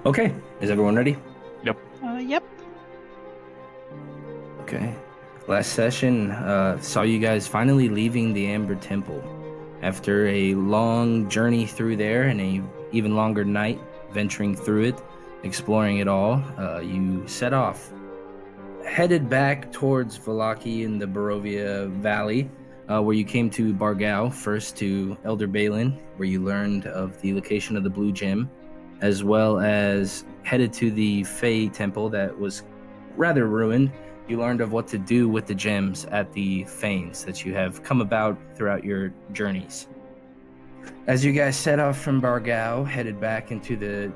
Okay, is everyone ready? Yep. Yep. Okay. Last session saw you guys finally leaving the Amber Temple. After a long journey through there and a even longer night venturing through it, exploring it all, you set off. Headed back towards Valaki in the Barovia Valley, where you came to Bargao, first to Elder Balin, where you learned of the location of the Blue Gem, as well as headed to the Fey Temple that was rather ruined. You learned of what to do with the gems at the Fanes that you have come about throughout your journeys. As you guys set off from Bargao, headed back into the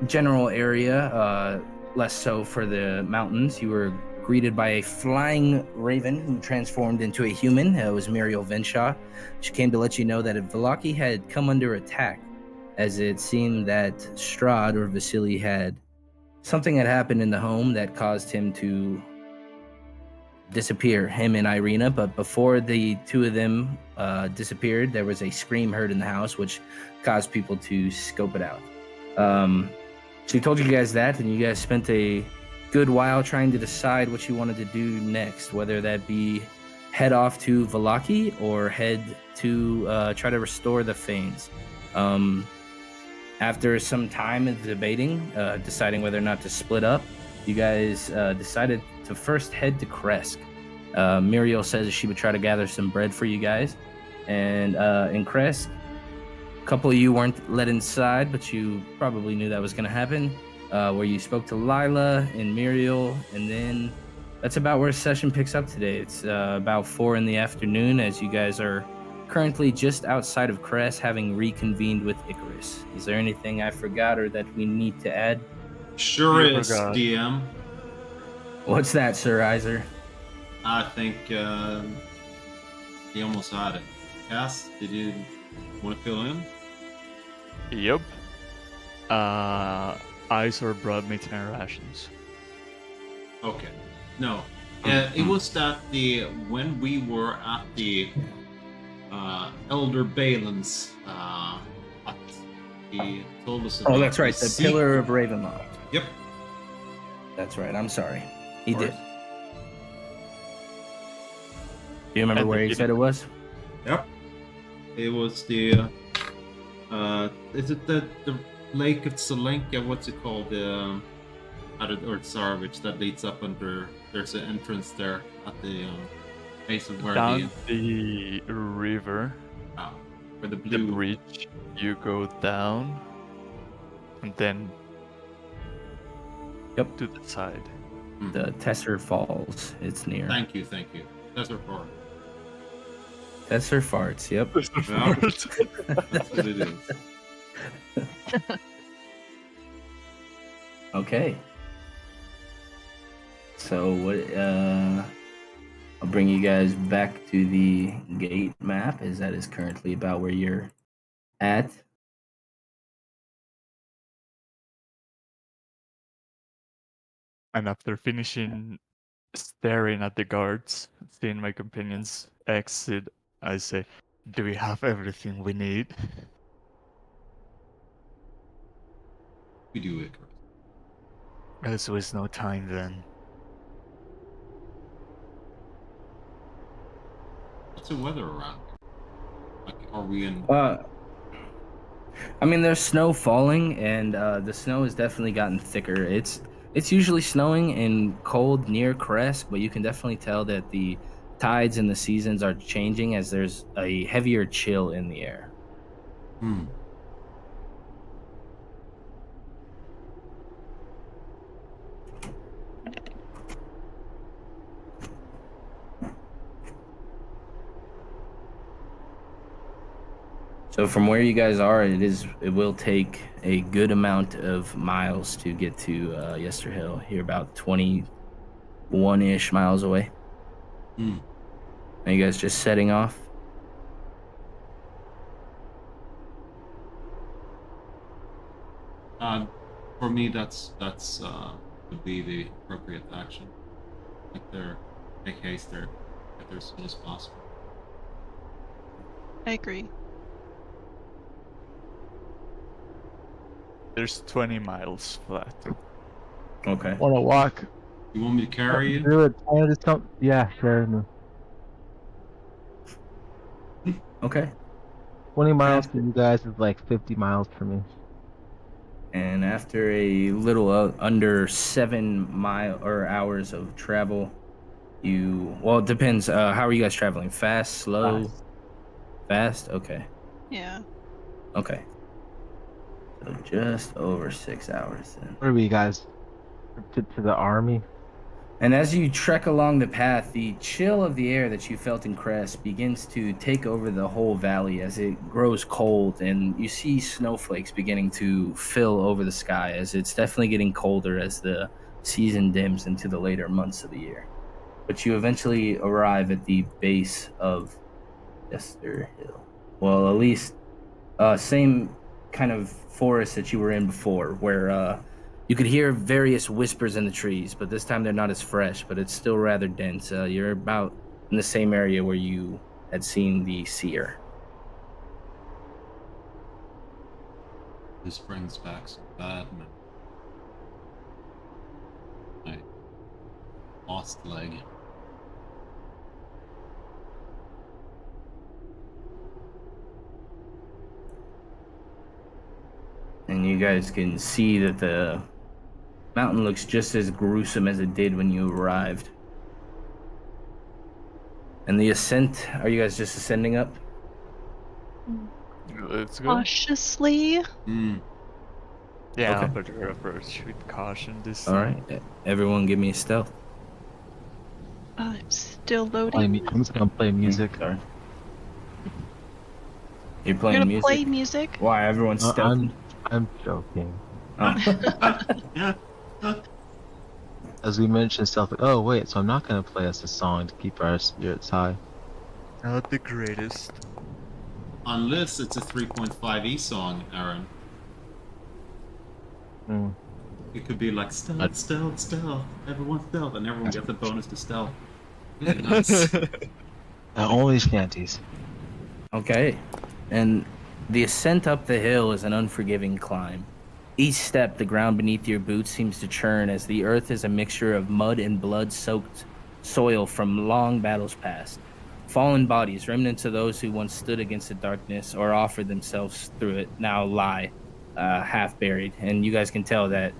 general area, less so for the mountains, you were greeted by a flying raven who transformed into a human. It was Muriel Vinshaw. She came to let you know that Valaki had come under attack, as it seemed that Strahd or Vasily had something had happened in the home that caused him to disappear, him and Irina. But before the two of them disappeared, there was a scream heard in the house, which caused people to scope it out. So he told you guys that, and you guys spent a good while trying to decide what you wanted to do next, whether that be head off to Valaki or head to try to restore the Fanes. After some time of debating, deciding whether or not to split up, you guys decided to first head to Kresk. Muriel says she would try to gather some bread for you guys, and in Kresk, a couple of you weren't let inside, but you probably knew that was going to happen, where you spoke to Lila and Muriel, and then that's about where session picks up today. It's about 4 in the afternoon, as you guys are currently just outside of Kresk, having reconvened with Icarus. Is there anything I forgot or that we need to add? Sure You is, forgot. DM. What's that, Sir Iser? I think he almost had it. Cass, did you want to fill in? Yep. Isor brought me 10 rations. Okay. No. It was that when we were at the Elder Balin's hut, he told us about Oh, that's right, the Pillar of Ravenloft. Yep. That's right, I'm sorry. He Of did. course. Do you remember And where he said it was? Yep. It was the is it the Lake of Selenka? What's it called? Or Tsarevich that leads up under. There's an entrance there at the base of where Down the river, where the the blue bridge, you go down, and then Yep. to the side. The Tesser Falls. It's near. Thank you. That's our part. Tesser Farts, yep. That's what it is. Okay. So what I'll bring you guys back to the gate map, as that is currently about where you're at. And after finishing staring at the guards, seeing my companions exit, I say, "Do we have everything we need?" We do it. There's was no time then. What's the weather around? Like, are we in? I mean, there's snow falling, and the snow has definitely gotten thicker. It's usually snowing and cold near Kresk, but you can definitely tell that the tides and the seasons are changing as there's a heavier chill in the air. So from where you guys are, it will take a good amount of miles to get to Yesterhill. You're about 21-ish miles away. Are you guys just setting off? For me, that's would be the appropriate action. Make haste there, get there as soon as possible. I agree. There's 20 miles flat. Okay. Want to walk? You want me to carry you? Do it. I just don't. Yeah, sure. Okay. 20 miles for you guys is like 50 miles for me. And after a little under 7 hours of travel, well, it depends. How are you guys traveling? Fast, slow? Fast? Okay. Yeah. Okay. So just over 6 hours then. Where are we, guys? To the army? And as you trek along the path, the chill of the air that you felt in Crest begins to take over the whole valley as it grows cold, and you see snowflakes beginning to fill over the sky as it's definitely getting colder as the season dims into the later months of the year. But you eventually arrive at the base of Jester Hill. Well, at least same kind of forest that you were in before, where you could hear various whispers in the trees, but this time they're not as fresh, but it's still rather dense. You're about in the same area where you had seen the seer. This brings back some bad memories. My lost leg. And you guys can see that the mountain looks just as gruesome as it did when you arrived. And the ascent, are you guys just ascending up? Let's go. Cautiously. Yeah, Okay. but we approach with caution this All time. right. Everyone give me a stealth. I'm still loading. I'm just gonna play music. Sorry. You're You're playing gonna music? play music? Why? Everyone's stealthy. I'm joking. Oh. As we mentioned, stuff. Oh wait, so I'm not gonna play us a song to keep our spirits high. Not the greatest. Unless it's a 3.5e song, Aaron. It could be like stealth, stealth, stealth. Everyone stealth, and everyone gets a bonus to stealth. Really nice. Only shanties. Okay. And the ascent up the hill is an unforgiving climb. Each step, the ground beneath your boots seems to churn as the earth is a mixture of mud and blood-soaked soil from long battles past. Fallen bodies, remnants of those who once stood against the darkness or offered themselves through it, now lie, half buried. And you guys can tell that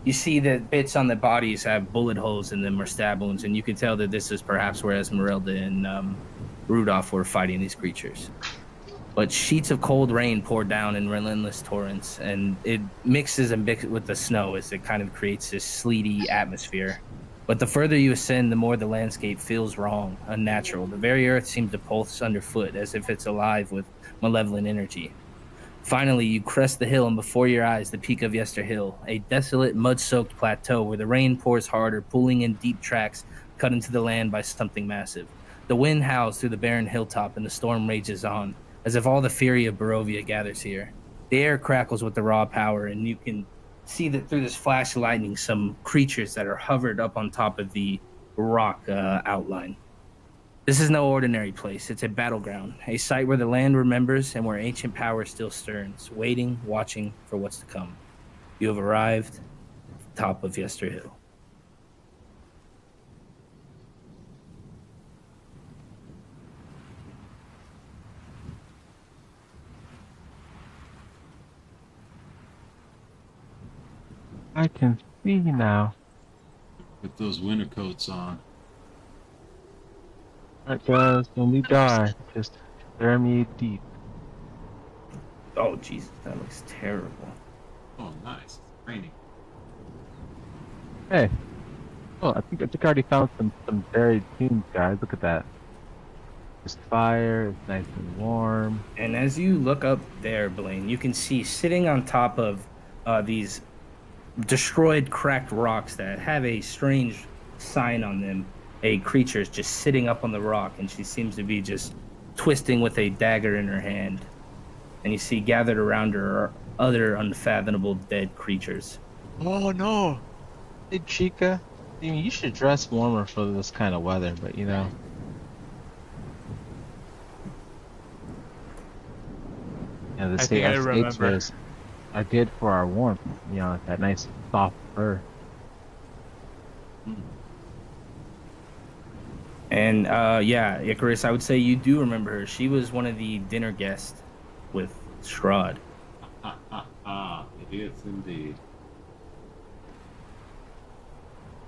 you see that bits on the bodies have bullet holes in them or stab wounds, and you can tell that this is perhaps where Esmeralda and Rudolph were fighting these creatures. But sheets of cold rain pour down in relentless torrents, and it mixes with the snow as it kind of creates this sleety atmosphere. But the further you ascend, the more the landscape feels wrong, unnatural. The very earth seems to pulse underfoot as if it's alive with malevolent energy. Finally, you crest the hill, and before your eyes, the peak of Yester Hill, a desolate, mud-soaked plateau where the rain pours harder, pulling in deep tracks cut into the land by something massive. The wind howls through the barren hilltop, and the storm rages on, as if all the fury of Barovia gathers here. The air crackles with the raw power, and you can see that through this flash of lightning, some creatures that are hovered up on top of the rock outline. This is no ordinary place. It's a battleground, a site where the land remembers and where ancient power still stirs, waiting, watching for what's to come. You have arrived at the top of Yester Hill. I can see now. With those winter coats on. Alright guys, when we die, just bury me deep. Oh, Jesus, that looks terrible. Oh, nice. It's raining. Hey. Oh, I think I already found some buried tombs, guys. Look at that. There's fire, it's nice and warm. And as you look up there, Blaine, you can see sitting on top of these destroyed, cracked rocks that have a strange sign on them. A creature is just sitting up on the rock, and she seems to be just twisting with a dagger in her hand. And you see gathered around her are other unfathomable dead creatures. Oh no! Hey Chica, I mean, you should dress warmer for this kind of weather, but you know. Yeah, I think I remember. I did for our warmth. You know, that nice soft fur. And yeah, Icarus, I would say you do remember her. She was one of the dinner guests with Strahd. It is indeed.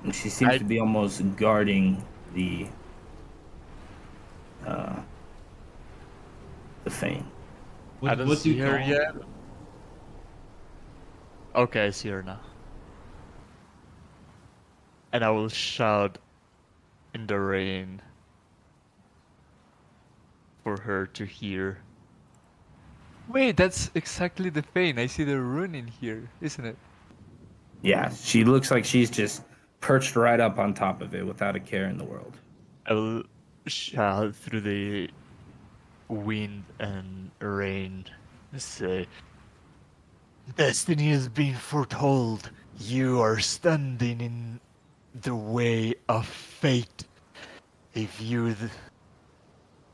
And she seems to be almost guarding the fane. I don't see her yet. Okay, I see her now. And I will shout in the rain for her to hear. Wait, that's exactly the Fane. I see the rune in here, isn't it? Yeah, she looks like she's just perched right up on top of it without a care in the world. I will shout through the wind and rain and say, Destiny has been foretold. You are standing in the way of fate. If you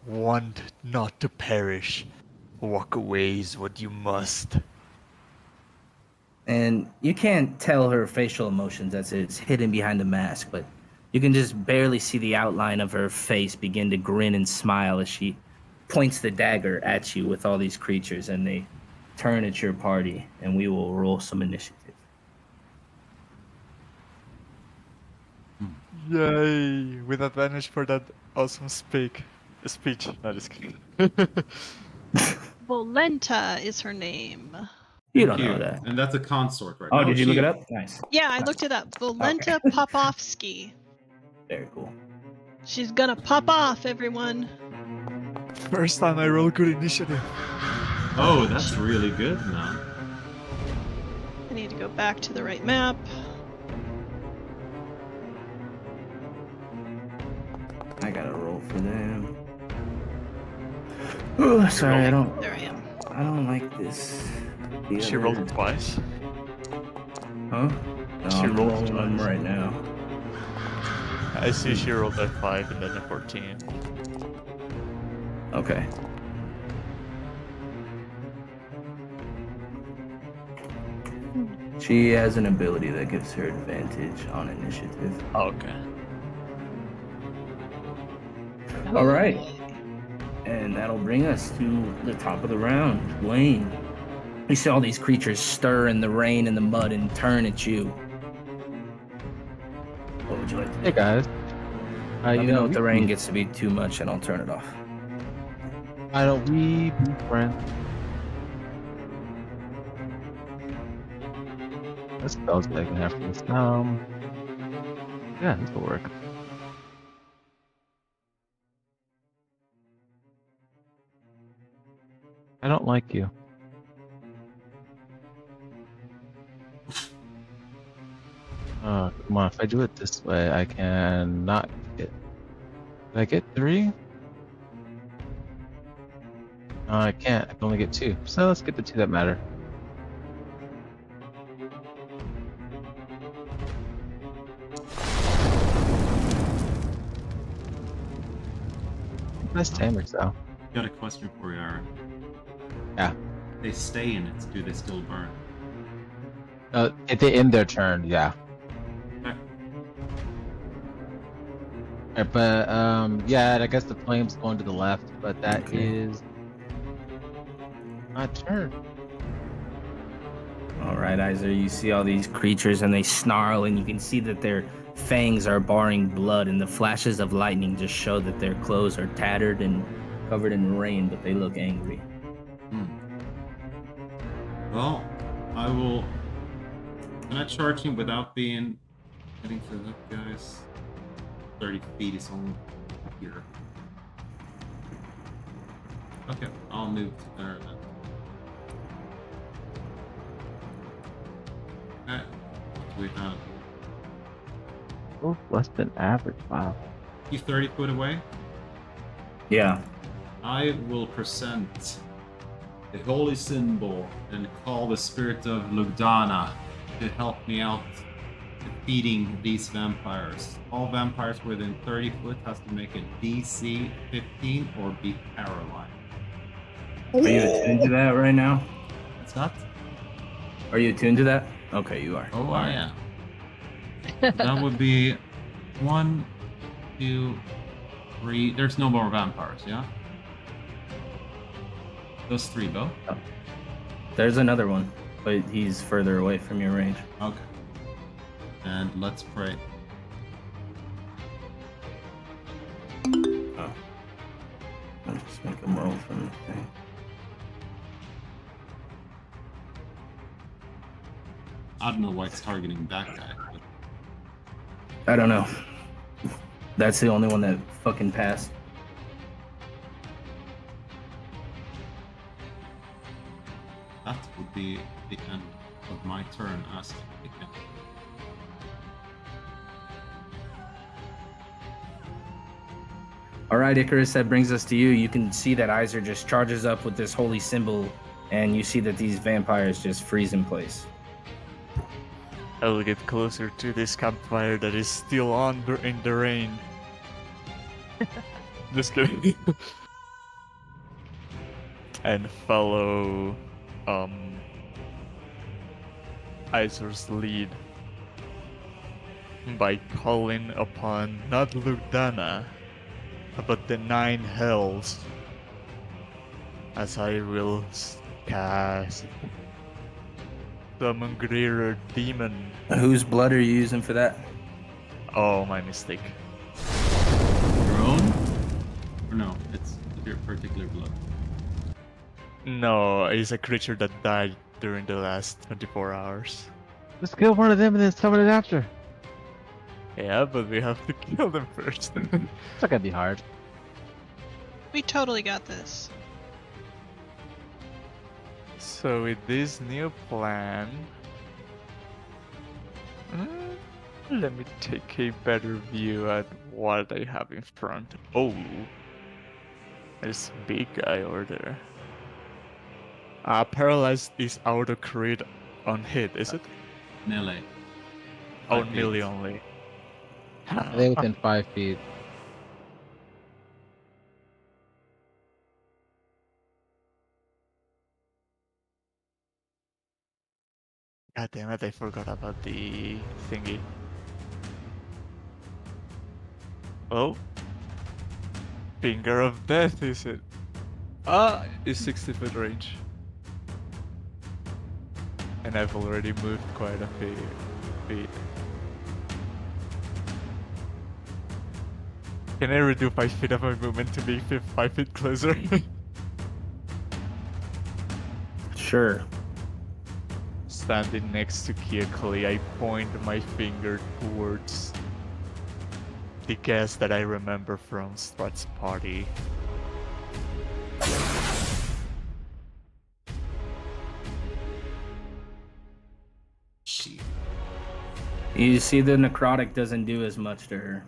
want not to perish, walk away is what you must. And you can't tell her facial emotions as it's hidden behind a mask, but you can just barely see the outline of her face begin to grin and smile as she points the dagger at you with all these creatures, and they turn at your party, and we will roll some initiative. Yay! With advantage for that awesome speech. No, just kidding. Volenta is her name. You don't know that. And that's a consort, right? Oh, No, did you look she- it up? Nice. Yeah, I looked it up. Volenta Popovsky. Very cool. She's gonna pop off, everyone. First time I roll good initiative. Oh, that's really good now. I need to go back to the right map. I gotta roll for them. Oh, sorry, I don't There I am. like this. She rolled twice. Huh? No, She I'm rolled rolling them twice. right now. I see she rolled a 5 and then a 14. Okay. She has an ability that gives her advantage on initiative. Okay. All right. And that'll bring us to the top of the round. Wayne. You see all these creatures stir in the rain and the mud and turn at you. What would you like to do? Hey guys. Let You me know know, if the rain gets to be too much and I'll turn it off. why don't we be friends? This spell's taking after this. Yeah, this will work. I don't like you. Come on, if I do it this way, I can not get... Did I get 3? No, I can't. I can only get 2. So let's get the 2 that matter. Nice tamers, though. Got a question for you, Aaron. Yeah. They stay in it. Do they still burn? If they end their turn, yeah. Okay. But yeah, I guess the flame's going to the left, but that is my turn. All right, Iser, you see all these creatures and they snarl, and you can see that their fangs are barring blood, and the flashes of lightning just show that their clothes are tattered and covered in rain, but they look angry. Well, I will. Can I charge him without being getting to the guys? 30 feet is only here. Okay, I'll move to there then. Okay, let's wait out. Oh, less than average. Wow. He's 30 foot away. Yeah. I will present the holy symbol and call the spirit of Lugdana to help me out defeating these vampires. All vampires within 30 foot has to make a DC 15 or be paralyzed. Are you attuned to that right now? What's that? Are you attuned to that? Okay, you are. Oh, I am. That would be 1, 2, 3. There's no more vampires, yeah? Those 3 go? There's another one, but he's further away from your range. Okay. And let's pray. Oh. Let's just make him roll from the thing. I don't know why it's targeting that guy. But I don't know. That's the only one that fucking passed. that would be the end of my turn as I can. All right, Icarus, that brings us to you. You can see that Iser just charges up with this holy symbol, and you see that these vampires just freeze in place. I will get closer to this campfire that is still on in the rain. Just kidding. And follow Iser's lead by calling upon not Ludana, but the 9 hells, as I will cast Summon Greater Demon. Whose blood are you using for that? Oh, my mistake. Your own? Or no, it's your particular blood. No, it's a creature that died during the last 24 hours. Just kill one of them and then summon it after. Yeah, but we have to kill them first. It's not gonna be hard. We totally got this. So with this new plan, let me take a better view at what I have in front. Oh, there's a big guy over there. Paralyzed is auto crit on hit, is it? Melee. Oh, 5 melee feet. only. Are they within 5 feet? God damn it, I forgot about the thingy. Oh. Finger of Death, is it? It's 60-foot range. And I've already moved quite a feet. Can I redo 5 feet of my movement to be 5 feet closer? Sure. Standing next to Kiakali, I point my finger towards the guest that I remember from Strut's party. Shit. You see the necrotic doesn't do as much to her.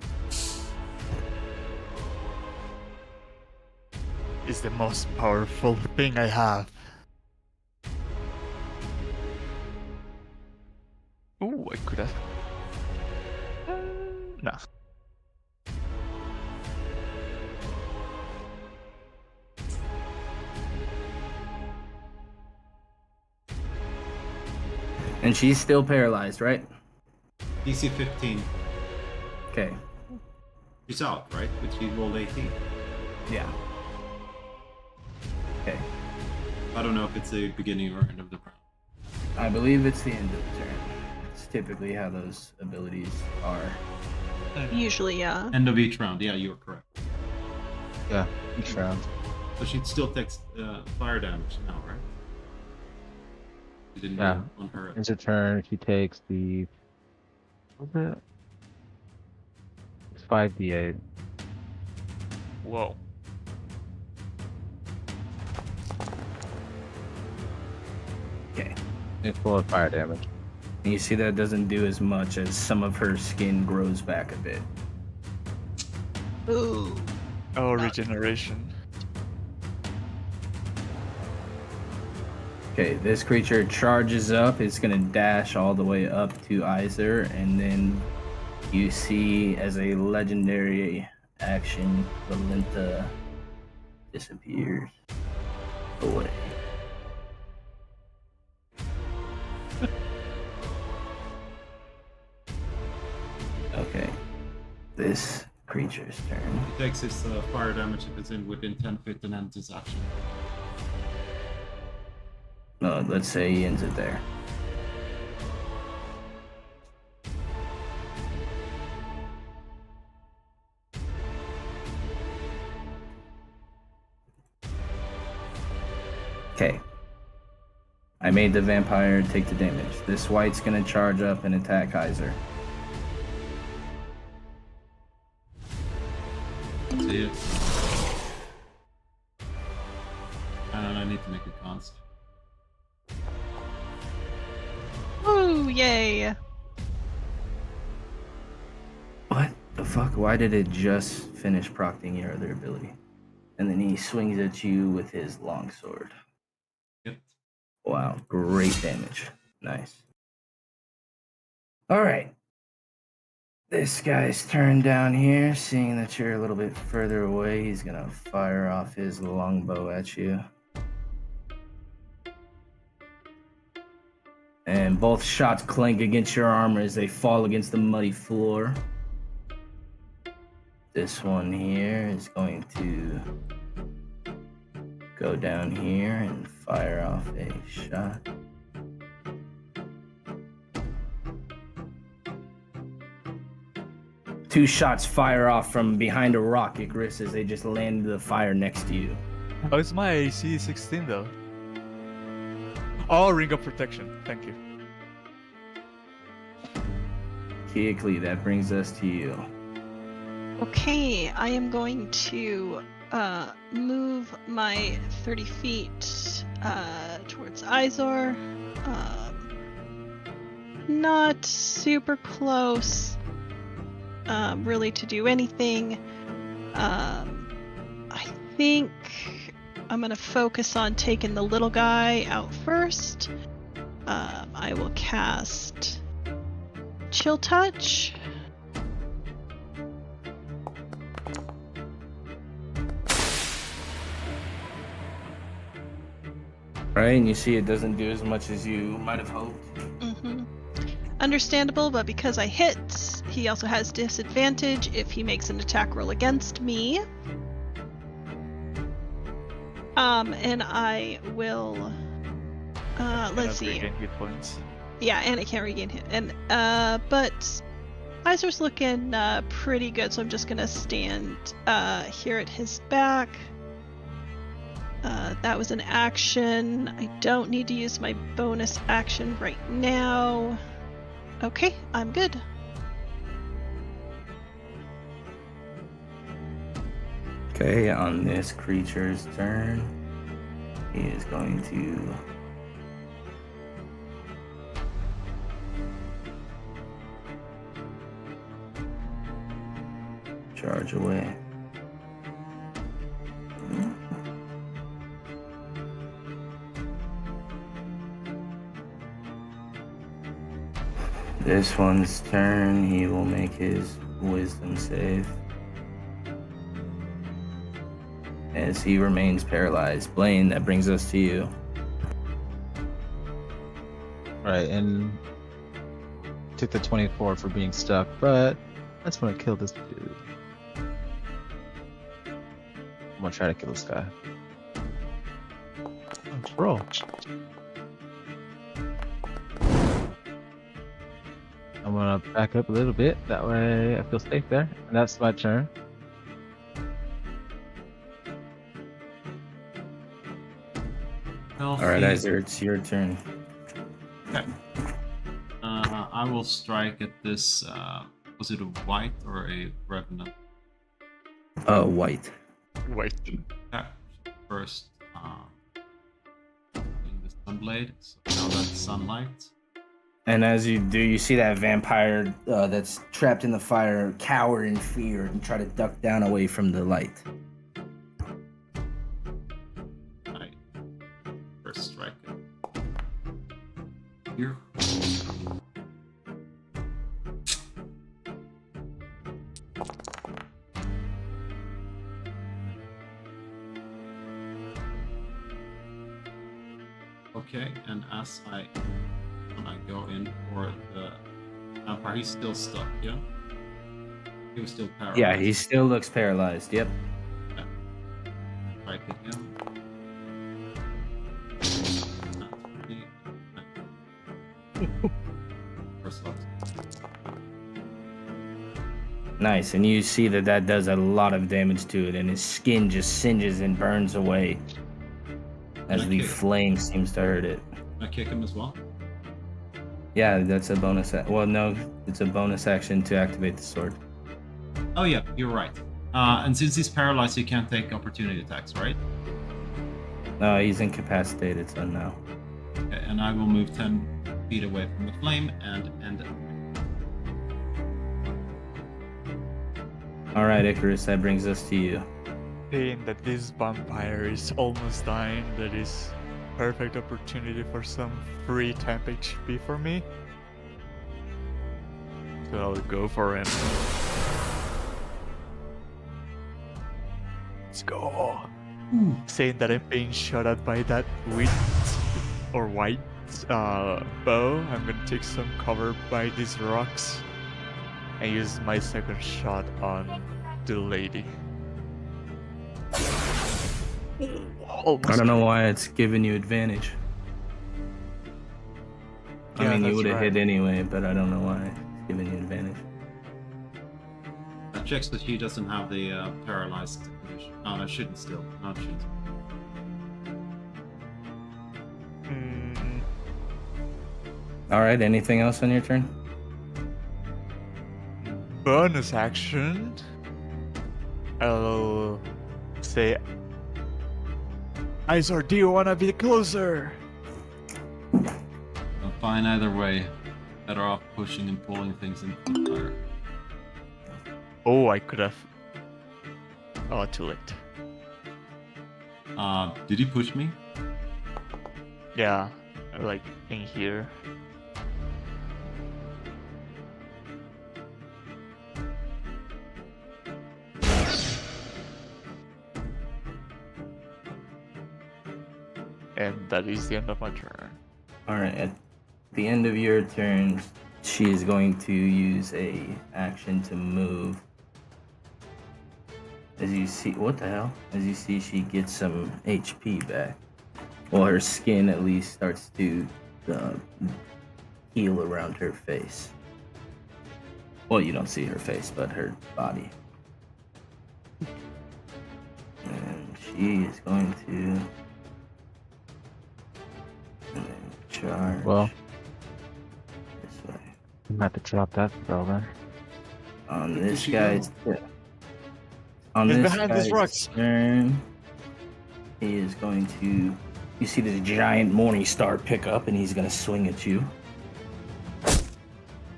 It's the most powerful thing I have. Ooh, I could have. No. And she's still paralyzed, right? DC 15. Okay. She's out, right? But she rolled 18. Yeah. Okay. I don't know if it's the beginning or end of the round. I believe it's the end of the turn. It's typically how those abilities are. Usually, yeah. End of each round. Yeah, you're correct. Yeah, each round. So she still takes fire damage now, right? She didn't Yeah. roll on her. Ends her turn. She takes the. What's it? It's 5d8. Whoa. Okay. It's full of fire damage. And you see that doesn't do as much as some of her skin grows back a bit. Ooh. Oh, regeneration. Okay, this creature charges up. It's gonna dash all the way up to Iser, and then you see as a legendary action, Valinta disappears away. this creature's turn. He takes his fire damage if it's within 10 feet and ends his action. No, let's say he ends it there. Okay. I made the vampire take the damage. This white's gonna charge up and attack Heiser. See it. And I need to make a const. Ooh, yay! What the fuck? Why did it just finish procting your other ability? And then he swings at you with his longsword. Yep. Wow, great damage. Nice. Alright. This guy's turn down here, seeing that you're a little bit further away, he's gonna fire off his longbow at you. And both shots clank against your armor as they fall against the muddy floor. This one here is going to go down here and fire off a shot. Two shots fire off from behind a rock, Icarus, as they just land into the fire next to you. Oh, it's my AC 16 though. Oh, ring of protection. Thank you. Keoklee, that brings us to you. Okay, I am going to move my 30 feet towards Izor. Not super close, really, to do anything. I think I'm going to focus on taking the little guy out first. I will cast Chill Touch. Right, and you see it doesn't do as much as you might have hoped. Understandable, but because I hit, he also has disadvantage if he makes an attack roll against me. And I will. Let's see. Regain hit points. Yeah, and I can't regain hit. And but Izor's looking pretty good, so I'm just gonna stand here at his back. That was an action. I don't need to use my bonus action right now. Okay, I'm good. Okay, on this creature's turn, he is going to charge away. This one's turn, he will make his wisdom save. As he remains paralyzed. Blaine, that brings us to you. Right, and took the 24 for being stuck, but that's when I killed this dude. I'm gonna try to kill this guy. Let's roll. I'm gonna back up a little bit, that way I feel safe there, and that's my turn. Alright, Isaac, it's your turn. Okay. I will strike at this. Was it a white or a revenant? White. Wait. Okay. First, in the sunblade. So now that's sunlight. And as you do, you see that vampire that's trapped in the fire cower in fear and try to duck down away from the light. I first strike it. Here. Okay, and when I go in for the vampire, he's still stuck, yeah? He was still paralyzed. Yeah, he still looks paralyzed. Yep. Right at him. First off. Nice, and you see that does a lot of damage to it, and his skin just singes and burns away as the flame seems to hurt it. Can I kick him as well? Yeah, that's a bonus. Well, no, it's a bonus action to activate the sword. Oh yeah, you're right. And since he's paralyzed, he can't take opportunity attacks, right? No, he's incapacitated, so no. Okay, and I will move 10 feet away from the flame and end it. All right, Icarus, that brings us to you. Seeing that this vampire is almost dying, that is perfect opportunity for some free temp HP for me. So I'll go for him. Let's go. Saying that I'm being shot at by that white bow, I'm gonna take some cover by these rocks and use my second shot on the lady. Almost. I don't know why it's giving you advantage. I Yeah, mean, you that's would have right. hit anyway, but I don't know why it's giving you advantage. That checks that he doesn't have the paralyzed condition. Oh, that shouldn't still. No, it shouldn't. All right, anything else on your turn? Bonus action. I'll say, Izor, do you wanna be closer? Well, fine either way. Better off pushing and pulling things into the fire. Oh, I could have. Oh, too late. Did he push me? Yeah, like in here. And that is the end of my turn. All right, at the end of your turn, she is going to use a action to move. As you see, what the hell? As you see, she gets some HP back. Well, her skin at least starts to heal around her face. Well, you don't see her face, but her body. And she is going to charge Well, this way. I'm about to drop that spell then. On Where this did she guy's go? on He's this behind these guy's rocks. turn, he is going to. You see this giant morning star pick up, and he's going to swing at you.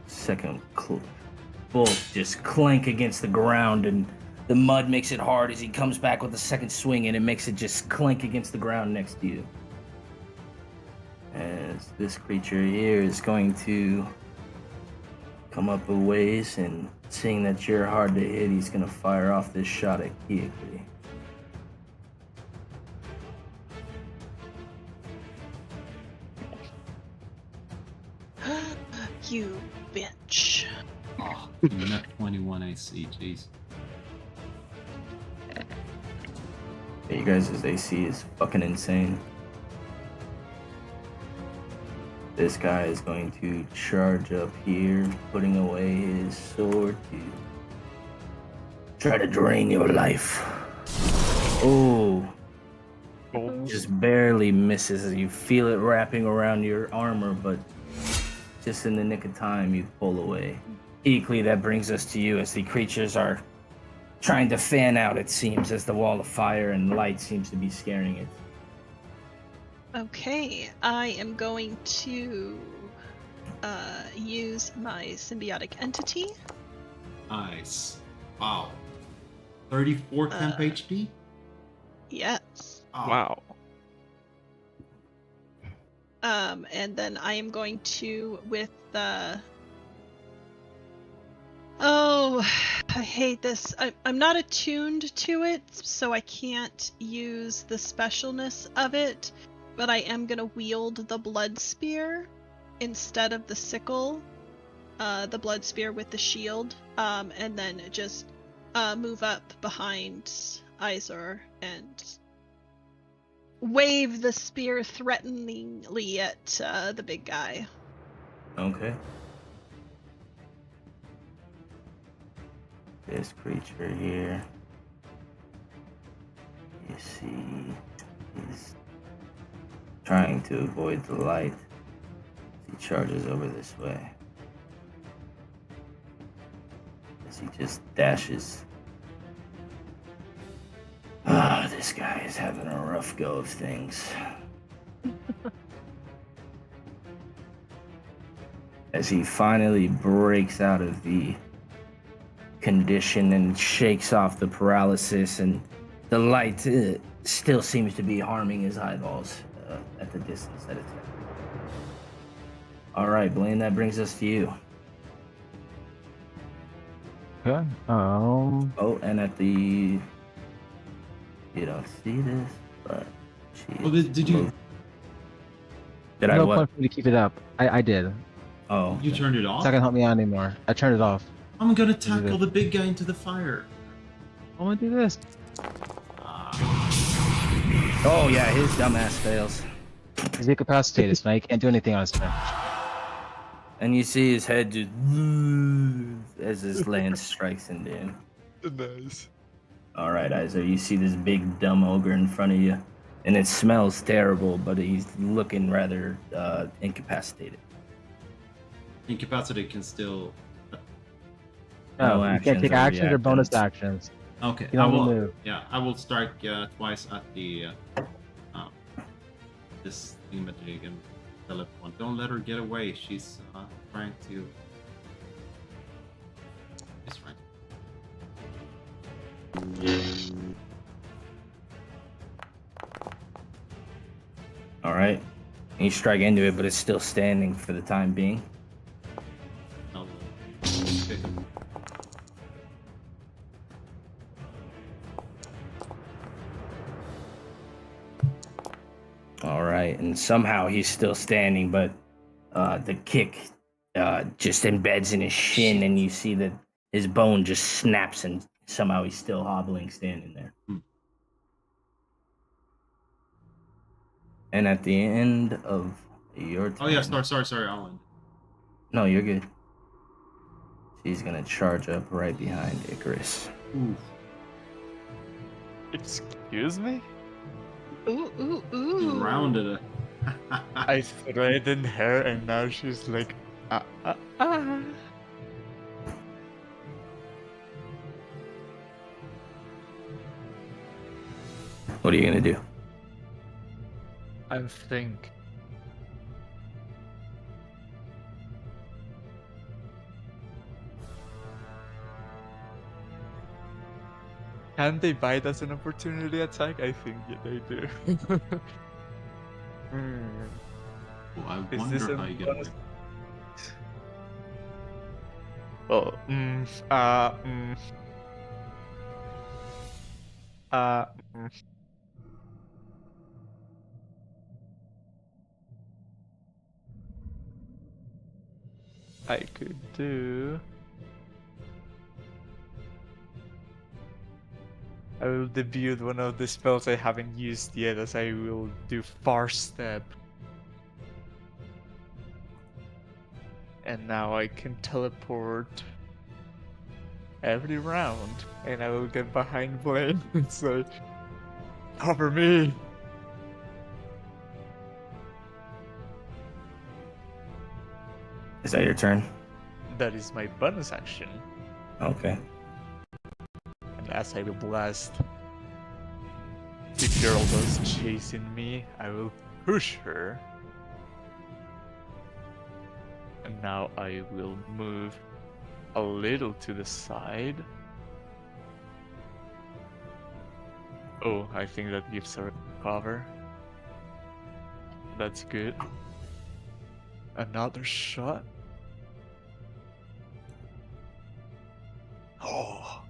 Second, both just clank against the ground, and the mud makes it hard as he comes back with the second swing, and it makes it just clank against the ground next to you. As this creature here is going to come up a ways, and seeing that you're hard to hit, he's going to fire off this shot at Keekly. You bitch. Oh, net 21 AC, jeez. You guys' AC is fucking insane. This guy is going to charge up here, putting away his sword to try to drain your life. Oh, just barely misses as you feel it wrapping around your armor, but just in the nick of time, you pull away. Equally, that brings us to you as the creatures are trying to fan out, it seems, as the wall of fire and light seems to be scaring it. Okay, I am going to use my symbiotic entity. Nice. Wow. 34 temp HP? Yes. Oh. Wow. And then I am going to, with the... Oh, I hate this. I'm not attuned to it, so I can't use the specialness of it, but I am going to wield the blood spear instead of the sickle the blood spear with the shield, and then just move up behind Izor and wave the spear threateningly at the big guy. Okay. This creature here. You see, he's trying to avoid the light. He charges over this way. As he just dashes. Ah, this guy is having a rough go of things. As he finally breaks out of the condition and shakes off the paralysis, and the light still seems to be harming his eyeballs at the distance that it's at. All right, Blaine, that brings us to you. Okay. Oh, and at the... You don't see this, but... Oh, did you... Did I no what? point for me to keep it up. I did. Oh. You turned it It's off? not gonna help me out anymore. I turned it off. I'm gonna tackle the big guy into the fire. I wanna do this. Oh, yeah, his dumbass fails. He's incapacitated, so now he can't do anything on his turn. And you see his head just... as his lance strikes him down. Nice. All right, Izor, you see this big dumb ogre in front of you, and it smells terrible, but he's looking rather incapacitated. Incapacitated can still... No, you can't take actions or bonus reactions. actions. Okay, You can I only will. move. Yeah, I will strike twice at the this thing that you can teleport. Don't let her get away. She's trying to. She's trying. All right, and you strike into it, but it's still standing for the time being. I'll pick him. All right, and somehow he's still standing, but the kick just embeds in his shin, and you see that his bone just snaps, and somehow he's still hobbling, standing there. And at the end of your turn... Oh yeah, sorry, Alan. No, you're good. She's gonna charge up right behind Icarus. Ooh. Excuse me? Ooh. Rounded it. I threatened her and now she's like, What are you gonna do? I think. Can they bite as an opportunity attack? I think yeah, they do. Oh, I Is this wonder a how you get away. bonus? Well, I could do. I will debut one of the spells I haven't used yet, as I will do Far Step. And now I can teleport every round, and I will get behind Blaine and say, cover me! Is that your turn? That is my bonus action. Okay. And as I blast the girl that's chasing me, I will push her. And now I will move a little to the side. Oh, I think that gives her cover. That's good. Another shot. Oh.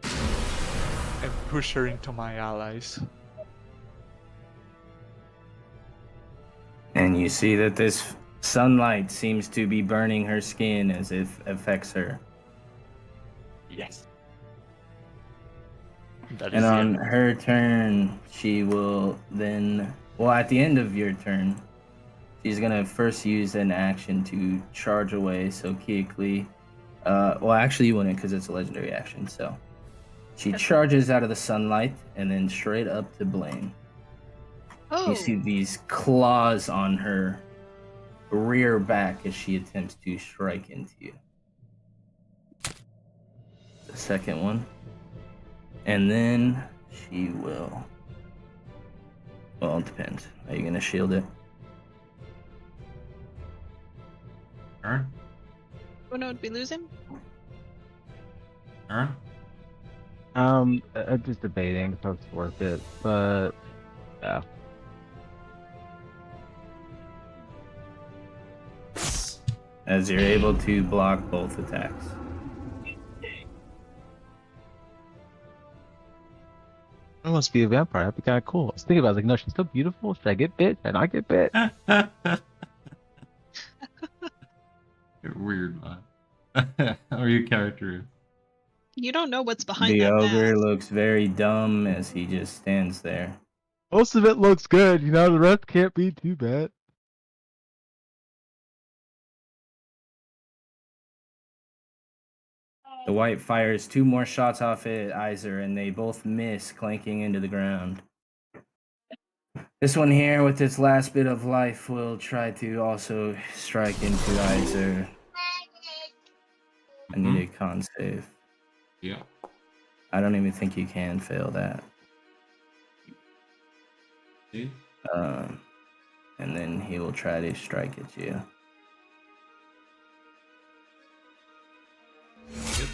And push her into my allies. And you see that this Sunlight seems to be burning her skin as it affects her. Yes. That And is the on end. her turn, she will then... Well, at the end of your turn, she's going to first use an action to charge away. So Kiekli... well, actually, you wouldn't because it's a legendary action. So she charges out of the sunlight and then straight up to Blaine. Oh, You see these claws on her rear back as she attempts to strike into you. The second one. And then she will... Well, it depends. Are you going to shield it? Aaron? oh no, did we lose him? Aaron? I'm just debating if it's worth it, but yeah. As you're able to block both attacks. I want to be a vampire. That'd be kind of cool. I was thinking about it, like, no, she's so beautiful. Should I get bit? Should I not get bit? You're weird, man. Or your character is. You don't know what's behind The that ogre mask. looks very dumb as he just stands there. Most of it looks good, you know. The rest can't be too bad. The white fires 2 more shots off at Iser, and they both miss, clanking into the ground. This one here, with its last bit of life, will try to also strike into Iser. I need a con save. Yeah. I don't even think you can fail that. See? And then he will try to strike at you. Yep.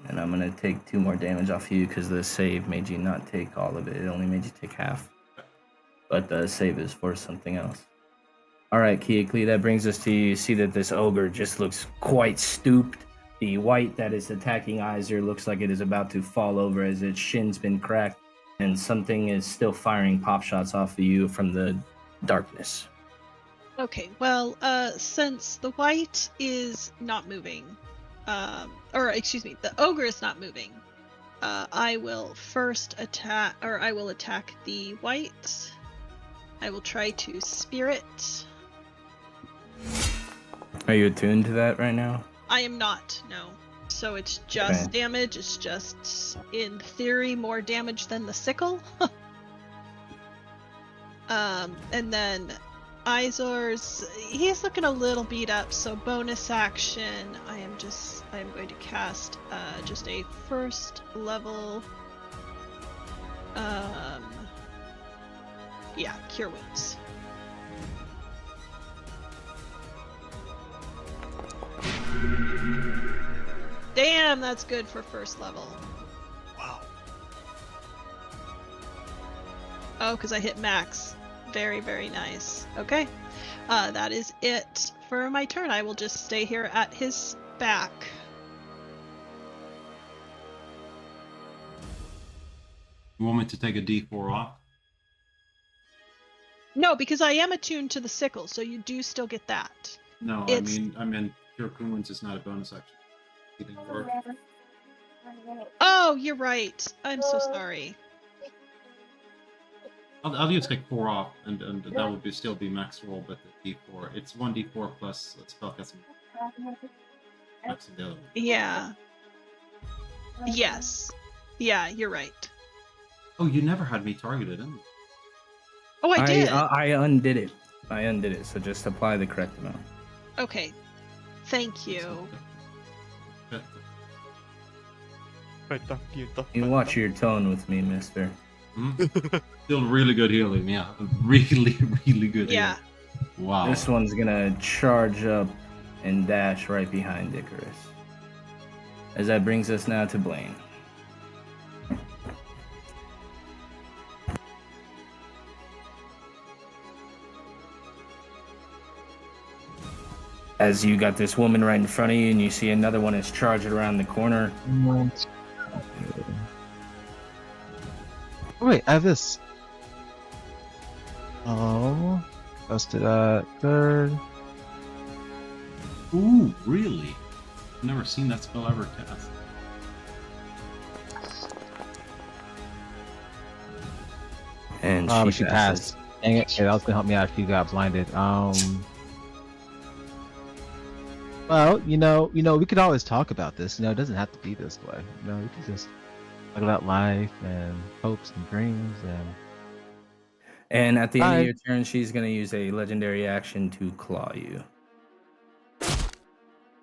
And I'm going to take 2 more damage off you because the save made you not take all of it. It only made you take half. But the save is for something else. All right, Kiekli, that brings us to you. See that this ogre just looks quite stooped. The white that is attacking Iser looks like it is about to fall over as its shin's been cracked. And something is still firing pop shots off of you from the darkness. Okay, well, since the white is not moving, or excuse me, the ogre is not moving, I will first attack, or I will attack the white. I will try to spirit. Are you attuned to that right now? I am not, no. So it's just damage, it's just, in theory, more damage than the sickle. And then Izor's, he's looking a little beat up, so bonus action, I am going to cast just a first level, Cure Wounds. Damn, that's good for first level. Wow. Oh, because I hit max. Very, very nice. Okay. That is it for my turn. I will just stay here at his back. You want me to take a D4 off? No, because I am attuned to the sickle, so you do still get that. No, I mean, Cure Wounds is not a bonus action. It didn't work. Oh, you're right. I'm so sorry. I'll just take 4 off, and that would still be max roll, but the D4. It's 1D4 plus spellcasting. Max the other one. Yeah. Yes. Yeah, you're right. Oh, you never had me targeted, didn't you? Oh, I did. I undid it. I undid it, so just apply the correct amount. Okay. Thank you. You watch your tone with me, mister. Still really good healing, yeah. Really, really good Yeah. healing. Wow. This one's gonna charge up and dash right behind Icarus. As that brings us now to Blaine. As you got this woman right in front of you, and you see another one is charging around the corner. Wait, I have this. Oh. Busted third. Ooh, really? I've never seen that spell ever cast. And Probably she should passes. ask. Dang it! Hey, that was gonna help me out if you got blinded. Well, we could always talk about this. It doesn't have to be this way. We could just talk about life and hopes and dreams and. And at the end of Alright. your turn, she's going to use a legendary action to claw you.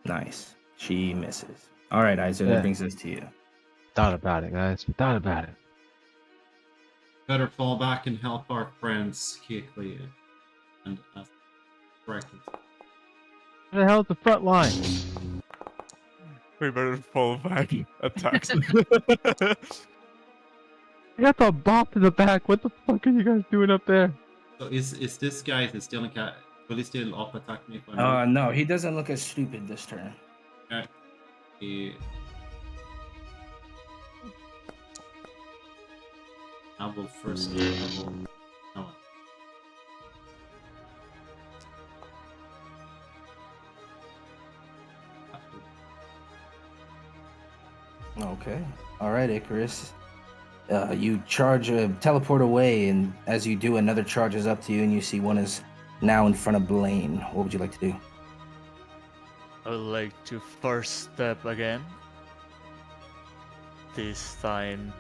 Nice. She misses. All right, Isa, Yeah. that brings us to you. Thought about it, guys. We thought about it. Better fall back and help our friends quickly and correct it. What the hell is the front line? We better fall back. Attacks. I got the bop in the back. What the fuck are you guys doing up there? So is this guy still in cat? Will he still up attack me if I move? No, he doesn't look as stupid this turn. Okay. I will first. Oh. Okay. All right, Icarus. You charge a teleport away, and as you do, another charges up to you, and you see one is now in front of Blaine. What would you like to do? I would like to first step again. This time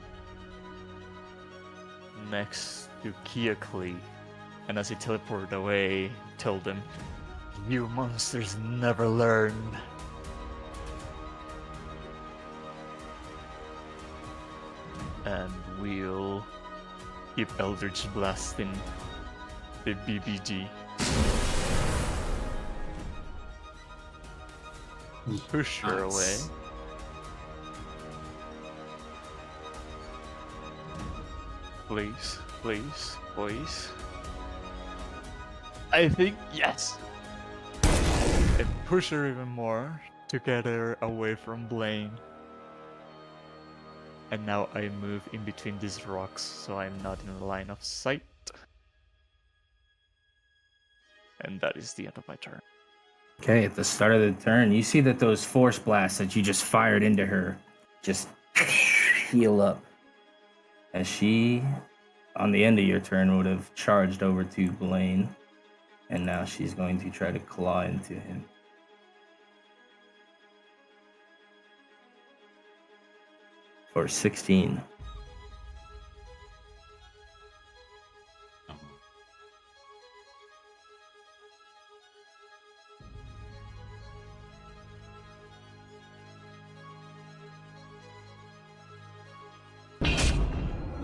next to Kiakli. And as he teleported away, told him, "You monsters never learn." And we'll keep Eldritch blasting the BBG. Push her away. Nice. Please, please, please. I think yes. And push her even more to get her away from Blaine. And now I move in between these rocks so I'm not in the line of sight. And that is the end of my turn. Okay, at the start of the turn, you see that those force blasts that you just fired into her just heal up. As she, on the end of your turn, would have charged over to Blaine. And now she's going to try to claw into him. For 16.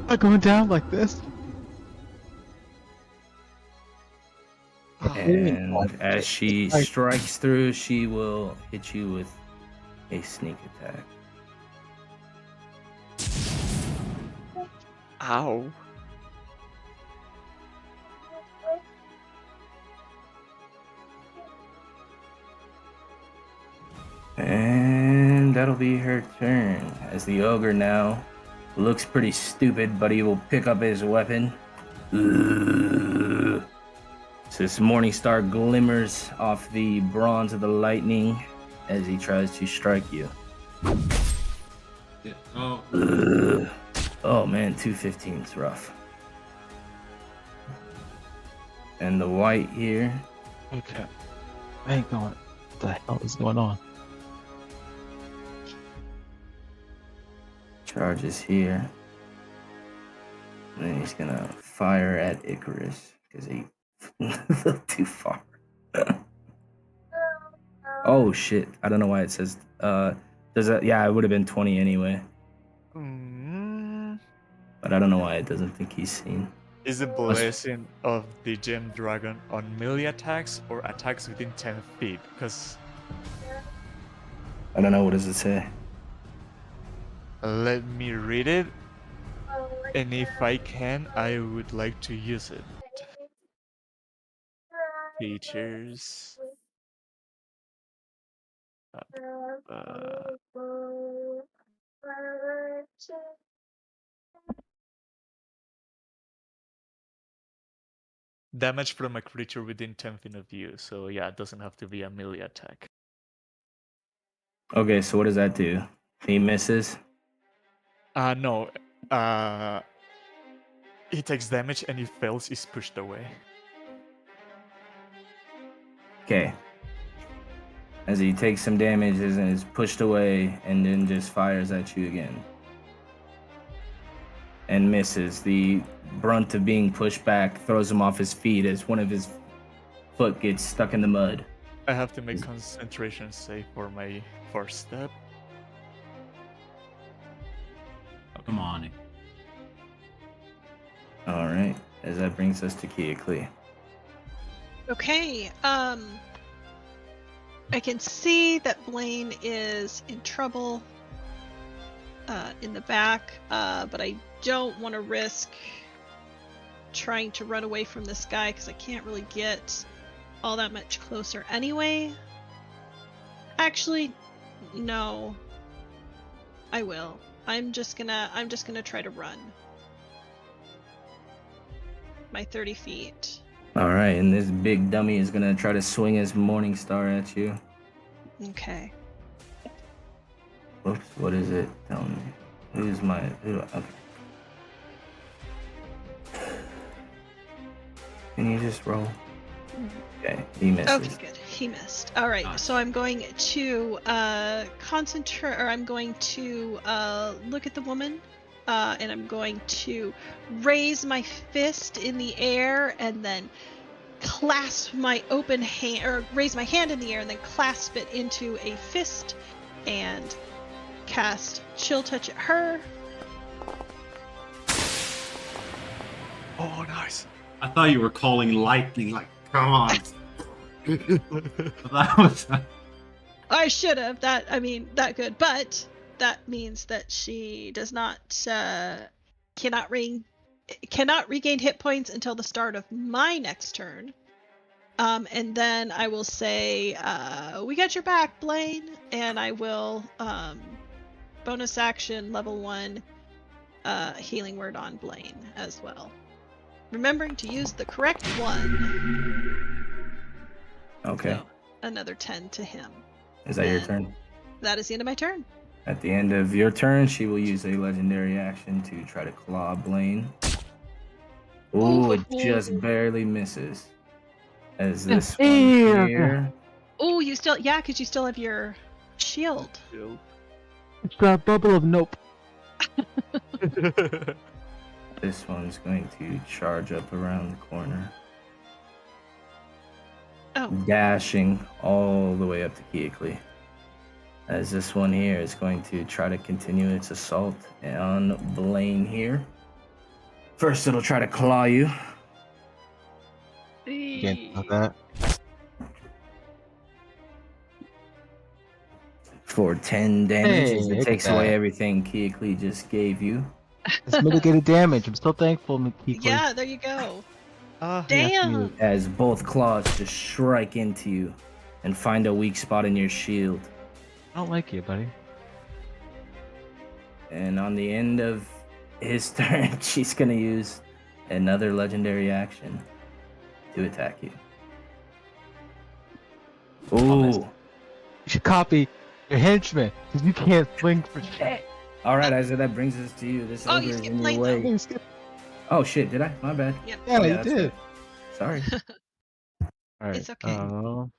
Not going down like this. And as she strikes through, she will hit you with a sneak attack. Ow. And that'll be her turn. As the ogre now looks pretty stupid, but he will pick up his weapon. So this morning star glimmers off the bronze of the lightning as he tries to strike you. Yeah. Oh. Oh man, 215 is rough. And the white here. Okay. I ain't going. What the hell is going on? Charges here. And then he's gonna fire at Icarus because he too far. Oh shit! I don't know why it says. Does that? Yeah, it would have been 20 anyway. But I don't know why it doesn't think he's seen. Is the blessing of the gem dragon on melee attacks or attacks within 10 feet? Because I don't know. What does it say? let me read it. And if I can, I would like to use it. Features. damage from a creature within 10 feet of you. So yeah, it doesn't have to be a melee attack. Okay, so what does that do? He misses. No. He takes damage and he fails, he's pushed away. Okay. As he takes some damage and is pushed away and then just fires at you again. And misses. The brunt of being pushed back throws him off his feet as one of his foot gets stuck in the mud. I have to make concentration save for my first step. Come on. All right, as that brings us to Keoklee. Okay, I can see that Blaine is in trouble in the back, but I don't want to risk trying to run away from this guy because I can't really get all that much closer anyway. Actually, no. I will. I'm just gonna try to run. My 30 feet. All right, and this big dummy is gonna try to swing his Morning Star at you. Okay. Whoops, what is it? Tell me. Okay. Can you just roll? Okay, he misses. Okay, good. He missed. All right, so I'm going to concentrate, or I'm going to look at the woman, and I'm going to raise my fist in the air and then clasp my open hand, or raise my hand in the air and then clasp it into a fist and cast Chill Touch at her. Oh, nice. I thought you were calling lightning. Like, come on. That was. I should have. That good, but that means that she does not cannot regain hit points until the start of my next turn. And then I will say, "We got your back, Blaine," and I will bonus action level 1 healing word on Blaine as well, remembering to use the correct one. Okay. So, another 10 to him. Is that your turn? That is the end of my turn. At the end of your turn, she will use a legendary action to try to claw Blaine. Ooh, it just barely misses. As this one here. Oh, you still, yeah, because you still have your shield. It's that bubble of nope. This one's going to charge up around the corner. Oh. Dashing all the way up to Keoklee. As this one here is going to try to continue its assault on Blaine here. First, it'll try to claw you. Can't do that. For 10 damage, Hey, as it look takes at away that. everything Keoklee just gave you. It's mitigated damage. I'm so thankful, Keekly. Yeah, there you go. Ah, Damn. As both claws just strike into you and find a weak spot in your shield. I don't like you, buddy. And on the end of his turn, she's gonna use another legendary action to attack you. Ooh. You should copy your henchman, because you can't swing for shit. All right, Isaac, that brings us to you. This Oh, ogre you is skipped in your Blaine, way. though. Oh shit, did I? My bad. Yep. Yeah, you that's did. good. Sorry. Alright. It's okay. I'm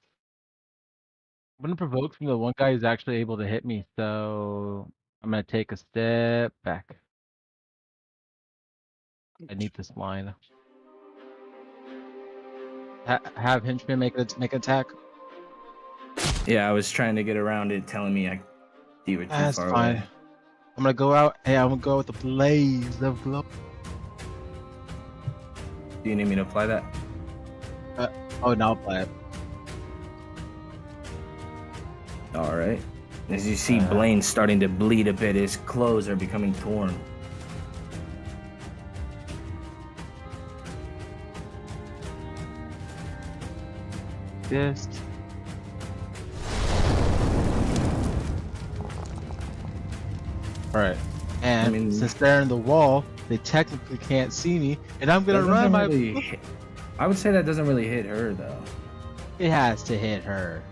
gonna provoke from the one guy who's actually able to hit me, so I'm gonna take a step back. I need this line. Have henchman make an attack. Yeah, I was trying to get around it, telling me you were too That's far fine. away. I'm gonna go out. Hey, I'm gonna go with the blaze of glow. Do you need me to apply that? Oh, now I'll play it. All right. As you see Blaine starting to bleed a bit, his clothes are becoming torn. Just. Alright. And I mean- since they're in the wall, they technically can't see me, and I'm gonna Doesn't run my. really- I would say that doesn't really hit her though. It has to hit her.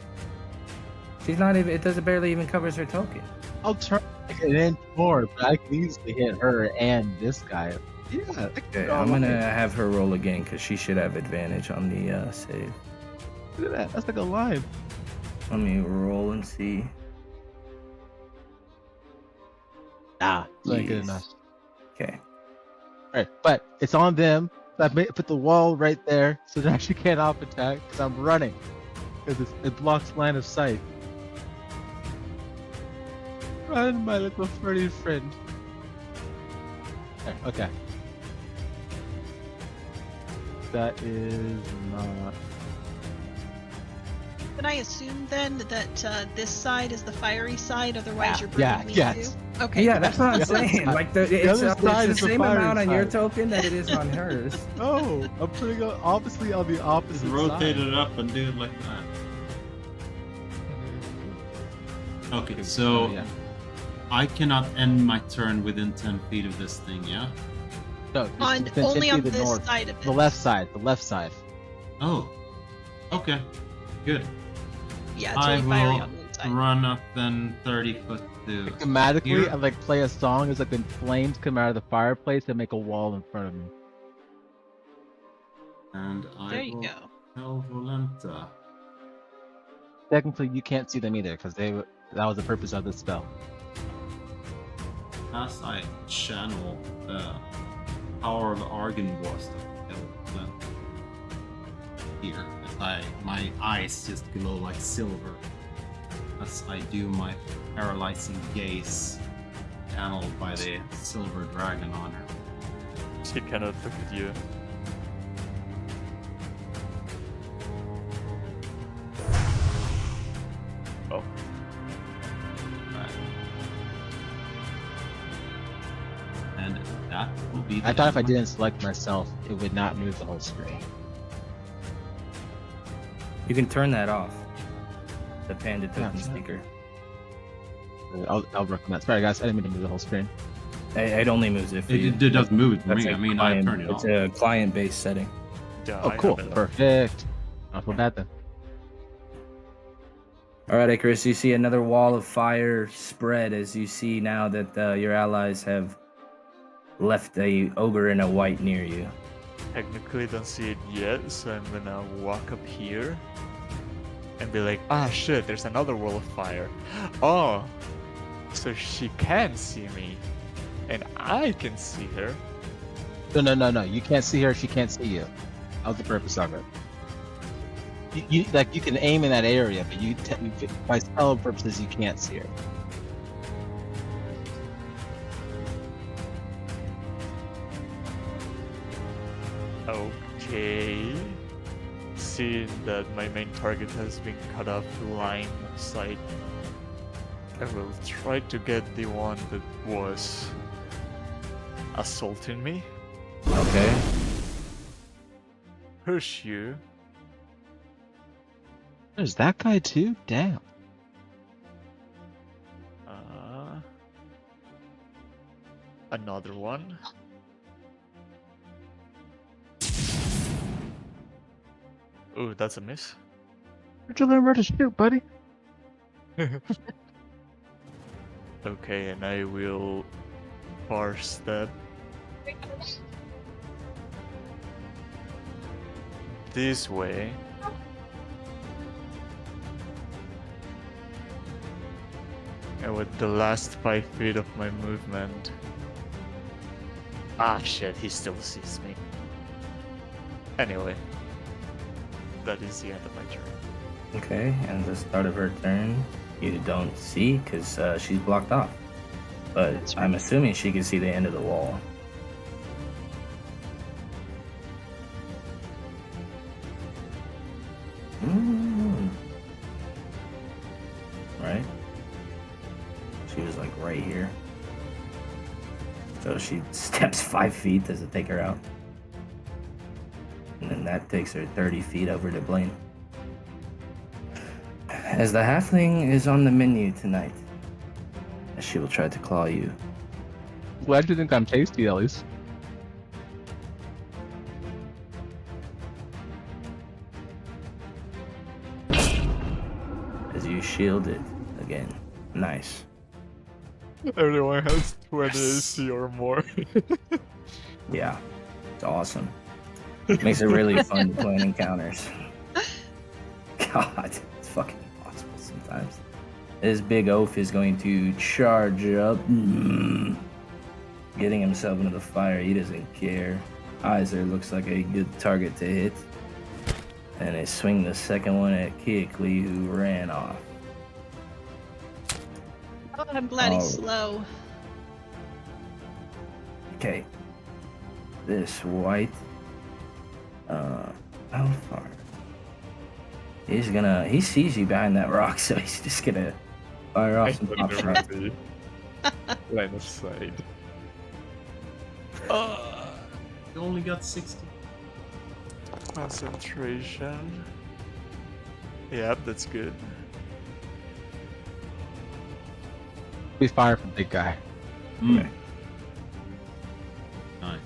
She's not even. It doesn't barely even covers her token. I'll turn it in more, but I can easily hit her and this guy. Yeah, I can Okay, go all I'm the gonna way. have her roll again because she should have advantage on the save. Look at that. That's like a line. Let me roll and see. Nah, it's not good Yes. enough. Okay. Alright, but it's on them. So put the wall right there so that she can't off attack because I'm running. Because it blocks line of sight. Run, my little furry friend. Okay. That is not. Can I assume then that this side is the fiery side? Otherwise, you're Yeah, burning me yes. too. Okay. Yeah, that's what I'm Yeah. saying. Like it's other side the is the same fiery amount on your side. token that it is on hers. Oh, I'm putting it obviously on the Just opposite rotate side. it up and do it like that. Okay, so yeah. I cannot end my turn within 10 feet of this thing, yeah? No, it's On within 10 only feet on of the this north. side of it. The left side. The left side. Oh. Okay. Good. Yeah, it's I only fiery will on one side. run up then 30 foot to Thematically, here. I like play a song as like when flames come out of the fireplace and make a wall in front of me. And I There you will go. tell Volenta. Technically, you can't see them either because that was the purpose of the spell. As I channel the power of Argon Boss to kill them. Here, as my eyes just glow like silver as I do my paralyzing gaze, channeled by the silver dragon on her. She cannot look at you. Oh, Right. And that will be. I the thought if I end. didn't select myself, it would not move the whole screen. You can turn that off. The panda token Yeah. speaker. I'll recommend. Sorry, guys, I didn't mean to move the whole screen. It only moves it for you. It doesn't move it for That's me. a I mean, I client- turned it It's off. a client-based setting. yeah. Oh, I cool. have it. Perfect. Not so bad then. All right, Icarus, you see another wall of fire spread as you see now that your allies have left a ogre in a white near you. Technically don't see it yet, so I'm gonna walk up here and be like, ah shit, there's another wall of fire. Oh, so she can see me, and I can see her. No. You can't see her. She can't see you. That was the purpose of it. You can aim in that area, but by spell purposes you can't see her. Okay. Seeing that my main target has been cut off line of sight, I will try to get the one that was assaulting me. Okay. Push you. There's that guy too. Damn. Another one. Ooh, that's a miss. Where'd you learn where to shoot, buddy? Okay, and I will bar step this way. And with the last 5 feet of my movement. Ah shit, he still sees me. Anyway, that is the end of my turn. Okay, and the start of her turn, you don't see because she's blocked off. But That's I'm assuming she can see the end of the wall. Right? She was like right here. So she steps 5 feet. Does it take her out? And then that takes her 30 feet over to Blaine. As the halfling is on the menu tonight, she will try to claw you. Glad you think I'm tasty, at least. as you shield it again. Nice. Everyone has 20 Yes. AC or more. Yeah, it's awesome. Makes it really fun to plan encounters. God, it's fucking impossible sometimes. This big oaf is going to charge up, getting himself into the fire. He doesn't care. Iser looks like a good target to hit. And they swing the second one at Keekly, who ran off. Oh, I'm glad he's Oh. slow. Okay. This white. How far? He sees you behind that rock, so he's just gonna fire off some pop shots. Line of sight. You only got 60. Concentration. Yep, that's good. We fire from big guy. Mm. Nice.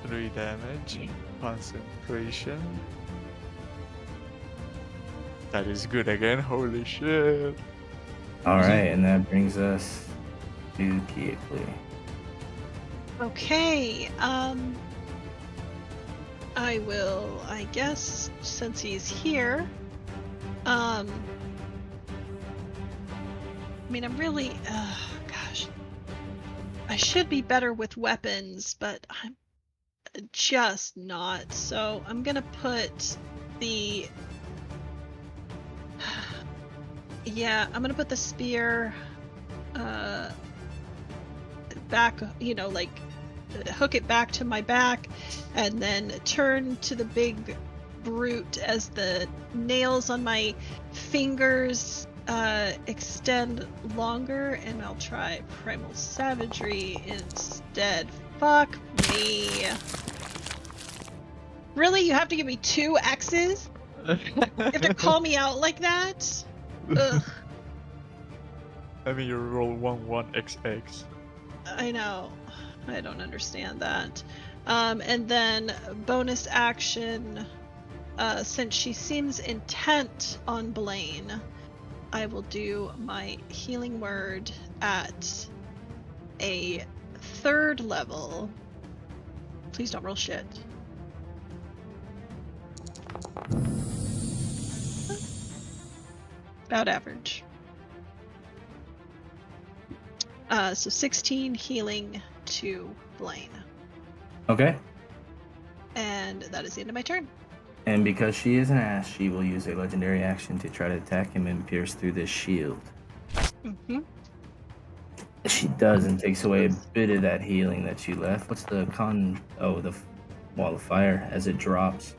3 damage. Concentration. That is good again. Holy shit. Alright, and that brings us to Keekly. Okay, I will, I guess, since he's here, I mean, I'm really, gosh, I should be better with weapons, but I'm just not, so I'm gonna put the, yeah, I'm gonna put the spear, back, you know, like, hook it back to my back, and then turn to the big brute as the nails on my fingers extend longer, and I'll try Primal Savagery instead. Fuck me. Really? You have to give me 2 X's? You have to call me out like that? Ugh. I mean, you roll 1/1XX. I know. I don't understand that. And then bonus action, since she seems intent on Blaine, I will do my healing word at a 3rd level. Please don't roll shit. About average. So 16 healing to Blaine. Okay. And that is the end of my turn. And because she is an ass, she will use a legendary action to try to attack him and pierce through this shield. Mm-hmm. She does and takes away a bit of that healing that you left. What's the con? Oh, the wall of fire as it drops.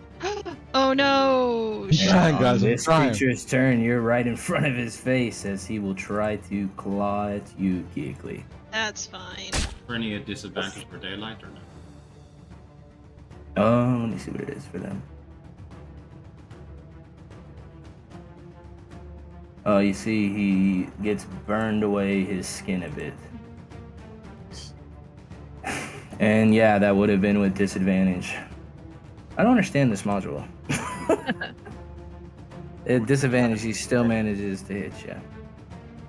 Oh no! Yeah, And guys, on I'm this trying. creature's turn, you're right in front of his face as he will try to claw at you, Giggly. That's fine. For any disadvantage for daylight or no? Let me see what it is for them. Oh, you see, he gets burned away his skin a bit. And yeah, that would have been with disadvantage. I don't understand this module. At disadvantage, he still manages to hit you.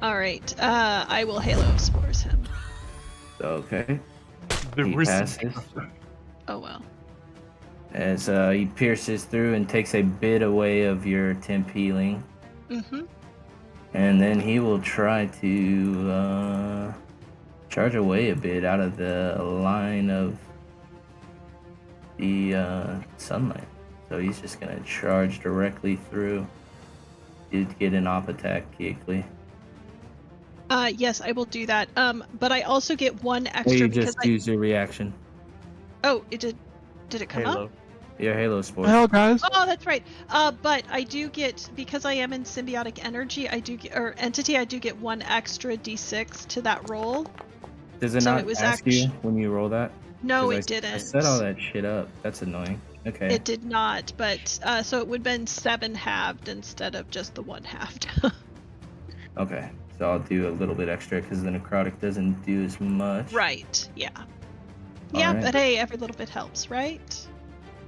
Alright, I will Halo Spores him. Okay. The He wisdom. passes. Oh well. As he pierces through and takes a bit away of your temp healing. Mm-hmm. And then he will try to charge away a bit out of the line of the sunlight. So he's just going to charge directly through to get an op attack, Giggly. Yes, I will do that. But I also get 1 Or extra you because just use your reaction. Oh, it did. Did it come Halo. up? Your Halo Sport. Hell, guys. Oh, that's right. But I do get, because I am in symbiotic energy, I do get, or entity, I do get 1 extra d6 to that roll. Does it so not it was ask you when you roll that? No, 'Cause it didn't. I set all that shit up. That's annoying. Okay. It did not, but so it would have been 7 halved instead of just the 1 halved. Okay. So I'll do a little bit extra because the necrotic doesn't do as much. Right. Yeah. Yeah, Alright. but hey, every little bit helps, right?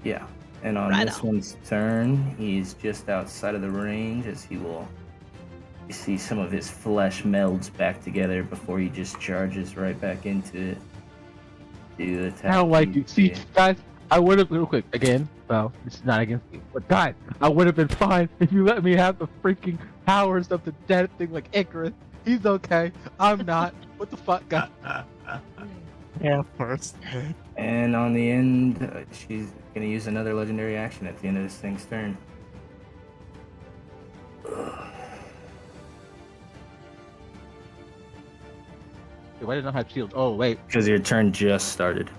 Yeah. And on Right this on. one's turn, he's just outside of the range as he will. You see some of his flesh melds back together before he just charges right back into it to attack. I don't like you. See, you. guys, I would have real quick again. Well, this is not against you, but guys, I would have been fine if you let me have the freaking powers of the dead thing like Icarus. He's okay. I'm not. What the fuck, guys? Yeah, first hit. And on the end, she's gonna use another legendary action at the end of this thing's turn. Wait, why did I not have shield? Oh wait, Because your turn just started.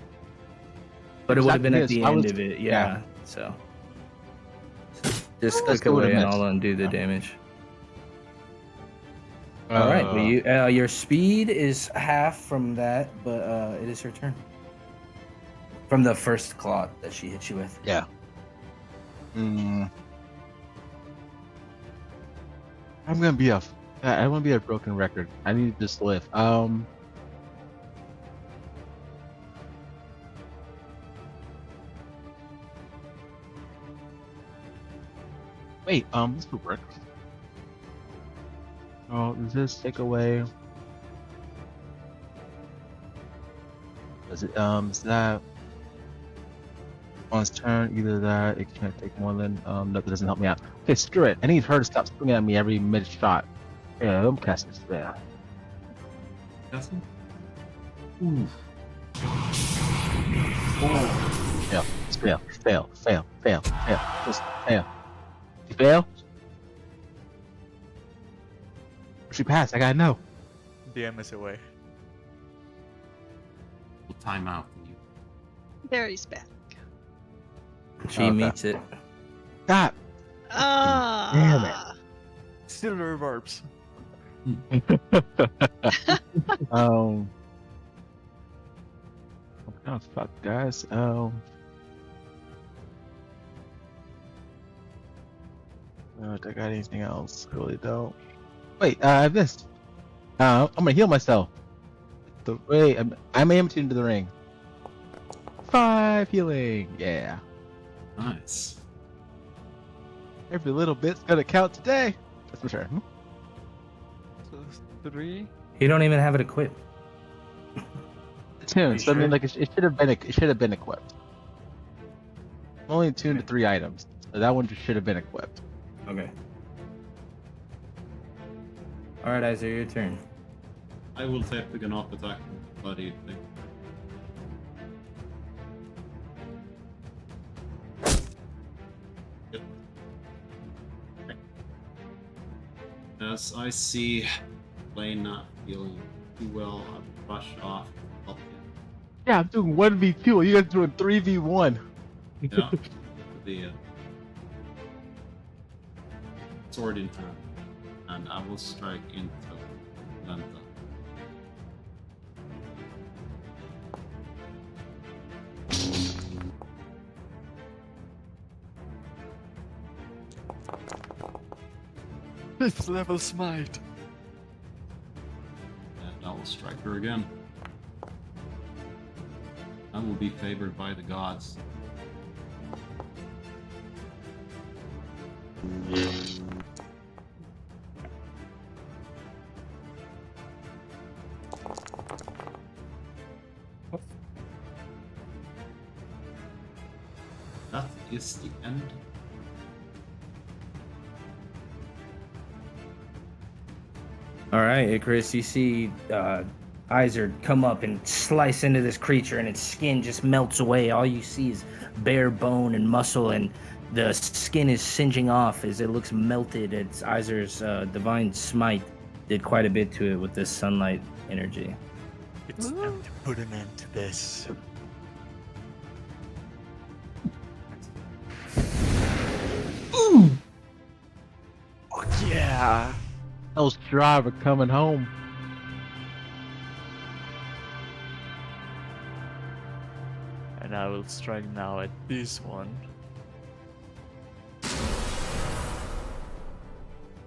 But it would have been at the I end was- of it, yeah. yeah. So just Let's click go with away a and miss. I'll undo the damage. All right, well, your speed is half from that, but it is her turn. From the first claw that she hit you with. Yeah. I'm gonna be a. I want to be a broken record. I need to just live. Wait. This would work. Oh, does this take away? Does it? Is that on its turn? Either that, it can't take more than. That doesn't help me out. Okay, screw it. I need her to stop swinging at me every mid shot. Yeah, I'm casting spell. Castle? Ooh. Fail, fail. Just fail. You fail? She passed. I gotta know. DM is away. We'll time out for you. There he's back. She Okay. meets it. Stop. Ah. Still reverbs. Oh, fuck, guys. Do I got anything else? I really don't. Wait, I missed. I'm gonna heal myself. Wait, I'm aiming into the ring. 5 healing. Yeah. Nice. Every little bit's gonna count today. That's for sure. So 3. You don't even have it equipped. Tuned. So I sure? mean, like it should have been. It should have been equipped. I'm only tuned to 3 items, so that one just should have been equipped. Okay. All right, Isaiah, your turn. I will take the Ganop attack. What do you think? Yep. Okay. As I see Lane not feeling too well, I'll rush off to help him. Yeah, I'm doing 1v2. You guys doing 3v1. Yeah. With the sword in hand. And I will strike into Lanta. Fifth level smite. And I will strike her again. I will be favored by the gods. That is the end. All right, Icarus, you see Izard come up and slice into this creature, and its skin just melts away. All you see is bare bone and muscle, and the skin is singeing off as it looks melted. It's Izard's divine smite did quite a bit to it with this sunlight energy. It's time to put an end to this. Oh yeah! Those driver coming home. And I will strike now at this one.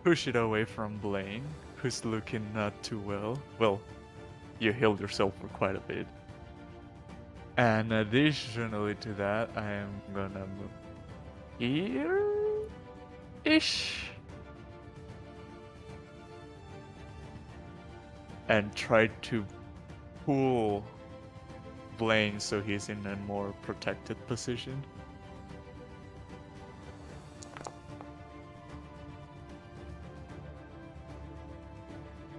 Push it away from Blaine, who's looking not too well. Well, you healed yourself for quite a bit. And additionally to that, I am gonna here-ish. And try to pull Blaine so he's in a more protected position.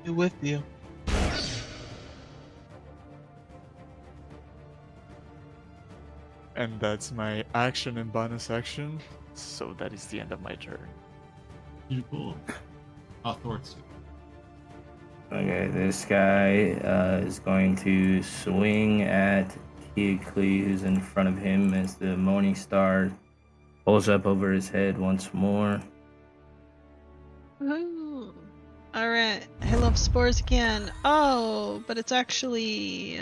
Be with you. And that's my action and bonus action. So that is the end of my turn. People. Authority. Okay, this guy is going to swing at Keekly, who's in front of him, as the Morning Star pulls up over his head once more. Ooh. All right. I love spores again. Oh, but it's actually.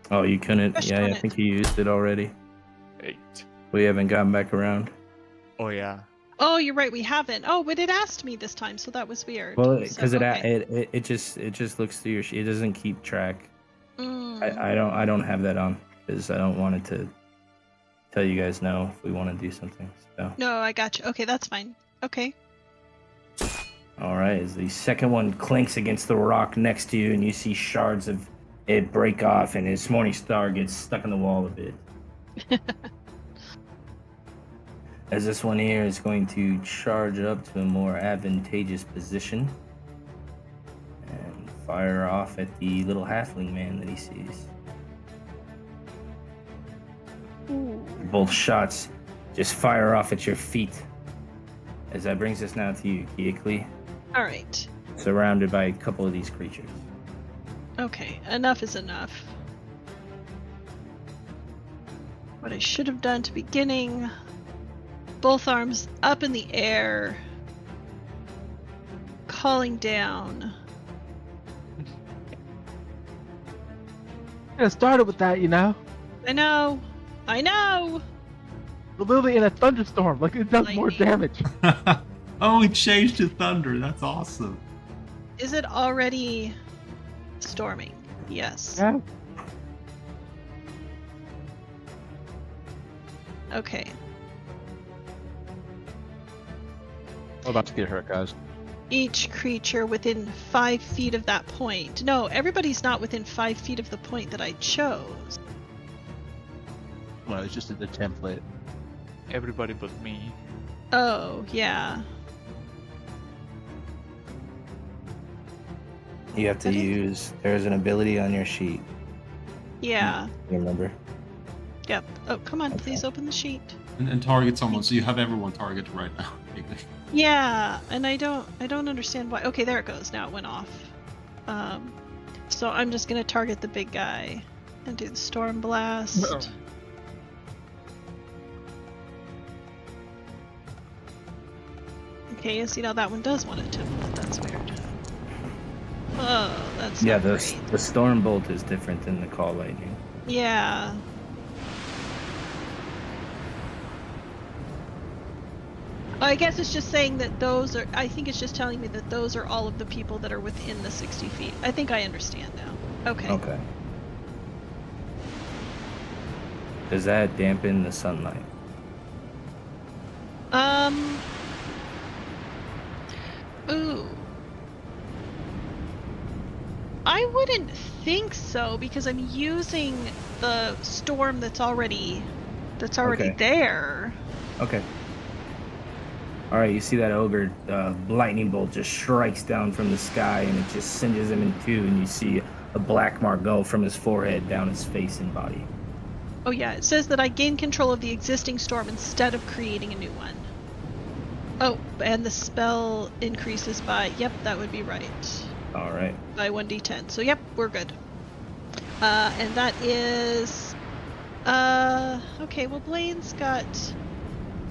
Oh, you couldn't? Gosh Yeah, darn I it. think you used it already. 8. We haven't gotten back around. Oh yeah. Oh, you're right. We haven't. Oh, but it asked me this time, so that was weird. Well, So, because okay. it just looks through your sheet. It doesn't keep track. Mm. I don't have that on because I don't want it to tell you guys no if we want to do something. So No, I got you. Okay, that's fine. Okay. all right, as the second one clinks against the rock next to you, and you see shards of it break off, and his Morning Star gets stuck in the wall a bit. As this one here is going to charge up to a more advantageous position and fire off at the little halfling man that he sees. Ooh. Both shots just fire off at your feet. As that brings us now to you, Keekly, All right. surrounded by a couple of these creatures. Okay, enough is enough. What I should have done to beginning. Both arms up in the air. Calling down. Yeah, it started with that, you know. I know. We're literally in a thunderstorm. Like it does more Lightning. damage. Oh, it changed to thunder. That's awesome. Is it already storming? Yes. Yeah. Okay. I'm about to get hurt, guys. Each creature within 5 feet of that point. No, everybody's not within 5 feet of the point that I chose. Well, it's just the template. Everybody but me. Oh, yeah. You have to I think- use, there's an ability on your sheet. Yeah. You remember? Yep. Oh, come on, Okay. please open the sheet. And target someone, so you have everyone targeted right now. Yeah, and I don't understand why. Okay, there it goes. Now it went off. So I'm just gonna target the big guy and do the storm blast. Okay, see now that one does want a template. That's weird. Oh, that's Yeah, not the great. the storm bolt is different than the call lightning. Yeah. I guess it's just saying that those are. I think it's just telling me that those are all of the people that are within the 60 feet. I think I understand now. Okay. Okay. Does that dampen the sunlight? Ooh. I wouldn't think so because I'm using the storm that's already Okay. there. Okay. All right, you see that ogre lightning bolt just strikes down from the sky, and it just singes him in two, and you see a black mark go from his forehead down his face and body. Oh yeah, it says that I gain control of the existing storm instead of creating a new one. Oh, and the spell increases by, yep, that would be right. All right. By 1d10. So yep, we're good. And that is okay, well Blaine's got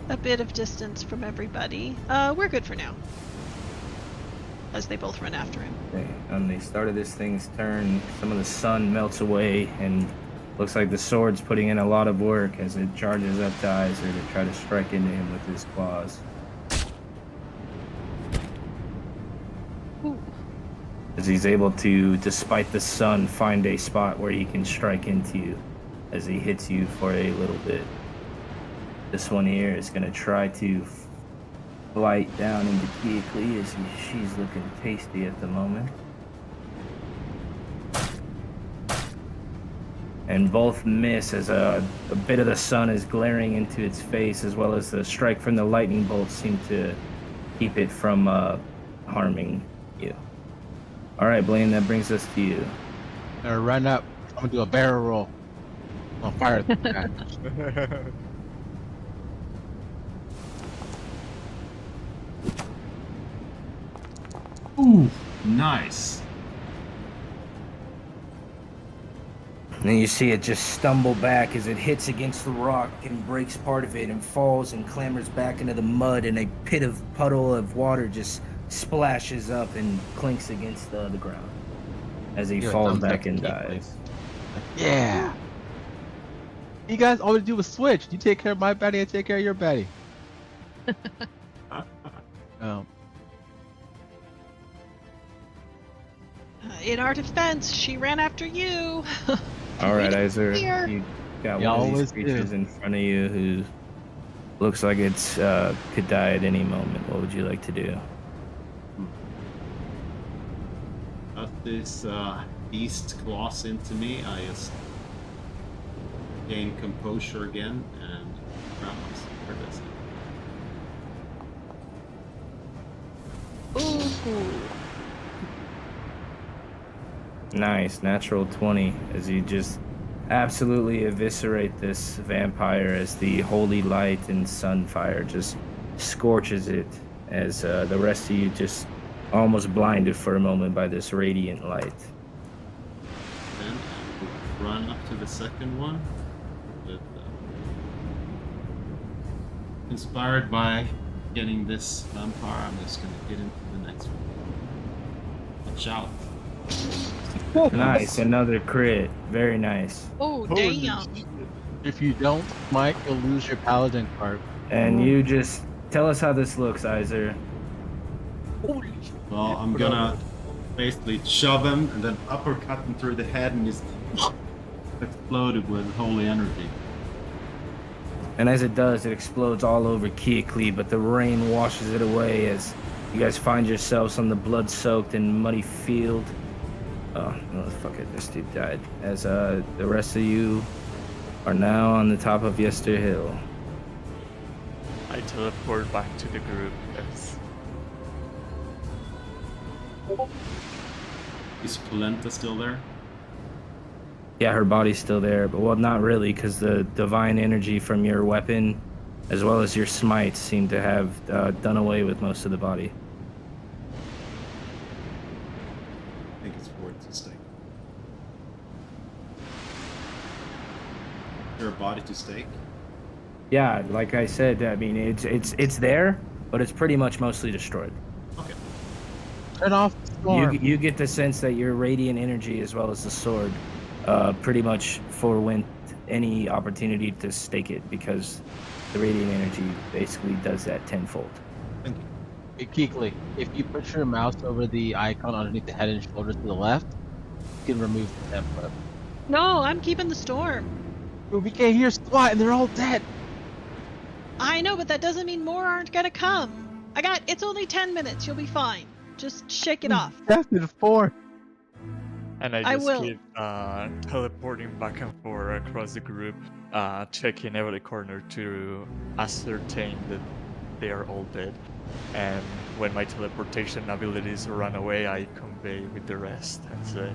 a bit of distance from everybody. We're good for now. As they both run after him. Okay. On the start of this thing's turn, some of the sun melts away, and looks like the sword's putting in a lot of work as it charges up to Iser to try to strike into him with his claws. Ooh. As he's able to, despite the sun, find a spot where he can strike into you as he hits you for a little bit. This one here is going to try to flight down into Keekly as she's looking tasty at the moment. And both miss as a bit of the sun is glaring into its face, as well as the strike from the lightning bolts seem to keep it from harming you. All right, Blaine, that brings us to you. Run up. I'm gonna do a barrel roll. I'm gonna fire this guy. Ooh, nice. And you see it just stumble back as it hits against the rock and breaks part of it and falls and clambers back into the mud, and a puddle of water just splashes up and clinks against the ground as he Give a falls thumbs back up and to Keith, dies. please. Yeah. You guys always do a switch. You take care of my baddie, I take care of your baddie. Um, In our defense, she ran after you. All right, We didn't Iser, hear. you got You one of these always creatures do. in front of you who looks like it's could die at any moment. What would you like to do? As this beast claws into me, I just gain composure again and grab for this. Ooh. Nice, natural 20 as you just absolutely eviscerate this vampire as the holy light and sunfire just scorches it as the rest of you just almost blinded for a moment by this radiant light. Then I will run up to the second one. With, inspired by getting this vampire, I'm just gonna get into the next one. Watch out. Nice, another crit. Very nice. Oh, Holy damn. shit. if you don't, Mike, you'll lose your paladin card. And you just tell us how this looks, Iser. Holy shit. Well, I'm gonna basically shove him and then uppercut him through the head and just exploded with holy energy. And as it does, it explodes all over Keekly, but the rain washes it away as you guys find yourselves on the blood-soaked and muddy field. Oh, motherfucker, this dude died. As the rest of you are now on the top of Yester Hill. I teleport back to the group as Is Polenta still there? Yeah, her body's still there, but well, not really, because the divine energy from your weapon, as well as your smites, seem to have done away with most of the body. I think it's worth to stake. Is there a body to stake? Yeah, like I said, I mean, it's there, but it's pretty much mostly destroyed. Okay. Turn off the storm. You get the sense that your radiant energy, as well as the sword, pretty much forewent any opportunity to stake it, because the radiant energy basically does that tenfold. Thank you. Hey, Keekly, if you put your mouse over the icon underneath the head and shoulders to the left, you can remove the template. No, I'm keeping the storm. But we can't hear squat and they're all dead. I know, but that doesn't mean more aren't gonna come. It's only 10 minutes. You'll be fine. Just shake it off. Tested 4. and I I just will. keep teleporting back and forth across the group, checking every corner to ascertain that they are all dead. And when my teleportation abilities run away, I convey with the rest and say,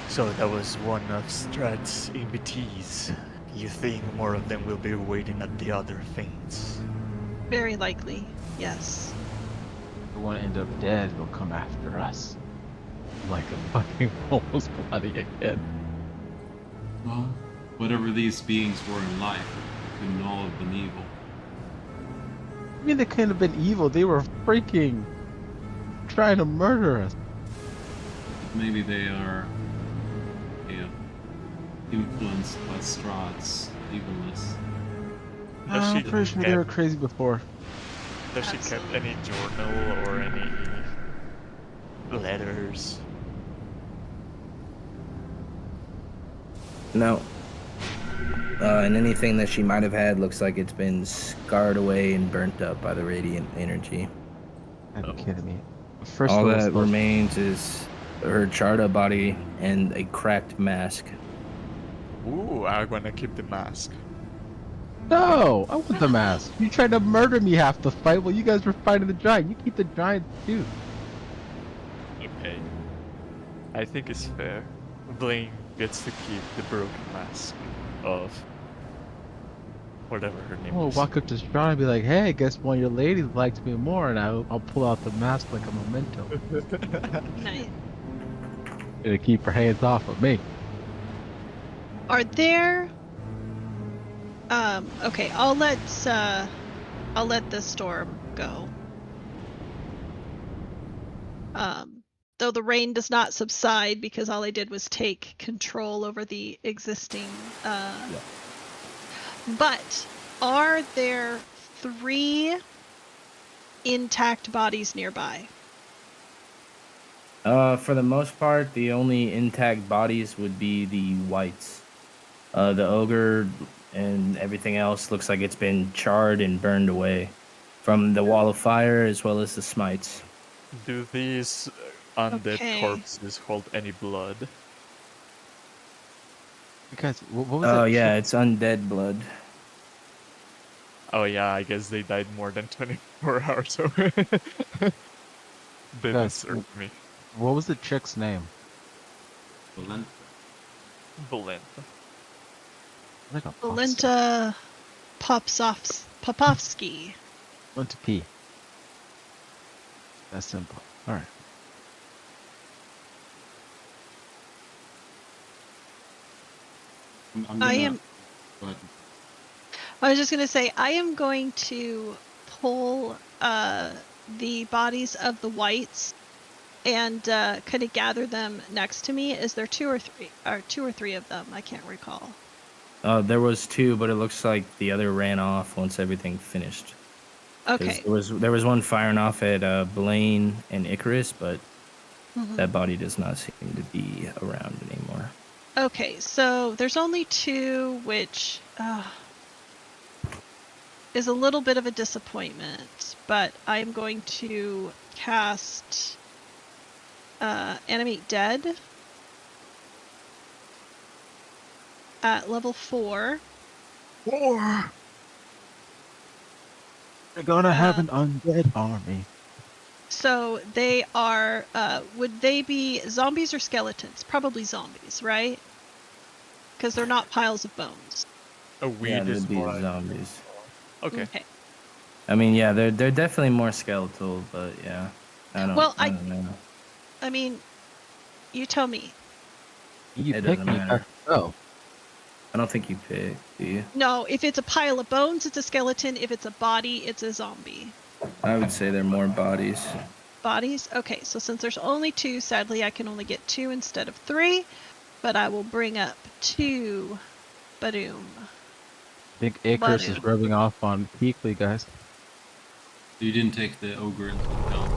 "So that was one of Strat's EBTs. You think more of them will be waiting at the other things?" Very likely. Yes. If we want to end up dead, they'll come after us. Like a fucking almost bloody again. Well, whatever these beings were in life, they couldn't all have been evil. I mean, they couldn't have been evil. They were freaking trying to murder us. Maybe they are influenced by Strahd's evilness. Does I'm she pretty sure they kept- were crazy before. Does she kept Absolutely. any journal or any letters? No. And anything that she might have had looks like it's been scarred away and burnt up by the radiant energy. Are you kidding me? First All level that spell. remains is her Charda body and a cracked mask. Ooh, I wanna keep the mask. No, I want the mask. You tried to murder me half the fight while you guys were fighting the giant. You keep the giant too. Okay. I think it's fair. Blaine gets to keep the broken mask of whatever her name I'm gonna is. walk up to Strahd and be like, "Hey, I guess one of your ladies likes me more," and I'll pull out the mask like a memento. Nice. Gonna keep her hands off of me. Are there? Okay, I'll let the storm go. Though the rain does not subside because all I did was take control over the existing. But are there 3 intact bodies nearby? For the most part, the only intact bodies would be the whites. The ogre and everything else looks like it's been charred and burned away from the wall of fire as well as the smites. Do these undead Okay. corpses hold any blood? Guys, what was Oh, that? yeah, it's undead blood. Oh yeah, I guess they died more than 24 hours ago. They Guys, deserve me. What was the chick's name? Valenta. Valenta. Like a Valenta Popovsky. Went to pee. That's simple. All right. I'm I gonna- am. Go ahead. I was just gonna say I am going to pull the bodies of the whites and kind of gather them next to me. Is there 2 or 3 of them? I can't recall. There was 2, but it looks like the other ran off once everything finished. 'Cause Okay. There was one firing off at Blaine and Icarus, but Mhm. that body does not seem to be around anymore. Okay, so there's only 2, which is a little bit of a disappointment, but I'm going to cast Animate Dead at level 4. War. They're gonna have an undead army. So they are, would they be zombies or skeletons? Probably zombies, right? Because they're not piles of bones. A weed is that'd be more. zombies. Okay. I mean, yeah, they're definitely more skeletal, but yeah, I don't know. I mean, you tell me. You It pick doesn't me. matter. Oh, I don't think you pick, do you? No, if it's a pile of bones, it's a skeleton. If it's a body, it's a zombie. I would say they're more bodies. Bodies? Okay, so since there's only 2, sadly I can only get 2 instead of 3, but I will bring up 2. Badoom. I think Icarus is rubbing off on Peakley, guys. You didn't take the ogre into account.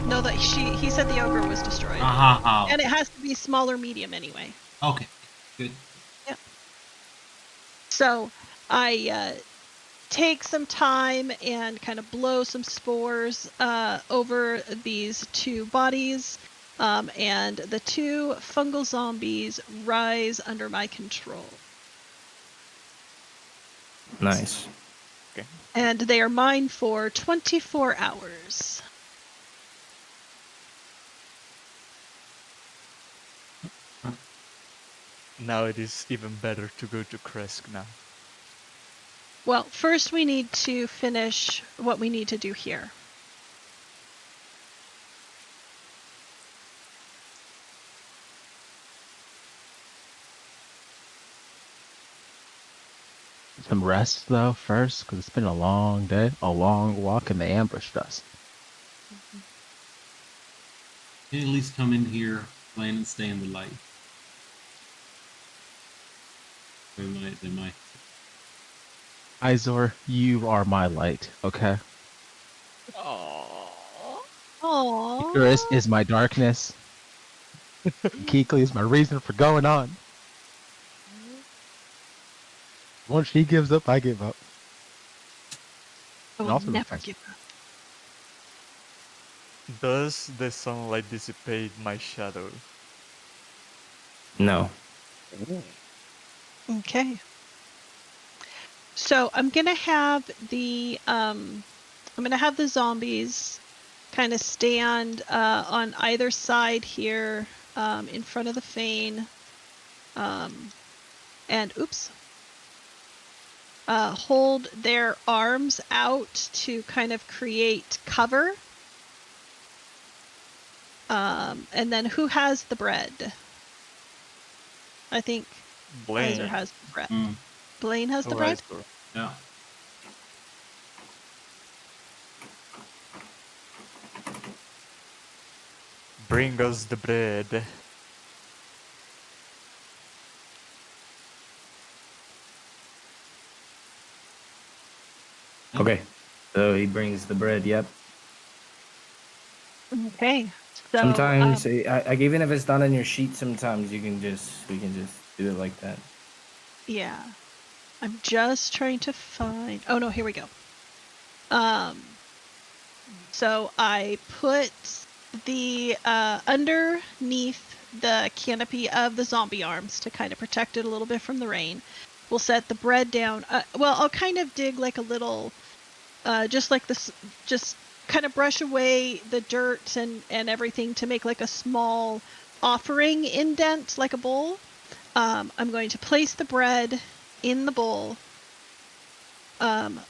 No, he said the ogre was destroyed. Aha. And it has to be small or medium anyway. Okay. Good. Yep. So I take some time and kind of blow some spores over these 2 bodies, and the 2 fungal zombies rise under my control. Nice. Okay. And they are mine for 24 hours. Now it is even better to go to Kresk now. Well, first we need to finish what we need to do here. Some rest though first, because it's been a long day, a long walk, and they ambushed us. Can you at least come in here, Blaine, and stay in the light? They might. Izor, you are my light, okay? Aww. Icarus is my darkness. Keekley is my reason for going on. Once she gives up, I give up. I And will also never defense. give up. Does the sunlight dissipate my shadow? No. Okay. So I'm gonna have the zombies kind of stand on either side here in front of the Fane. And oops. Hold their arms out to kind of create cover. And then who has the bread? I think Blaine. Heiser has the bread. Mm. Blaine has the Oh, bread? Heiser. Yeah. Bring us the bread. Okay. So he brings the bread. Yep. Okay. So Sometimes, even if it's not on your sheet, sometimes we can just do it like that. yeah. I'm just trying to find. Oh no, here we go. So I put the underneath the canopy of the zombie arms to kind of protect it a little bit from the rain. We'll set the bread down. Well, I'll kind of dig like a little, just like this, just kind of brush away the dirt and everything to make like a small offering indent, like a bowl. I'm going to place the bread in the bowl.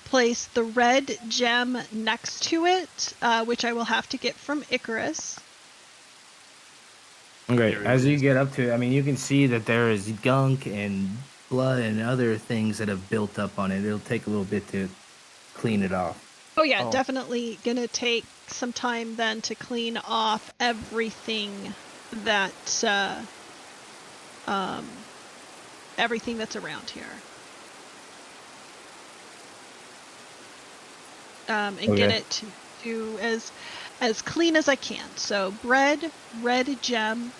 Place the red gem next to it, which I will have to get from Icarus. Okay, Here it as you is. get up to it, I mean, you can see that there is gunk and blood and other things that have built up on it. It'll take a little bit to clean it off. Oh yeah, Oh. definitely gonna take some time then to clean off everything that everything that's around here. And get Okay. it to as clean as I can. So bread, red gem.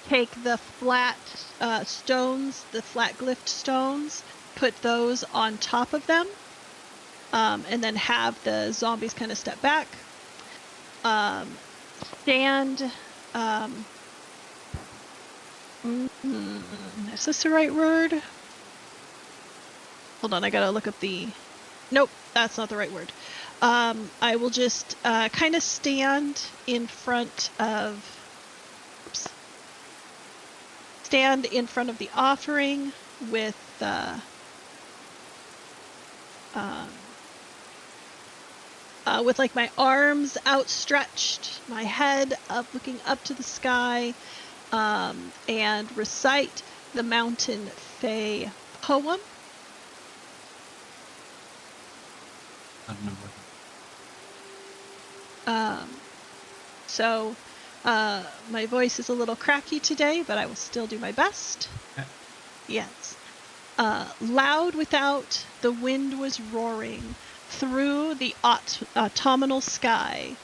Take the flat stones, the flat glyphed stones, put those on top of them, and then have the zombies kind of step back. Stand. Is this the right word? Hold on, I gotta look up the. Nope, that's not the right word. I will just kind of stand in front of. Oops. Stand in front of the offering with like my arms outstretched, my head up, looking up to the sky, and recite the Mountain Fae poem. I don't know what. So my voice is a little cracky today, but I will still do my best. Okay. Yes. Loud without, the wind was roaring through the autumnal sky.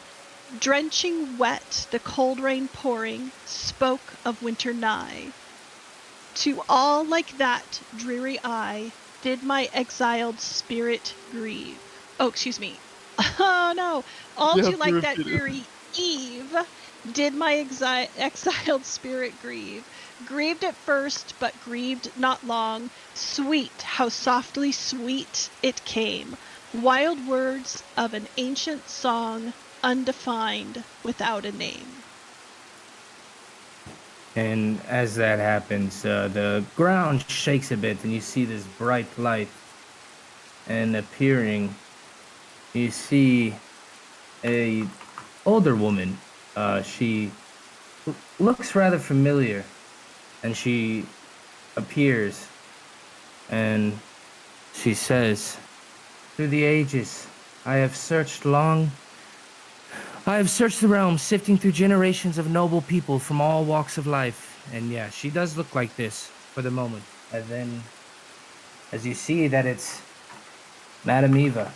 Drenching wet, the cold rain pouring, spoke of winter nigh. To all like that dreary eye, did my exiled spirit grieve. Oh, excuse me. Oh no! All You too have to like that repeat it. dreary eve, did my exiled spirit grieve. Grieved at first, but grieved not long. Sweet, how softly sweet it came. Wild words of an ancient song, undefined, without a name. And as that happens, the ground shakes a bit, and you see this bright light. And appearing, you see a older woman. She looks rather familiar, and she appears, and she says, "Through the ages, I have searched long. I have searched the realm, sifting through generations of noble people from all walks of life." And yeah, she does look like this for the moment. And then, as you see that it's Madame Eva.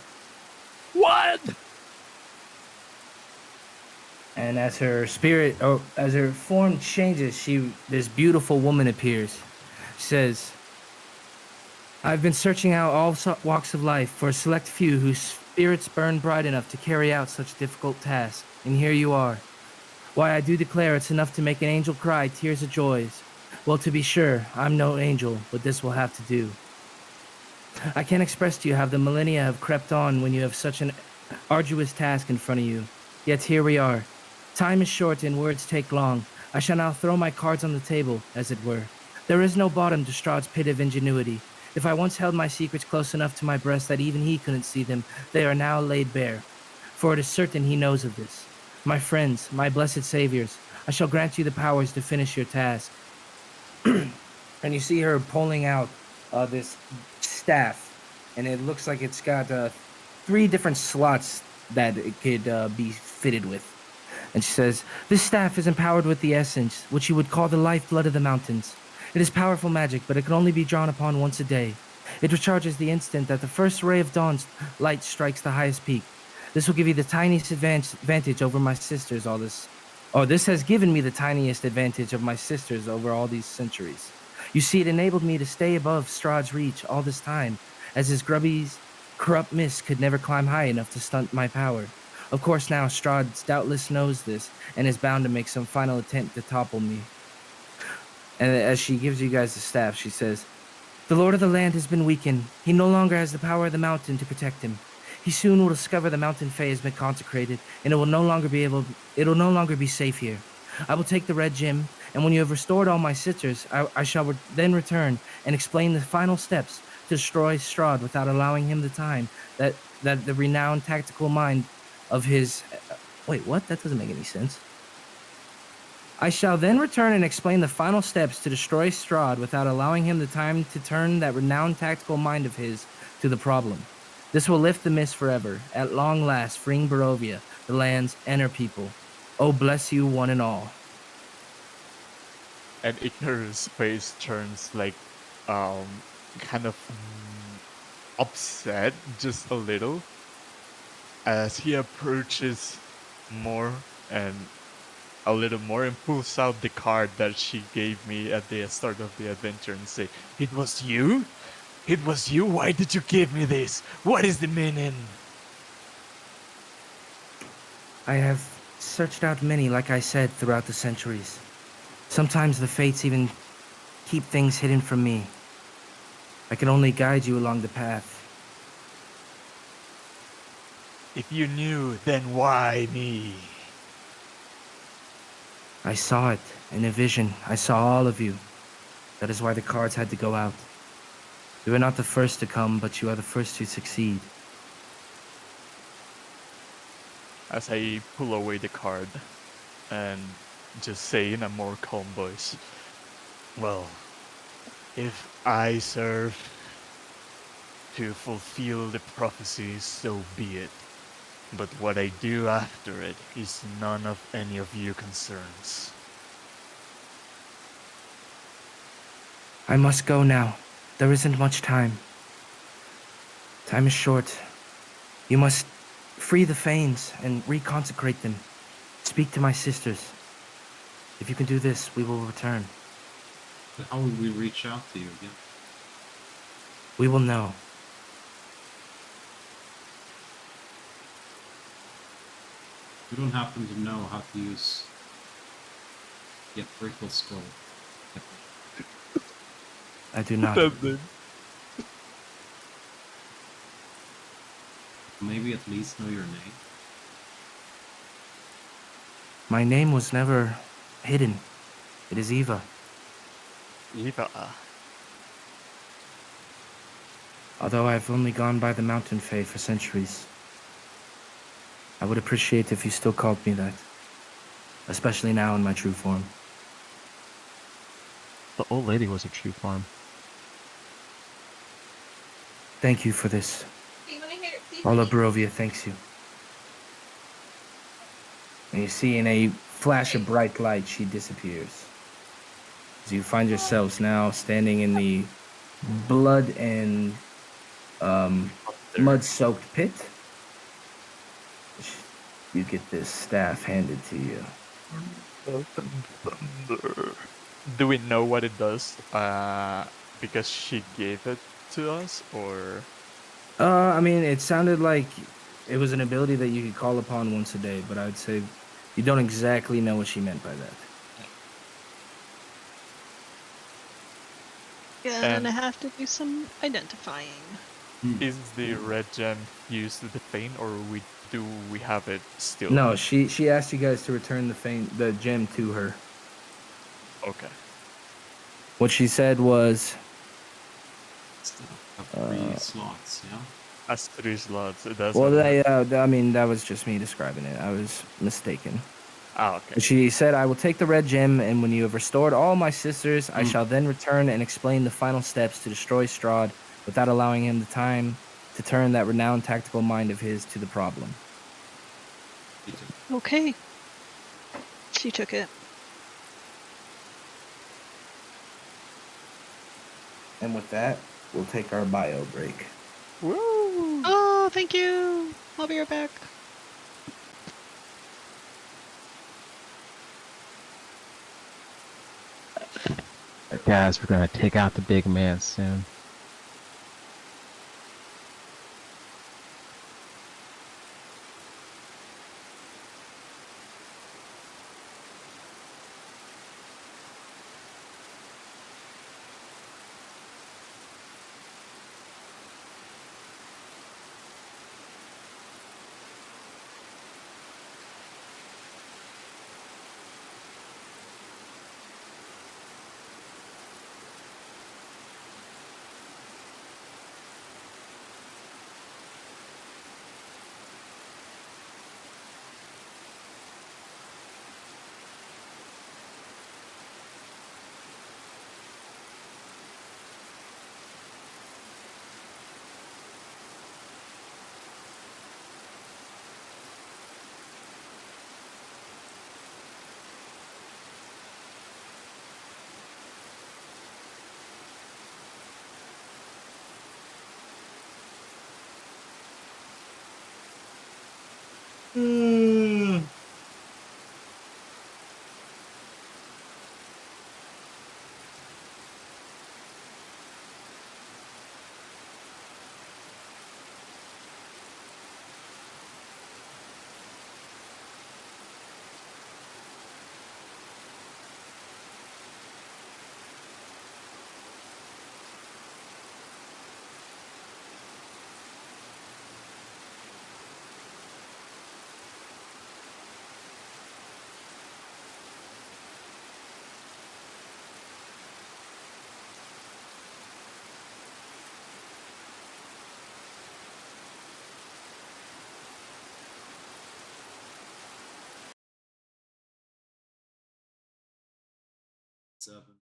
What? And as her spirit, or as her form changes, this beautiful woman appears. She says, I've been searching out all walks of life for a select few whose spirits burn bright enough to carry out such difficult tasks, and here you are. Why, I do declare it's enough to make an angel cry tears of joys. Well, to be sure, I'm no angel, but this will have to do. I can't express to you how the millennia have crept on when you have such an arduous task in front of you. Yet here we are. Time is short and words take long. I shall now throw my cards on the table, as it were. There is no bottom to Strahd's pit of ingenuity. If I once held my secrets close enough to my breast that even he couldn't see them, they are now laid bare. For it is certain he knows of this. My friends, my blessed saviors, I shall grant you the powers to finish your task. And you see her pulling out this staff, and it looks like it's got 3 different slots that it could be fitted with. And she says, this staff is empowered with the essence, which you would call the lifeblood of the mountains. It is powerful magic, but it can only be drawn upon once a day. It recharges the instant that the first ray of dawn's light strikes the highest peak. This will give you the tiniest advantage over my sisters this has given me the tiniest advantage of my sisters over all these centuries. You see, it enabled me to stay above Strahd's reach all this time, as his grubby's corrupt mist could never climb high enough to stunt my power. Of course now Strahd doubtless knows this, and is bound to make some final attempt to topple me. And as she gives you guys the staff, she says, the Lord of the land has been weakened. He no longer has the power of the mountain to protect him. He soon will discover the mountain Fae has been consecrated, and it will no longer be safe here. I will take the red gem, and when you have restored all my sisters, I shall then return and explain the final steps to destroy Strahd without allowing him the time that the renowned tactical mind of his... Wait, what? That doesn't make any sense. I shall then return and explain the final steps to destroy Strahd without allowing him the time to turn that renowned tactical mind of his to the problem. This will lift the mist forever, at long last, freeing Barovia, the lands, and her people. Oh, bless you one and all. And Icarus' face turns like, kind of upset just a little as he approaches more and a little more and pulls out the card that she gave me at the start of the adventure and say, "It was you? It was you? Why did you give me this? What is the meaning?" I have searched out many, like I said, throughout the centuries. Sometimes the fates even keep things hidden from me. I can only guide you along the path. If you knew, then why me? I saw it in a vision. I saw all of you. That is why the cards had to go out. You are not the first to come, but you are the first to succeed. As I pull away the card and just say in a more calm voice, "Well, if I serve to fulfill the prophecy, so be it. But what I do after it is none of any of your concerns." I must go now. There isn't much time. Time is short. You must free the Fanes and reconsecrate them. Speak to my sisters. If you can do this, we will return. But how will we reach out to you again? We will know. You don't happen to know how to use Yet Vertical Scroll. I do not. Maybe at least know your name. My name was never hidden. It is Eva. Eva. Although I've only gone by the Mountain Fae for centuries. I would appreciate if you still called me that. Especially now in my true form. The old lady was a true form. Thank you for this. All of Barovia thanks you. And you see in a flash of bright light, she disappears. As you find yourselves now standing in the blood and mud-soaked pit. You get this staff handed to you. Thunder. Do we know what it does? Because she gave it to us, or I mean, it sounded like it was an ability that you could call upon once a day, but I'd say you don't exactly know what she meant by that. Gonna have to do some identifying. is the red gem fused to the Fane, or do we have it still? No, she asked you guys to return the gem to her. Okay. What she said was, Still have 3 slots, yeah? Has 3 slots. It does. well, have I mean, that was just me describing it. I was mistaken. okay. She said, I will take the red gem, and when you have restored all my sisters, I shall then return and explain the final steps to destroy Strahd without allowing him the time to turn that renowned tactical mind of his to the problem. Okay. She took it. And with that, we'll take our bio break. Woo! Oh, thank you. I'll be right back. Guys, we're gonna take out the big man soon. Seven.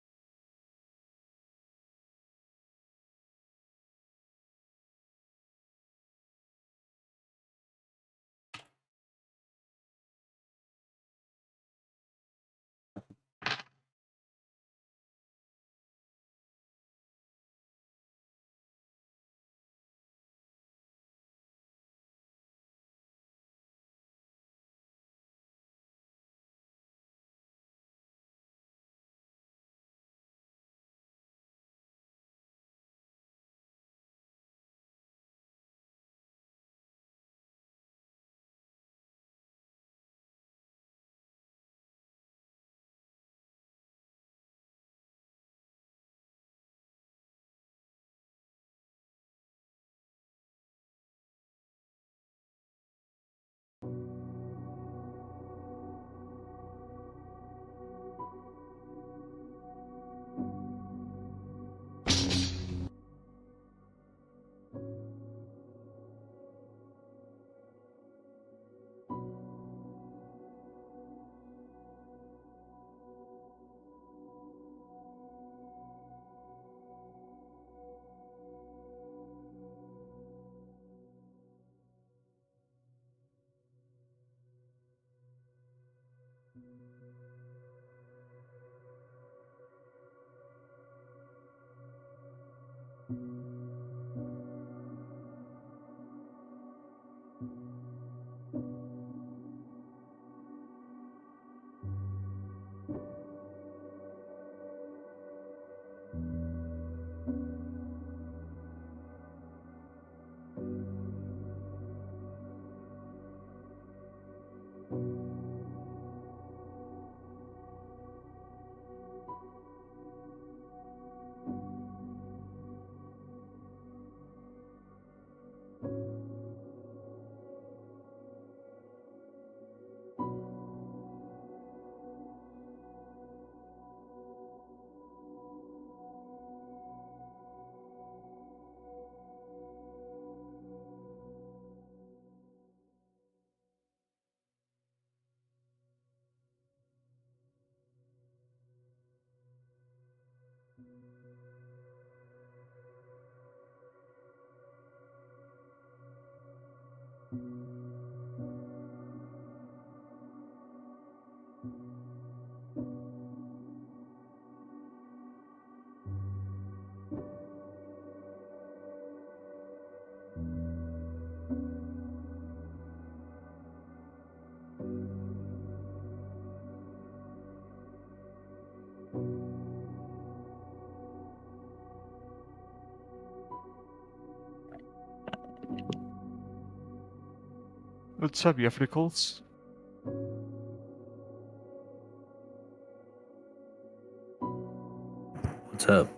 What's up, Africals? What's up?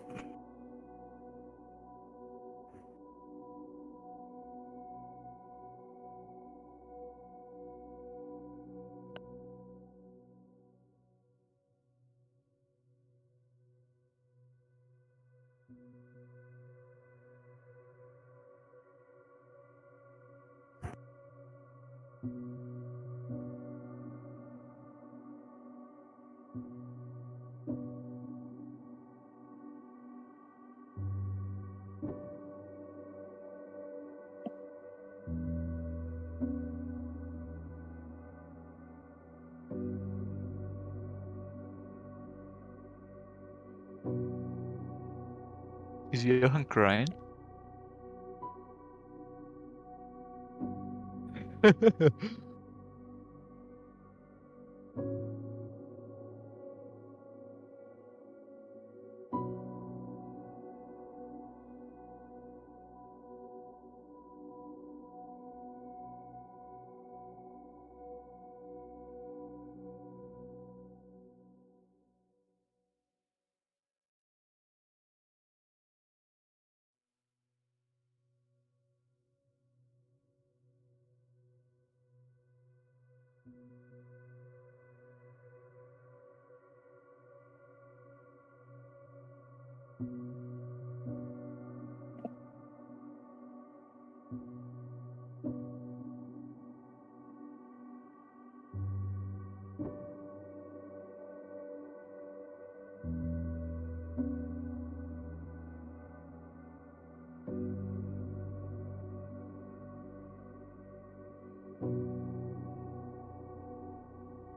Is Johan crying?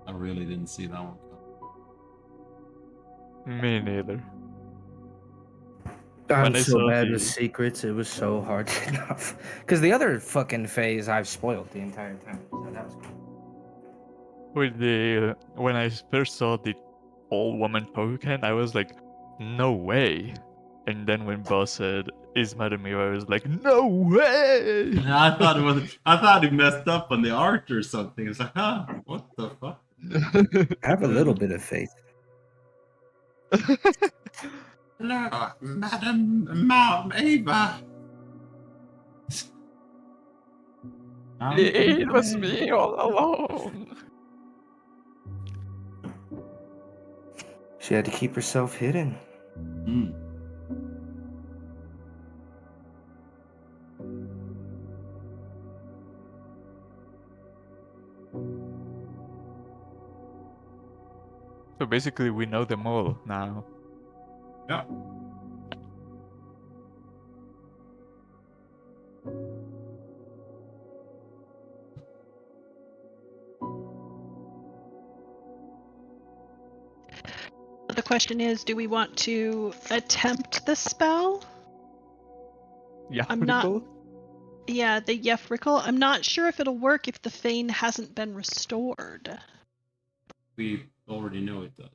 I really didn't see that one coming. Me neither. I'm When I so saw bad the- with secrets. It was so hard enough. Because the other fucking phase I've spoiled the entire time. So that was cool. With the when I first saw the old woman token, I was like, no way. And then when Boss said Ismail, I was like, no way. I thought he messed up on the art or something. It's like, huh, what the fuck? I have a little bit of faith. Hello, Madam Mom Ava. It was me all along. She had to keep herself hidden. Hmm. So basically, we know them all now. Yeah. The question is, do we want to attempt the spell? Yeah, I'm pretty not- cool. Yeah, the Yefrical. I'm not sure if it'll work if the Fane hasn't been restored. We already know it does.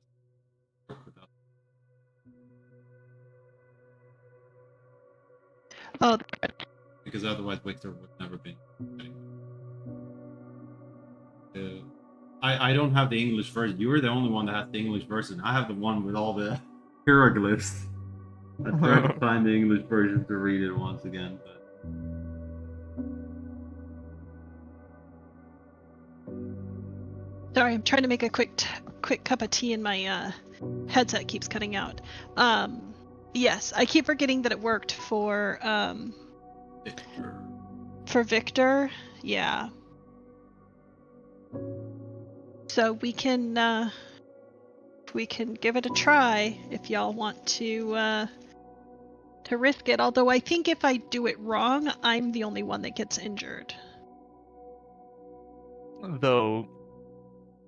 Oh, Because otherwise Victor would never be. I don't have the English version. You were the only one that has the English version. I have the one with all the hieroglyphs. I tried to find the English version to read it once again, but Sorry, I'm trying to make a quick cup of tea and my headset keeps cutting out. Yes, I keep forgetting that it worked for Victor. For Victor, yeah. So we can give it a try if y'all want to risk it. Although I think if I do it wrong, I'm the only one that gets injured. Though,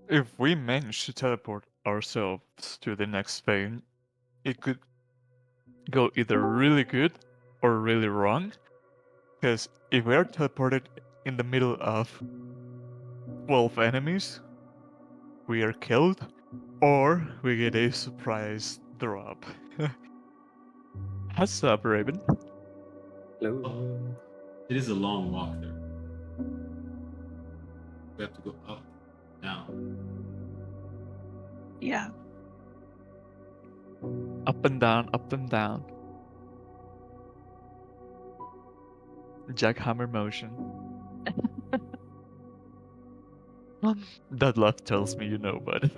if we manage to teleport ourselves to the next phase, it could go either really good or really wrong. Because if we are teleported in the middle of 12 enemies, we are killed, or we get a surprise drop. What's up, Raven? Hello. It is a long walk there. We have to go up, down. Yeah. Up and down, up and down. Jackhammer motion. That laugh tells me you know, bud.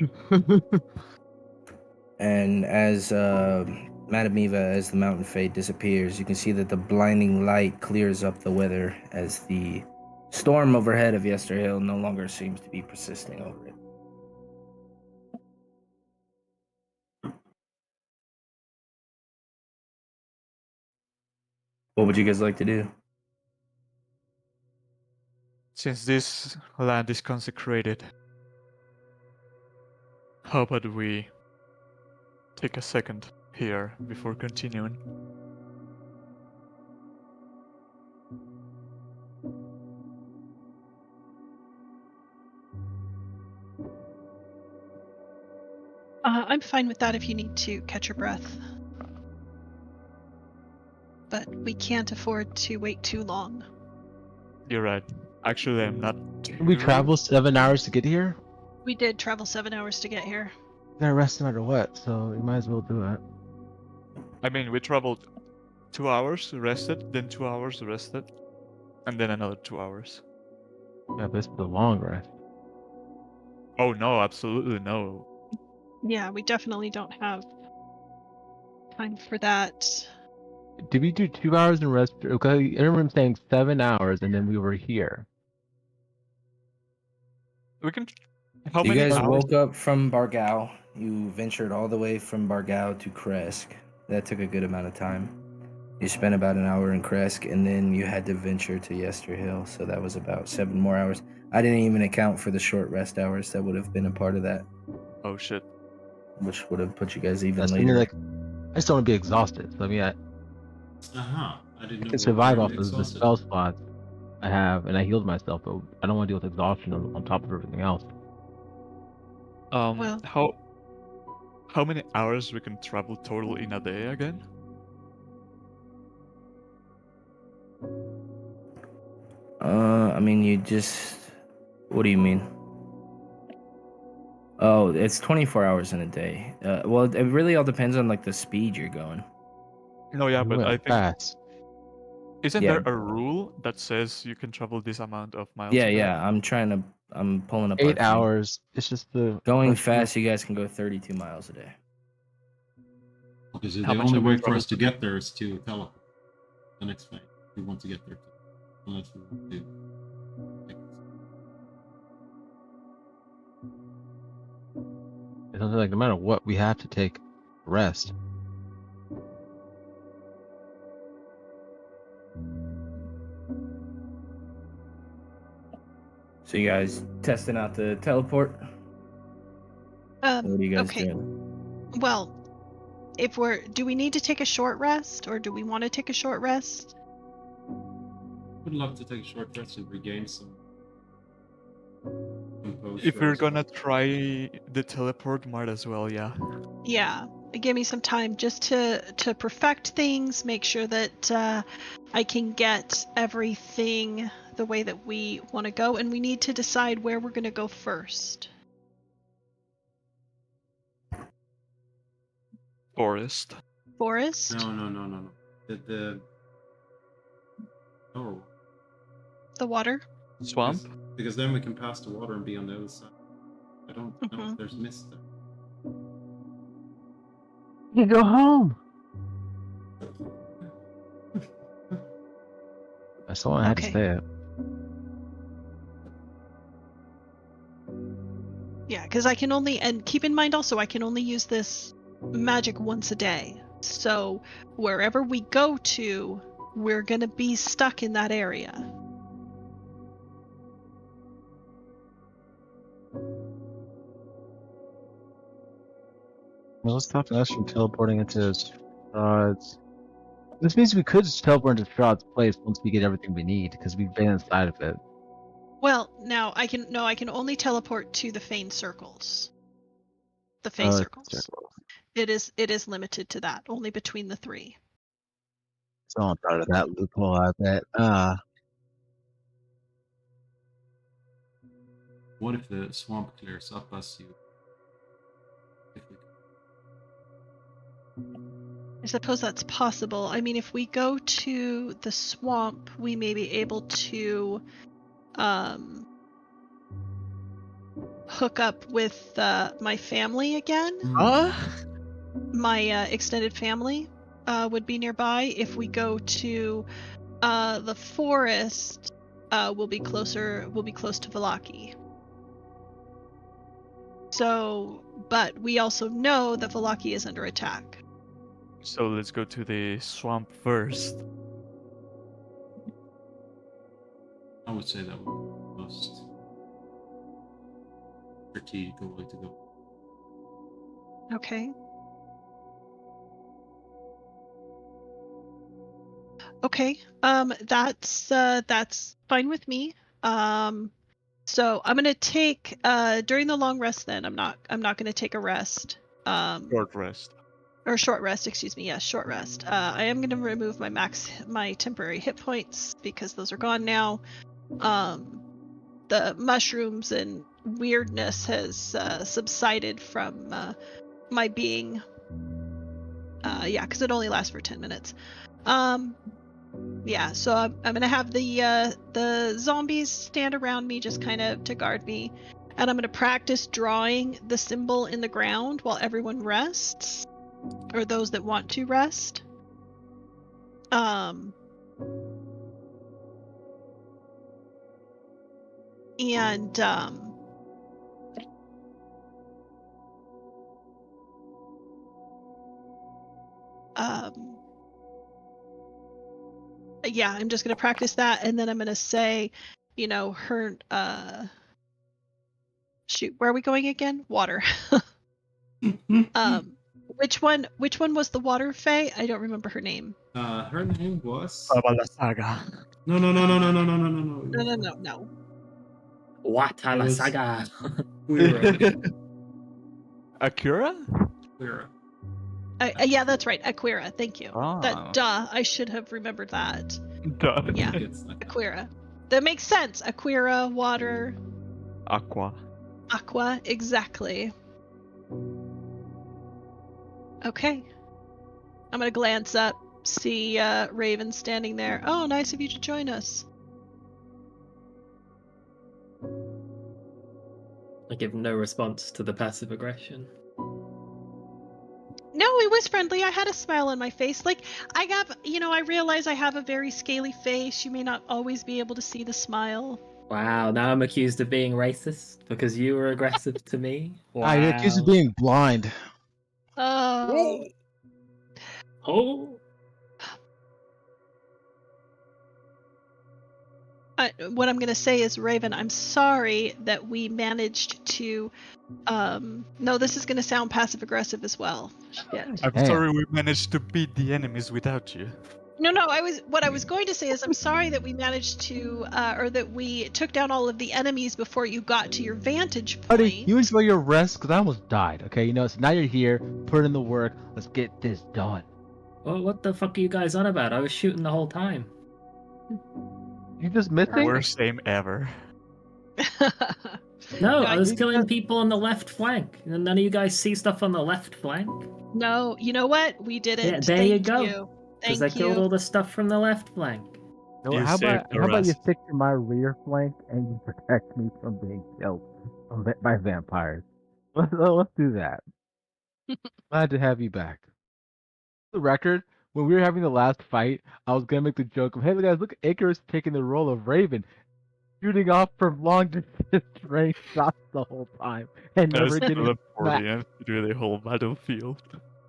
And as Madame Eva, as the mountain fade disappears, you can see that the blinding light clears up the weather as the storm overhead of Yesterhill no longer seems to be persisting over it. What would you guys like to do? Since this land is consecrated, how about we take a second here before continuing? I'm fine with that if you need to catch your breath. But we can't afford to wait too long. You're right. Actually, I'm not. We travel 7 hours to get here. We did travel 7 hours to get here. We gotta rest no matter what, so we might as well do it. I mean, we traveled 2 hours, rested, then 2 hours, rested, and then another 2 hours. Yeah, but it's the long rest. Oh no, absolutely no. Yeah, we definitely don't have time for that. Did we do 2 hours and rest? Okay, I remember him saying 7 hours, and then we were here. We can. How You many guys hours? woke up from Bargao. You ventured all the way from Bargao to Kresk. That took a good amount of time. You spent about an hour in Kresk, and then you had to venture to Yesterhill, so that was about 7 more hours. I didn't even account for the short rest hours that would have been a part of that, Oh shit. which would have put you guys even That's later. mean, like, I just don't want to be exhausted. So I mean, I I didn't know can we survive were off of the exhausted. spell slots I have, and I healed myself, but I don't want to deal with exhaustion on top of everything else. Well- How many hours we can travel total in a day again? I mean, you just... What do you mean? Oh, it's 24 hours in a day. Well, it really all depends on, like, the speed you're going. No, yeah, We but went I think fast. isn't Yeah. there a rule that says you can travel this amount of miles? Yeah, a day? yeah, I'm pulling up our 8 thing. hours. It's just the Going question of- fast, you guys can go 32 miles a day. Because the How much only have we way for us traveled to today? get there is to teleport. The next phase. We want to get there. Unless we want to. It's something like no matter what, we have to take rest. So you guys testing out the teleport? What are you guys Okay. doing? Well, do we need to take a short rest, or do we want to take a short rest? Would love to take a short rest and regain some composure. If we're as well. gonna try the teleport, might as well, yeah. Yeah, give me some time just to perfect things, make sure that I can get everything the way that we want to go, and we need to decide where we're going to go first. Forest. Forest? No. The oh, The water? Swamp. because then we can pass the water and be on the other side. I don't know Mhm. if there's mist there. You go home. Someone had to Okay. say it. Yeah, because I can only, and keep in mind also, I can only use this magic once a day. So wherever we go to, we're gonna be stuck in that area. Well, what's stopping us from teleporting into Strahd's? This means we could just teleport into Strahd's place once we get everything we need, because we've been inside of it. Well, now I can only teleport to the Fane circles. The Fey circles. Circle. It is limited to that, only between the three. Someone thought of that loophole, I bet. What if the swamp clears up as you? If we I suppose that's possible. I mean, if we go to the swamp, we may be able to hook up with my family again. Huh? My extended family would be nearby. If we go to the forest, we'll be close to Valaki. So, but we also know that Valaki is under attack. So let's go to the swamp first. I would say that would be the most strategical way to go. Okay. Okay. That's fine with me. So I'm gonna take during the long rest. Then I'm not gonna take a rest. Short rest. Or short rest. Excuse me. Yes, short rest. I am gonna remove my temporary hit points because those are gone now. The mushrooms and weirdness has subsided from my being. Yeah, because it only lasts for 10 minutes. Yeah, so I'm gonna have the zombies stand around me just kind of to guard me, and I'm gonna practice drawing the symbol in the ground while everyone rests, or those that want to rest. And yeah, I'm just gonna practice that, and then I'm gonna say, her shoot, where are we going again? Water. Which one was the water fae? I don't remember her name. Her name was. Baba Saga. No. No. Watala It was- Saga. Quira. Akira? Quira. Yeah, that's right. Aquira. Thank you. Ah. I should have remembered that. Duh. Yeah. It's like- Aquira. That makes sense. Aquira, water, Aqua. aqua, exactly. Okay. I'm gonna glance up, see Raven standing there. Oh, nice of you to join us. I give no response to the passive aggression. No, it was friendly. I had a smile on my face. Like, I realize I have a very scaly face. You may not always be able to see the smile. Wow, now I'm accused of being racist because you were aggressive to me. Wow. You're accused of being blind. Oh. Oh. What I'm going to say is, Raven, I'm sorry that we managed to... no, this is going to sound passive-aggressive as well. Shit. I'm Hey. sorry we managed to beat the enemies without you. No, what I was going to say is I'm sorry that we managed to, or that we took down all of the enemies before you got to your vantage point. Buddy, you enjoy your rest, because I almost died, okay? So now you're here, put in the work, let's get this done. Well, what the fuck are you guys on about? I was shooting the whole time. You just missing? Worst aim ever. No, I was Nice. killing people on the left flank. None of you guys see stuff on the left flank? No, you know what? We didn't. Yeah, there Thank you go. you. Because I Thank killed you. all the stuff from the left flank. No, You how saved about the how about you rest. stick to my rear flank and you protect me from being killed by vampires? Let's do that. Glad to have you back. For the record, when we were having the last fight, I was gonna make the joke of, "Hey guys, look, Icarus taking the role of Raven, shooting off from long distance range shots the whole time and I was never getting teleporting smacked." through the whole battlefield.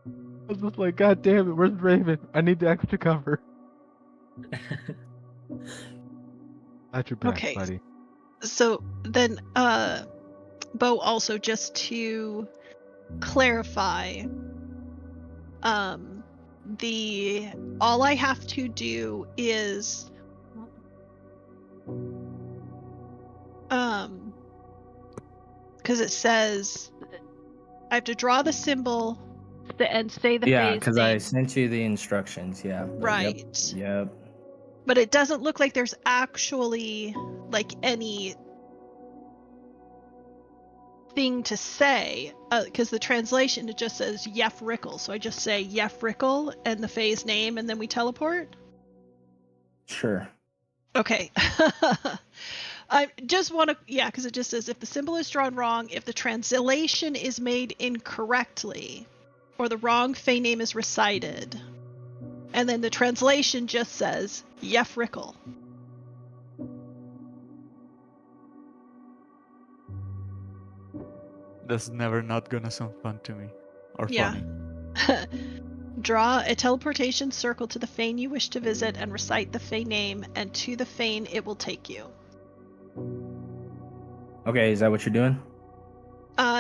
I was just like, "God damn it, where's Raven? I need the extra cover." Glad you're back, Okay. buddy. So then, Bo, also just to clarify, all I have to do is because it says I have to draw the symbol and say the Yeah, phase because I name. sent you the instructions. Yeah. But Right. Yep. But it doesn't look like there's actually like any thing to say, because the translation, it just says Yef Rickle. So I just say Yef Rickle and the phase name, and then we teleport. Sure. Okay. I just want to, yeah, because it just says if the symbol is drawn wrong, if the translation is made incorrectly, or the wrong fey name is recited, and then the translation just says Yef Rickle. That's never not gonna sound fun to me. Or Yeah. funny. Draw a teleportation circle to the fane you wish to visit and recite the fey name, and to the fane it will take you. Okay, is that what you're doing?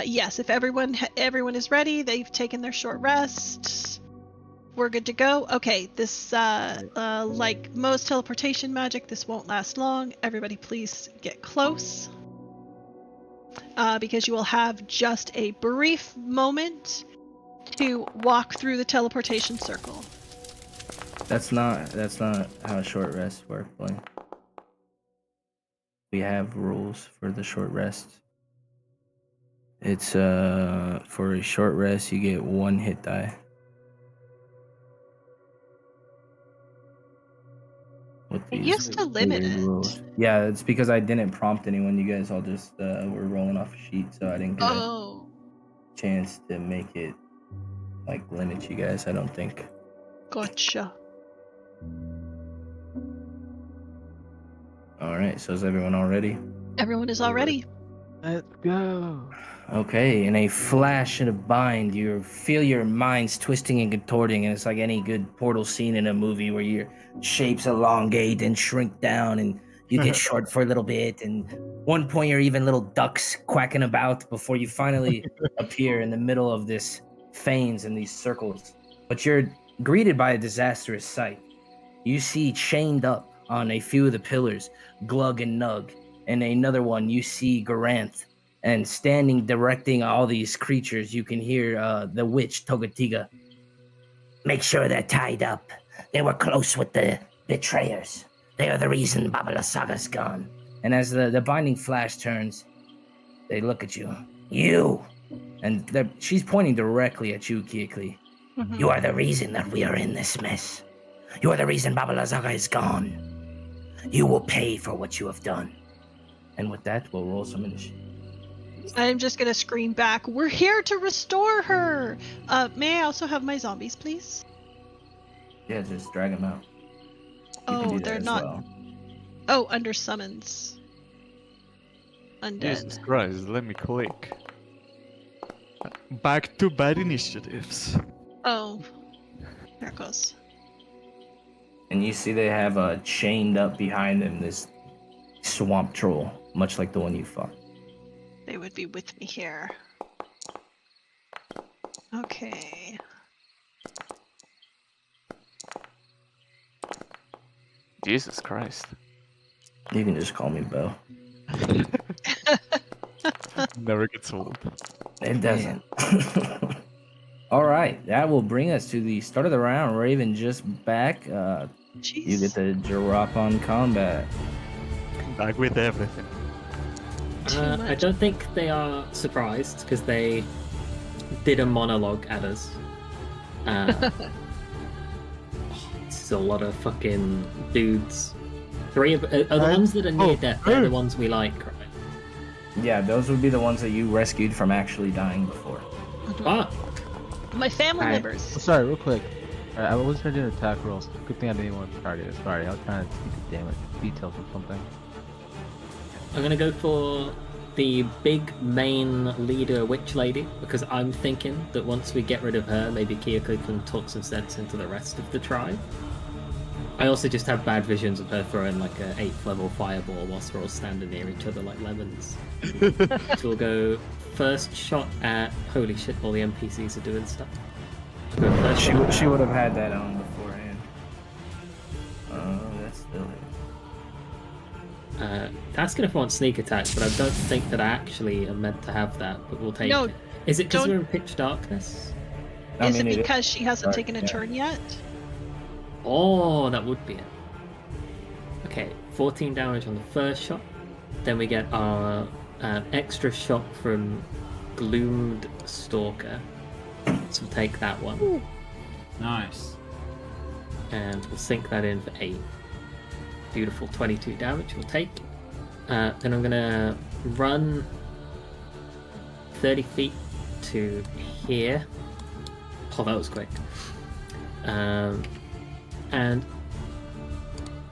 Yes, if everyone is ready, they've taken their short rest, we're good to go. Okay, this like most teleportation magic, this won't last long. Everybody please get close. Because you will have just a brief moment to walk through the teleportation circle. That's not how short rests work, boy. We have rules for the short rest. It's for a short rest you get 1 hit die. With It these used to limit weird it. rules. Yeah, it's because I didn't prompt anyone. You guys all just were rolling off a sheet, so I didn't get Oh, a chance to make it like limit you guys. I don't think. gotcha. All right, so is everyone all ready? Everyone is all ready. Let's go. Okay, in a flash and a bind, you feel your minds twisting and contorting, and it's like any good portal scene in a movie where your shapes elongate and shrink down, and you get short for a little bit, and one point you're even little ducks quacking about before you finally appear in the middle of this fanes and these circles. But you're greeted by a disastrous sight. You see chained up on a few of the pillars, Glug and Nug, and another one you see Garanth. And standing directing all these creatures, you can hear the witch Togatiga. Make sure they're tied up. They were close with the betrayers. They are the reason Babala Saga's gone. And as the binding flash turns, they look at you. You! And she's pointing directly at you, Kiekli. Mhm. You are the reason that we are in this mess. You are the reason Babala Saga is gone. You will pay for what you have done. And with that, we'll roll some initiative. I'm just gonna scream back, we're here to restore her! May I also have my zombies, please? Yeah, just drag them out. You can Oh, do that they're as not. well. Oh, under summons. Undead. Jesus Christ, let me click. Back to bad initiatives. Oh, there it goes. And you see they have chained up behind them this swamp troll, much like the one you fought. They would be with me here. Okay. Jesus Christ. You can just call me Bo. Never gets old. It doesn't. All right, that will bring us to the start of the round. Raven just back. You get Jeez. the drop on combat. Back with everything. Too I much. don't think they are surprised because they did a monologue at us. This is a lot of fucking dudes. Three of are the ones that are near death. They're the ones we like, right? Yeah, those would be the ones that you rescued from actually dying before. Ah, My family Alright. members. Oh, sorry, real quick. I was trying to do attack rolls. Good thing I didn't want to target it. Sorry, I was trying to see the damage details or something. I'm gonna go for the big main leader witch lady because I'm thinking that once we get rid of her, maybe Kyoko can talk some sense into the rest of the tribe. I also just have bad visions of her throwing like a 8th level fireball whilst we're all standing near each other like lemons. So we'll go first shot at. Holy shit! All the NPCs are doing stuff. We'll go first shot at- She would have had that on beforehand. That's still it. asking if I want sneak attack, but I don't think that I actually am meant to have that. But we'll take No, it. Is it because don't- we're in pitch darkness? Is it it is because she hasn't dark, taken a yeah. turn yet? Oh, that would be it. Okay, 14 damage on the first shot. Then we get our extra shot from Gloomed Stalker. So we'll take that one. Ooh. Nice. And we'll sink that in for 8. Beautiful 22 damage we'll take. Then I'm going to run 30 feet to here. Oh, that was quick. And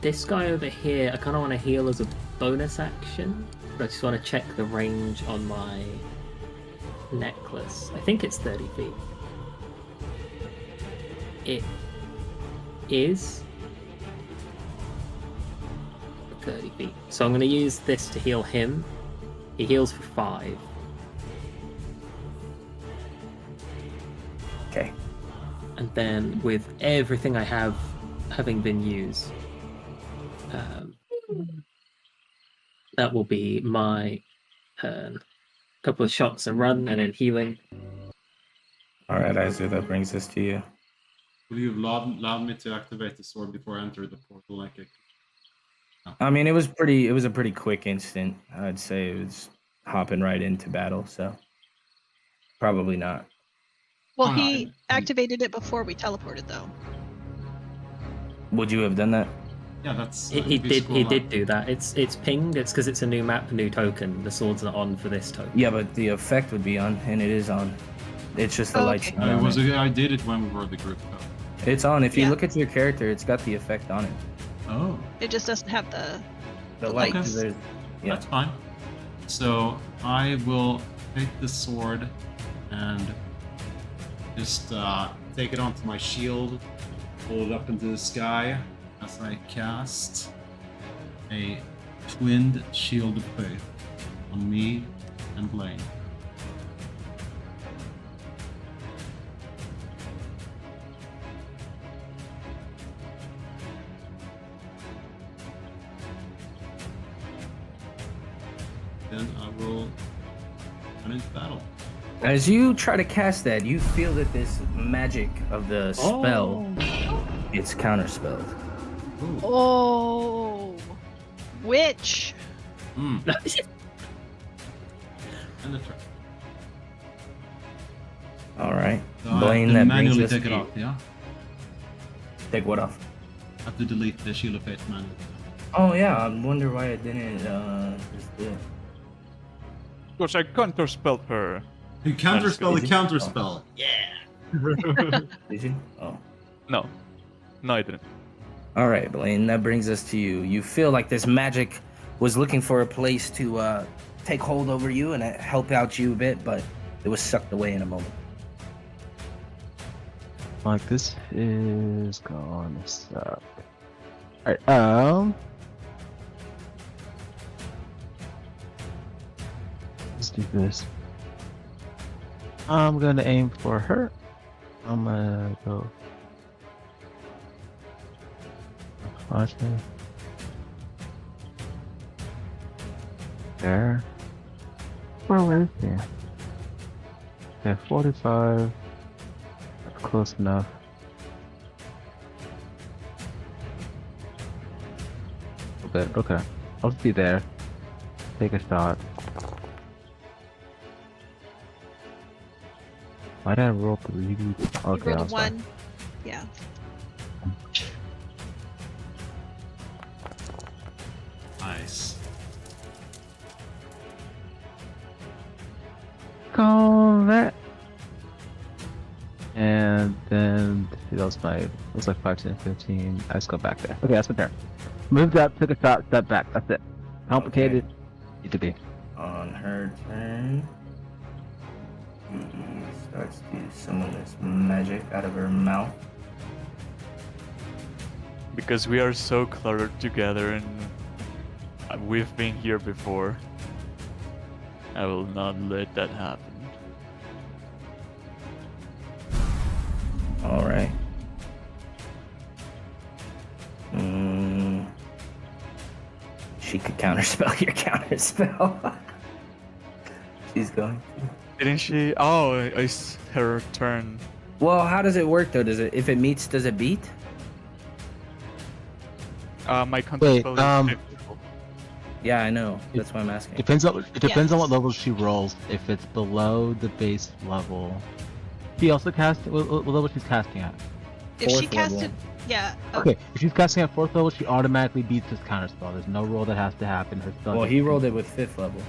this guy over here, I kind of want to heal as a bonus action, but I just want to check the range on my necklace. I think it's 30 feet. It is 30 feet. So I'm going to use this to heal him. He heals for 5. Okay. And then with everything I have having been used, that will be my turn. Couple of shots and run, and then healing. All right, Isaac, that brings us to you. Will you allow me to activate the sword before I enter the portal like a... I mean, it was a pretty quick instant. I'd say it was hopping right into battle, so probably not. Well, Oh, he no, activated it before we teleported, though. Would you have done that? Yeah, that's... He if you did. scroll He up. did do that. It's pinged. It's because it's a new map, new token. The sword's not on for this token. Yeah, but the effect would be on, and it is on. It's just the Oh, lights. okay. not on it. I did it when we were the group, though. It's on. If you Yeah. look at your character, it's got the effect on it. Oh, It just doesn't have the The lights. lights. there's- Yeah. that's fine. So I will take the sword and just take it onto my shield, hold it up into the sky as I cast a twinned shield of faith on me and Blaine. Then I will run into battle. As you try to cast that, you feel that this magic of the spell gets counterspelled. Ooh. Oh, witch. Mm. And the turn. All right, So I Blaine, have that to brings manually us take it to- off, yeah? Take what off? I have to delete the shield of faith manually. Oh yeah, I wonder why it didn't just do it. Because I counterspelled her. You counterspell the crazy. counterspell. Did you? Oh. No. No, I didn't. All right, Blaine, that brings us to you. You feel like this magic was looking for a place to take hold over you and help out you a bit, but it was sucked away in a moment. Like, this is gonna suck. Alright, let's do this. I'm gonna aim for her. I'm gonna go. Watch me. There. Where is he? Okay, 45. That's close enough. Okay, okay. I'll be there. take a shot. Why did I roll 3? You Okay, rolled a that's fine. 1. Yeah. Nice. Combat. And then that was my. Looks like 5, 10, 15. I just go back there. Okay, that's my turn. Moved up, took a shot, step back. That's it. Complicated. Need to be. On her turn, starts to summon this magic out of her mouth. Because we are so cluttered together and we've been here before. I will not let that happen. All right. She could counterspell your counterspell. She's going to. Didn't she? Oh, it's her turn. Well, how does it work though? Does it, if it meets, does it beat? My counterspell is 50. Yeah, I know. That's why I'm asking. It depends on Yes. what level she rolls. If it's below the base level, she also casts. What level she's casting at? If she Fourth level. casted, yeah. Okay, if she's casting at 4th level, she automatically beats his counterspell. There's no roll that has to happen. Her spell. Well, gets he beat. rolled it with 5th level.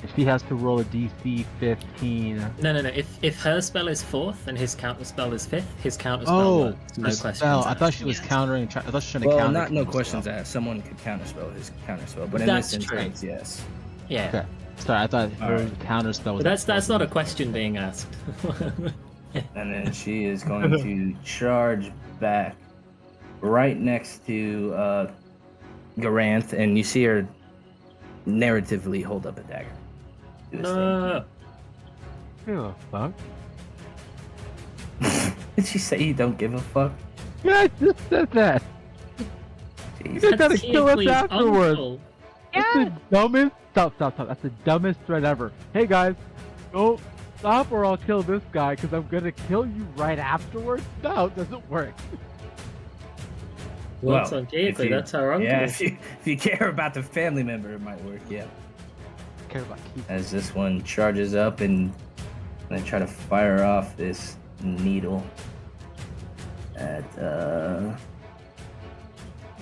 If she has to roll a DC 15. No. If her spell is 4th and his counter spell is 5th, his counter spell Oh, works. No her questions spell. I asked. thought she was Yes. countering. I thought she was trying to Well, counter. not no counterspell. questions asked. Someone could counterspell his counterspell, but in That's this true. instance, yes. Yeah. Okay. Sorry, I thought her Alright. counterspell was. But that's not a at 4th. question being asked. And then she is going to charge back right next to Garanth, and you see her narratively hold up a dagger. Do this No. Who the fuck? thing. Did she say you don't give a fuck? Yeah, I just said that. Jeez. You gotta That's kill us Keakley's afterwards. uncle. That's the dumbest. Stop. That's the dumbest threat ever. Hey guys, don't stop or I'll kill this guy because I'm gonna kill you right afterwards. No, it doesn't work. Works Well, on if Keakley, you- that's our uncle. Yeah, if you care about the family member, it might work, yeah. I care about Keith. As this one charges up and I try to fire off this needle at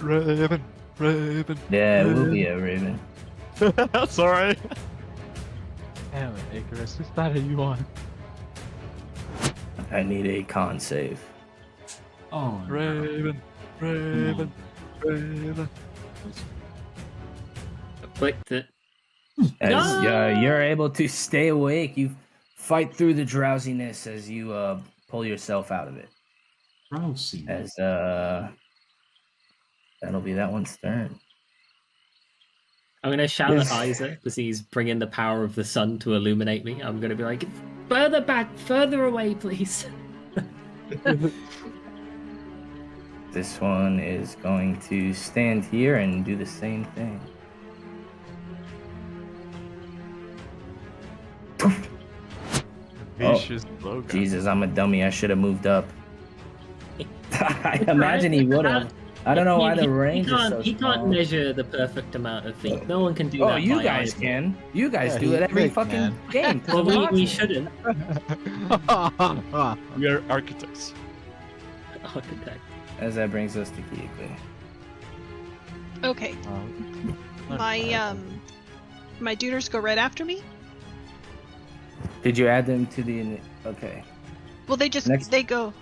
Raven. yeah, it will be a raven. Sorry. Damn it, Icarus. Whose side are you on? I need a con save. Oh, no. Raven. Clicked it. As No! you're able to stay awake, you fight through the drowsiness as you pull yourself out of it. Rousey. As that'll be that one's turn. I'm gonna shout Yes. at Isaac because he's bringing the power of the sun to illuminate me. I'm gonna be like, further back, further away, please. This one is going to stand here and do the same thing. Vicious blow. Jesus, I'm a dummy. I should have moved up. I imagine he would have. I don't know why the range is so He can't small. measure the perfect amount of feet. No one can do Oh, that. you by guys eyeball. can. You guys Yeah, do he's it every big, fucking man. game. 'cause Well, I'm we watching. shouldn't. We are architects. Architect. As that brings us to Keekley. Okay. My duders go right after me. Did you add them to the? Okay, Well, they just Next- they go.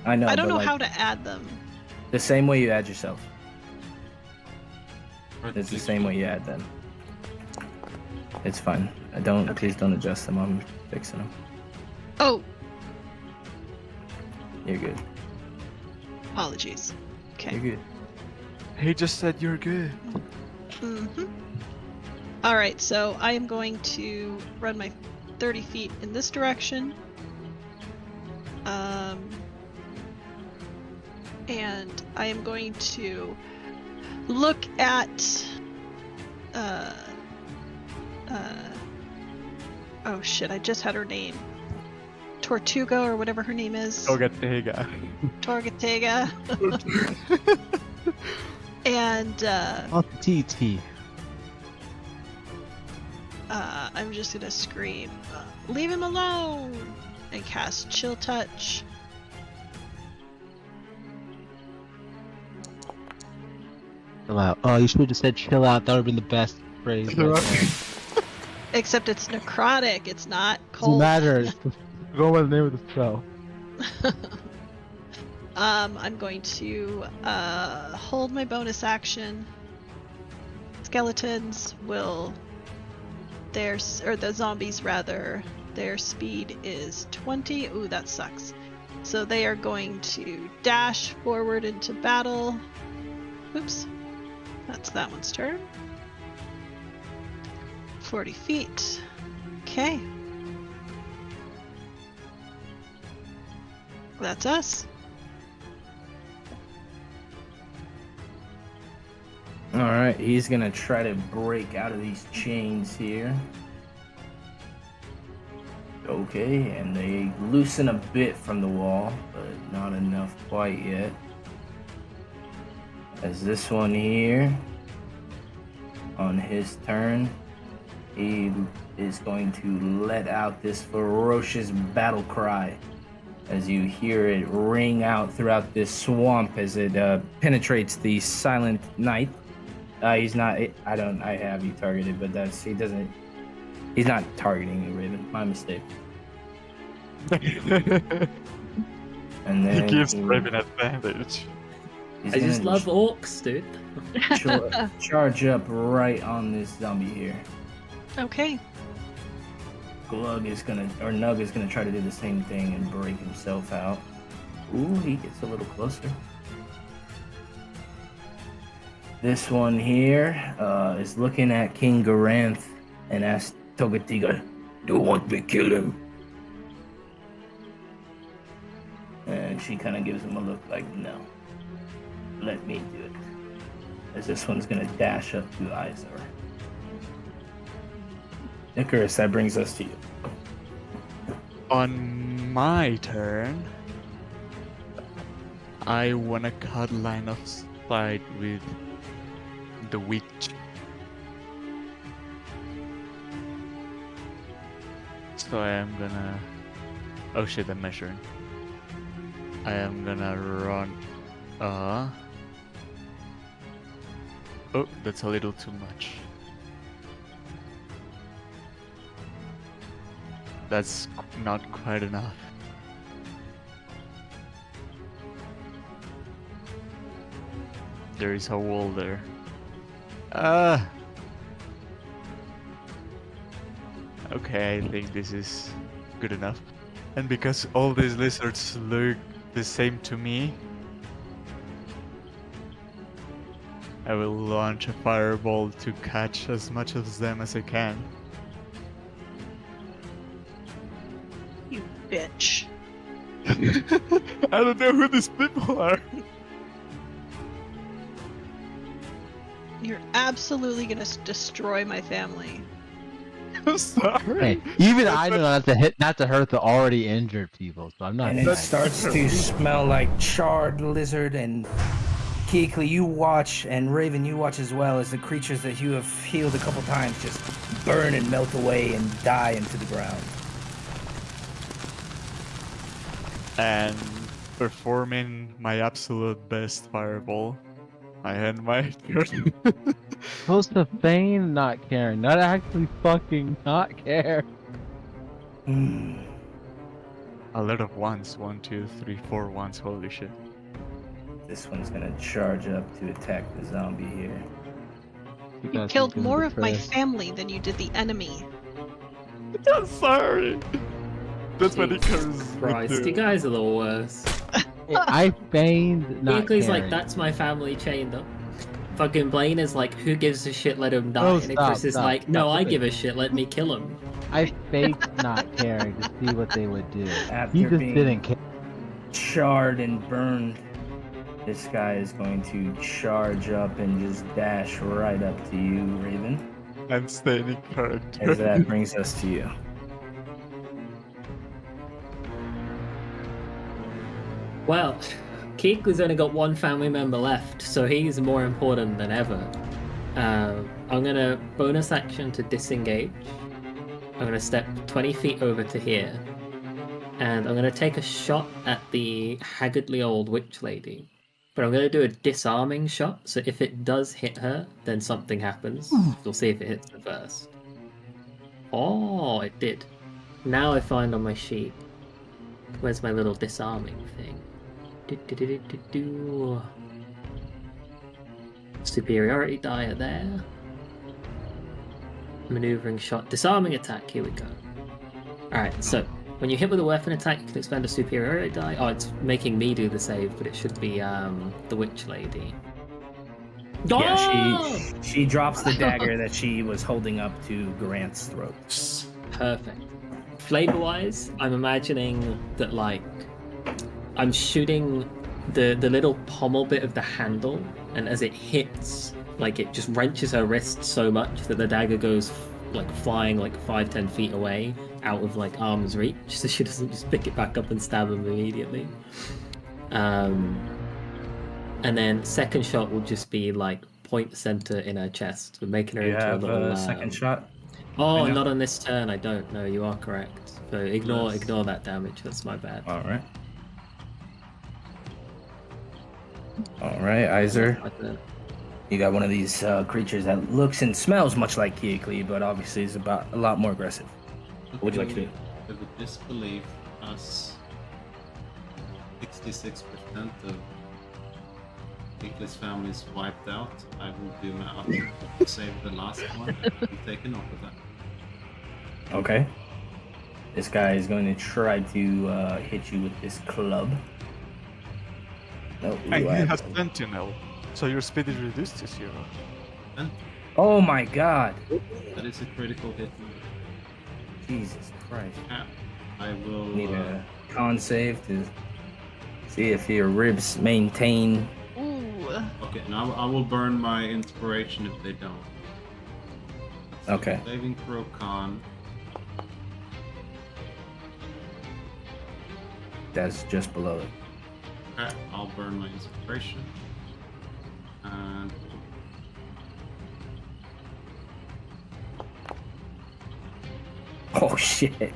I know. I don't but know like, how to add them. The same way you add yourself. Right It's the click. same way you add them. It's fine. I don't. Please don't adjust them. I'm fixing them. Oh, You're good. apologies. Okay. You're good. He just said you're good. Mm-hmm. All right, so I am going to run my 30 feet in this direction. And I am going to look at oh shit, I just had her name. Tortuga or whatever her name is. Torgatega. Torgatega. And Oh, TT. I'm just gonna scream, "Leave him alone!" and cast Chill Touch. Chill out. Oh, you should have just said chill out. That would have been the best phrase. Right there. Except it's necrotic. It's not Doesn't cold. matter. Go by the name of the spell. I'm going to hold my bonus action. Skeletons will the zombies rather, their speed is 20. Ooh, that sucks. So they are going to dash forward into battle. Oops. That's that one's turn. 40 feet. Okay. That's us. Alright, he's gonna try to break out of these chains here. Okay, and they loosen a bit from the wall, but not enough quite yet. As this one here, on his turn, he is going to let out this ferocious battle cry as you hear it ring out throughout this swamp as it penetrates the silent night. He's not. I have you targeted, but he's not targeting you, Raven. My mistake. And then He gives Raven advantage. I just love orcs, dude. Charge up right on this zombie here. Okay. Nug is gonna try to do the same thing and break himself out. Ooh, he gets a little closer. This one here is looking at King Garanth and asks Togatiga, "Do you want me to kill him?" And she kind of gives him a look like, "No, let me do it." As this one's gonna dash up to Izar. Icarus, that brings us to you. On my turn, I wanna cut line of sight with the witch. So I am gonna... Oh shit, I'm measuring. I am gonna run... Oh, that's a little too much. That's not quite enough. There is a wall there. Okay, I think this is good enough. And because all these lizards look the same to me, I will launch a fireball to catch as much of them as I can. You bitch. I don't know who these people are. You're absolutely gonna destroy my family. I'm sorry. Hey, even I know not to hurt the already injured people, so I'm not. And it starts to smell like charred lizard. And Keekly, you watch, and Raven, you watch as well, as the creatures that you have healed a couple times just burn and melt away and die into the ground. And performing my absolute best fireball, I end my turn. Supposed to feign not caring, not actually fucking not care. A lot of ones. 1, 2, 3, 4 ones. Holy shit. This one's gonna charge up to attack the zombie here. You killed more of my family than you did the enemy. I'm sorry. That's what Icarus Christ, would you do. guys are the worst. I feigned not Keekly's like, caring. that's my family chained up. Fucking Blaine is like, who gives a shit, let him die. Oh, and Icarus stop, is stop, like, no, stop I it. give a shit, let me kill him. I faked not caring to see what they would do. After He just being didn't care. charred and burned, this guy is going to charge up and just dash right up to you, Raven. I'm staying in As character. that brings us to you. Well, Keekly's only got one family member left, so he's more important than ever. I'm gonna bonus action to disengage. I'm gonna step 20 feet over to here, and I'm gonna take a shot at the haggardly old witch lady. But I'm gonna do a disarming shot, so if it does hit her, then something happens. We'll see if it hits her first. Oh, it did. Now I find on my sheet. Where's my little disarming thing? Do. Superiority die are there. Maneuvering shot. Disarming attack. Here we go. Alright, so when you hit with a weapon attack, you can expend a superiority die. Oh, it's making me do the save, but it should be the witch lady. Yeah, Oh! she drops the dagger that she was holding up to Garant's throat. Perfect. Flavor-wise, I'm imagining that, like, I'm shooting the little pommel bit of the handle, and as it hits, like, it just wrenches her wrist so much that the dagger goes, like, flying, like, 5-10 feet away, out of, like, arm's reach, so she doesn't just pick it back up and stab him immediately. And then second shot will just be, like, point center in her chest. We're making her You into a have little... a second shot? Oh, not on this turn, I don't. No, you are correct. So ignore Yes. ignore that damage, that's my bad. Alright. Alright, Iser. You got one of these creatures that looks and smells much like Keoklee, but obviously is about a lot more aggressive. What would you like to do? With the disbelief, as 66% of Keoklee's family is wiped out, I will do my utmost to save the last one and take a knock of that. Okay. This guy is going to try to hit you with his club. No, And ooh, he I- has Sentinel, so your speed is reduced to 0. And Oh my god! that is a critical hit. Jesus Christ. Yeah, I will. Need a con save to see if your ribs maintain. Ooh. Okay, now I will burn my inspiration if they don't. Okay. Saving throw con. That's just below it. Okay, I'll burn my inspiration. And Oh shit.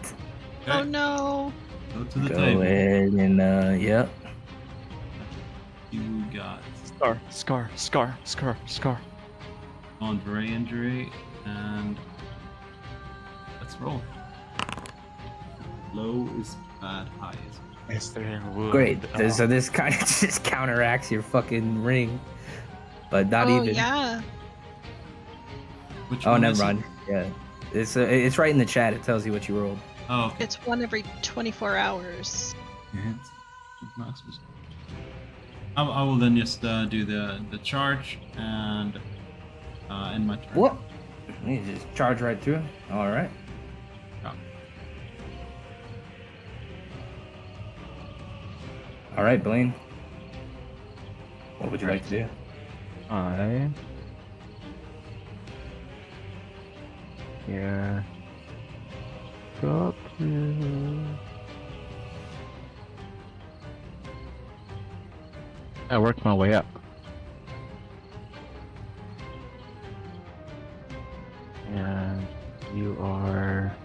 Oh no. go to the Go table. ahead and yep. You got Scar. Andre injury, and let's roll. Low is bad, high is Mastering wound. Great. Oh. So this kind of just counteracts your fucking ring, but not Oh even. yeah. Which Oh, one never is it? mind. Yeah, it's right in the chat. It tells you what you rolled. Oh, okay. It's one every 24 hours. I will then just do the charge and end my turn. What? You just charge right through. All right. Yeah. All right, Blaine. What would you like to do? I. Yeah. Go up to. I worked my way up. And you are.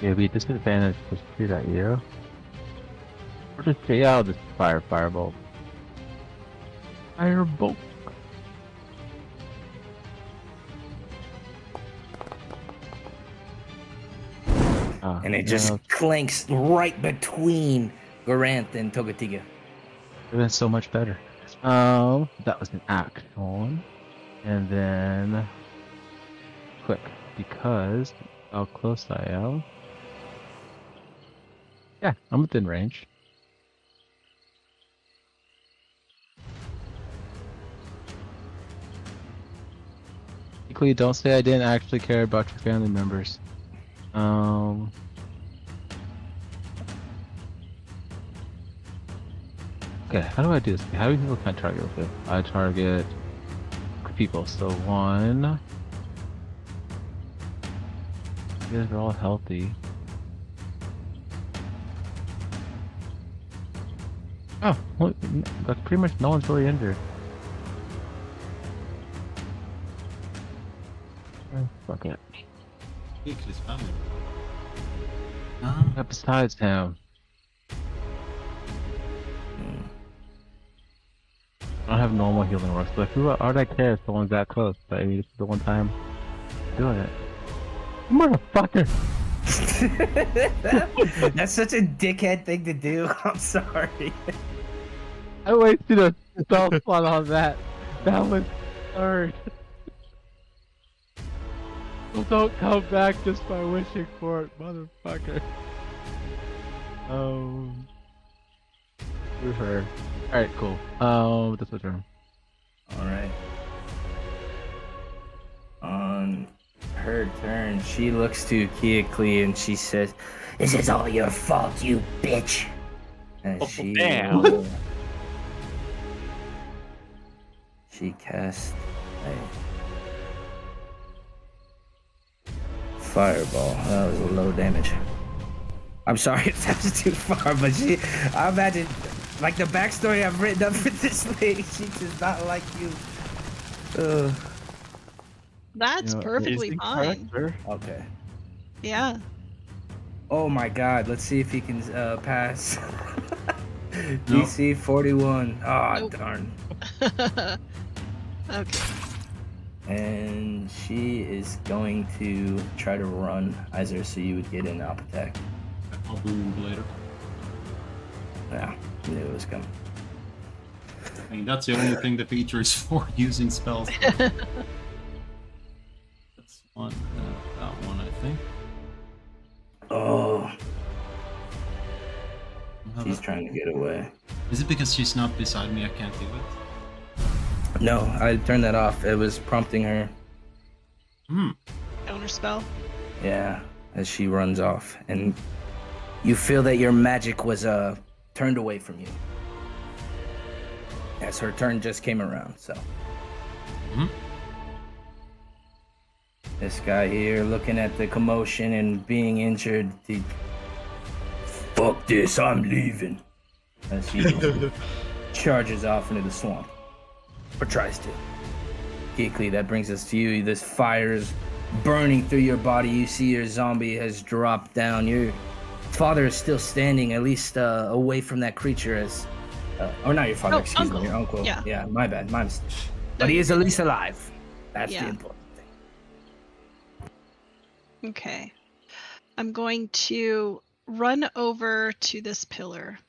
You'll be disadvantaged to shoot at you. Or just say, I'll just fire firebolt. Firebolt. And it just clanks right between Garant and Togatiga. Would have been so much better. That was an action. And then quick, because how close I am. Yeah, I'm within range. Equally, don't say I didn't actually care about your family members. Okay, how do I do this? How many people can I target with it? I target people, so one. You guys are all healthy. Oh, well, that's pretty much no one's really injured. Fuck it. Keekly's family. Besides him. I don't have normal healing works, but who are that care if someone's that close? But I mean, this is the one time doing it. Motherfucker! That's such a dickhead thing to do. I'm sorry. I wasted a spell slot on that. That was third. Well, don't come back just by wishing for it, motherfucker. Through her. Alright, cool. That's my turn. Alright. On her turn, she looks to Keoklee and she says, "This is all your fault, you bitch." And she damn. She casts a fireball. That was a low damage. I'm sorry if that's too far, but I imagine, like, the backstory I've written up for this lady, she does not like you. That's perfectly fine. Okay. Yeah. Oh my god, let's see if he can pass. DC 41. Ah, Nope. darn. Okay. And she is going to try to run, Iser, so you would get an up attack. I'll move later. Yeah, I knew it was coming. I mean, that's the only thing the feature is for, using spells. That's one, that one, I think. Oh. She's trying to get away. Is it because she's not beside me I can't do it? No, I turned that off. It was prompting her. Counter spell. Yeah, as she runs off. And you feel that your magic was turned away from you. As her turn just came around, so. This guy here looking at the commotion and being injured. Fuck this, I'm leaving. As he charges off into the swamp. Or tries to. Keekly, that brings us to you. This fire is burning through your body. You see your zombie has dropped down. Your father is still standing, at least away from that creature as... or not your father, excuse uncle. me, your uncle. Yeah. My bad, my mistake. But he is at least alive. That's Yeah. the important thing. Okay. I'm going to run over to this pillar.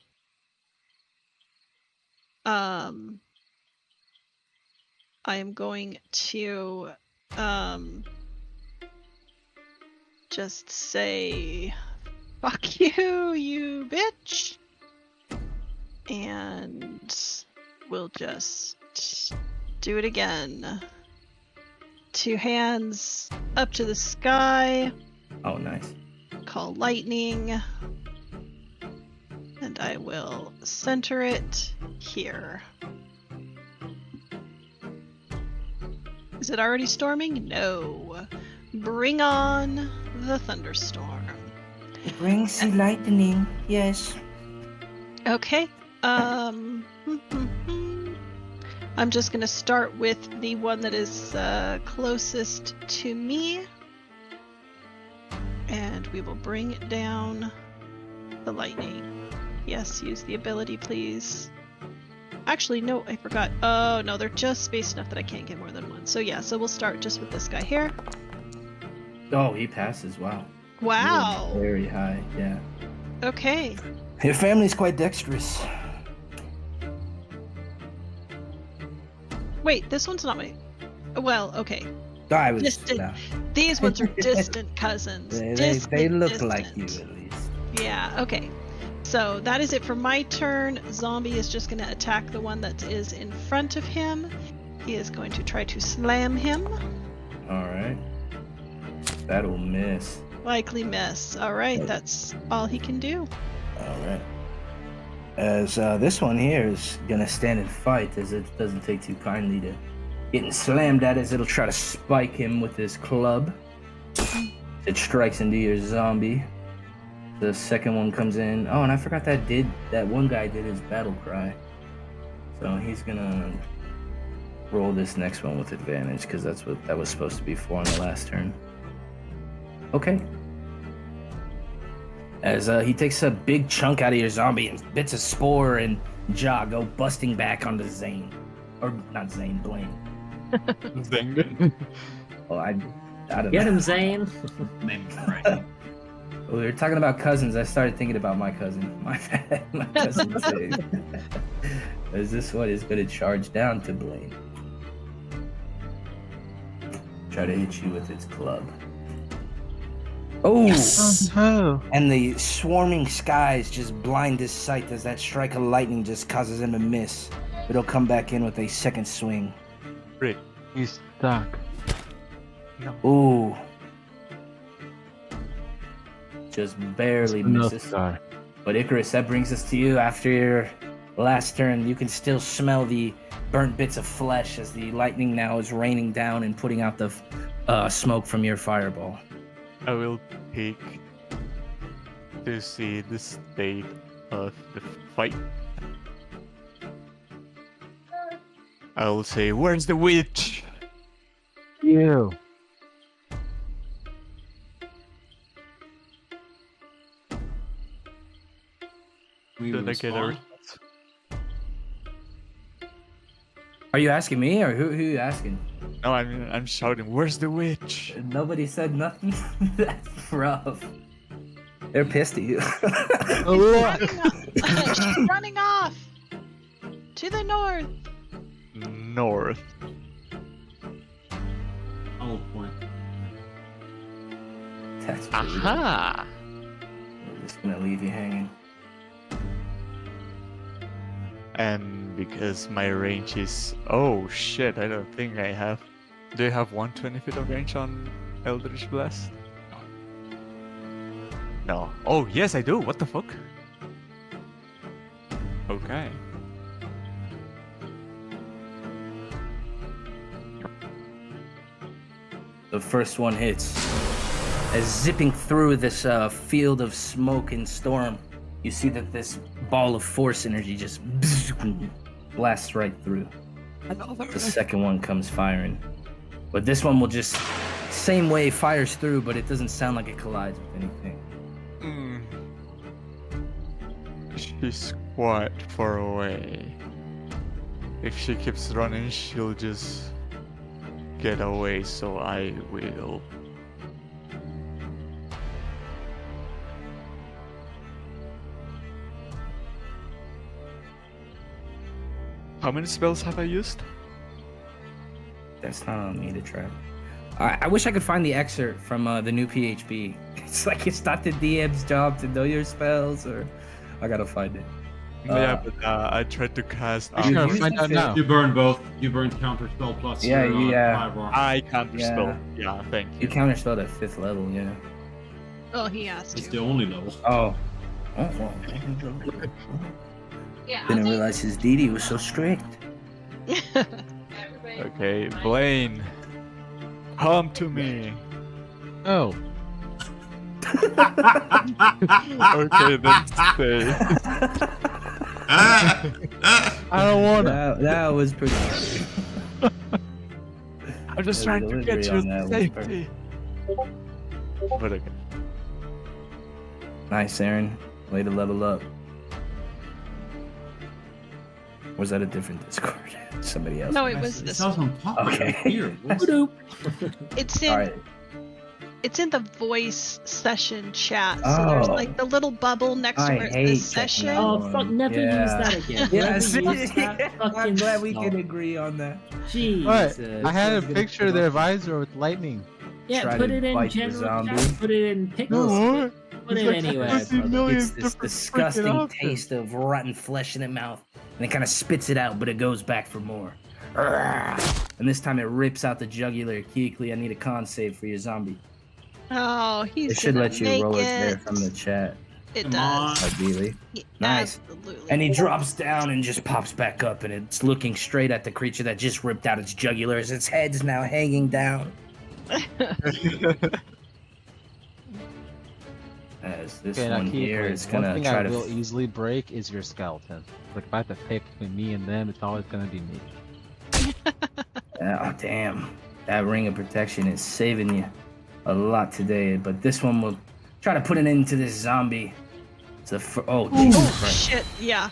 I am going to just say, "Fuck you, you bitch," and we'll just do it again. Two hands up to the sky. Oh, nice. Call lightning. And I will center it here. Is it already storming? No. Bring on the thunderstorm. It brings the lightning, yes. Okay. I'm just gonna start with the one that is closest to me. And we will bring down the lightning. Yes, use the ability, please. Actually, no, I forgot. Oh, no, they're just spaced enough that I can't get more than one. So yeah, so we'll start just with this guy here. Oh, he passes, wow. Wow. You're very high, yeah. Okay. Your family's quite dexterous. Wait, this one's not my... Well, okay. I was... Distant. These ones are distant cousins. They look Distant. like you, at least. Yeah, okay. So that is it for my turn. Zombie is just going to attack the one that is in front of him. He is going to try to slam him. Alright. That'll miss. Likely miss. Alright, that's all he can do. Alright. As this one here is going to stand and fight, as it doesn't take too kindly to getting slammed at, as it'll try to spike him with his club. It strikes into your zombie. The second one comes in. Oh, and I forgot that one guy did his battle cry. So he's gonna roll this next one with advantage, because that's what that was supposed to be for on the last turn. Okay. As he takes a big chunk out of your zombie and bits of Spore and Ja go busting back onto Zane. Or not Zane, Blaine. Zing. Well, I don't Get know. him, Zane. Name's right. We were talking about cousins. I started thinking about my cousin. My cousin Zane. Is this one is going to charge down to Blaine? Try to hit you with its club. Oh! Oh. And the swarming skies just blind his sight as that strike of lightning just causes him to miss. But he'll come back in with a second swing. Great. He's stuck. Ooh. Just barely No misses. star. But Icarus, that brings us to you. After your last turn, you can still smell the burnt bits of flesh as the lightning now is raining down and putting out the smoke from your fireball. I will peek to see the state of the fight. I will say, "Where's the witch?" You. We Did I get a respond. response? Are you asking me or who are you asking? No, I'm shouting, "Where's the witch?" Nobody said nothing. That's rough. They're pissed at you. Oh, look. She's running off to the north. North. I'll point. That's brutal. Aha! I'm just gonna leave you hanging. And because my range is... Oh shit, I don't think I have... Do you have 120 feet of range on Eldritch Blast? No. Oh, yes I do! What the fuck? Okay. The first one hits. As zipping through this field of smoke and storm, you see that this ball of force energy just blasts right through. The second one comes firing. But this one will just, same way, fires through, but it doesn't sound like it collides with anything. Mm. She's quite far away. If she keeps running, she'll just get away, so I will. How many spells have I used? That's not on me to track. I wish I could find the excerpt from the new PHB. It's like it's not the DM's job to know your spells, or I gotta find it. Yeah, but I tried to cast. I'm gonna you find out now. You burn both. You burn counter spell plus. Yeah, your, yeah. fireball. I counterspell. Yeah, thank You you. counterspelled at 5th level, yeah. Oh, he asked It's you. the only level. Oh. Well. Didn't realize his deity was so strict. Okay, Blaine, come to me. Oh. Okay, then stay. I don't wanna. That was pretty. I'm just The trying to get delivery you on to that was safety. But okay. Nice, Aaron. Way to level up. Was that a different Discord? Somebody else. No, it was It this sounds one. on top of Okay. here. What's- It's in All right. it's in the voice session chat. So there's Oh. like the little bubble next to I where it hate says checking session. that Oh, one. fuck, never use that again. Yes. Never use that I'm fucking glad we spell. can agree on that. Jesus. What? I had a Sounds good. picture of their visor with lightning. Yeah, Try put to it in bite the general zombie. chat, put it in pixels, No. put It's it like anywhere. 50 brother. million It's this different disgusting freaking options. taste of rotten flesh in the mouth, and it kind of spits it out, but it goes back for more. And this time it rips out the jugular. Keekly, I need a con save for your zombie. Oh, he's It should gonna let you make roll it it. there from the chat, It Come does. on. ideally. Yeah, Nice. Absolutely. And he drops down and just pops back up, and it's looking straight at the creature that just ripped out its jugular as its head's now hanging down. As this Okay, now one keep here it. is One gonna thing try I to. will easily break is your skeleton. Like if I have to pick between me and them, it's always gonna be me. Oh damn! That ring of protection is saving you. a lot today, but this one will try to put an end to this zombie. It's a Jesus Oh Christ. shit! Yeah.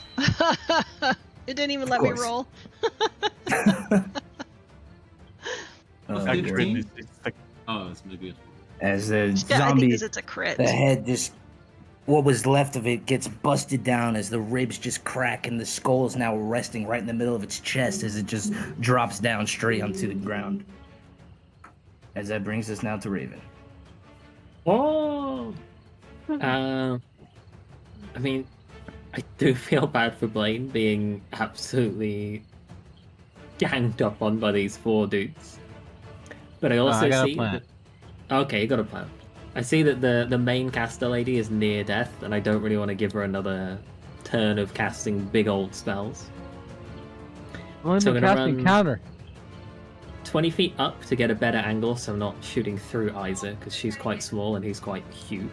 It didn't even let me course. roll. Oh, Fifteen? dear. Crit is it's like Oh, it's maybe. As the Yeah, I think zombie, this it's a crit. the head just, what was left of it gets busted down as the ribs just crack and the skull is now resting right in the middle of its chest as it just drops down straight onto the ground. As that brings us now to Raven. Oh. I mean, I do feel bad for Blaine being absolutely ganged up on by these 4 dudes. But I also I got a see plan. Okay, you got a plan. I see that the main caster lady is near death, and I don't really want to give her another turn of casting big old spells. Only So so I'm gonna casting run- counter. 20 feet up to get a better angle, so I'm not shooting through Isa, because she's quite small and he's quite huge.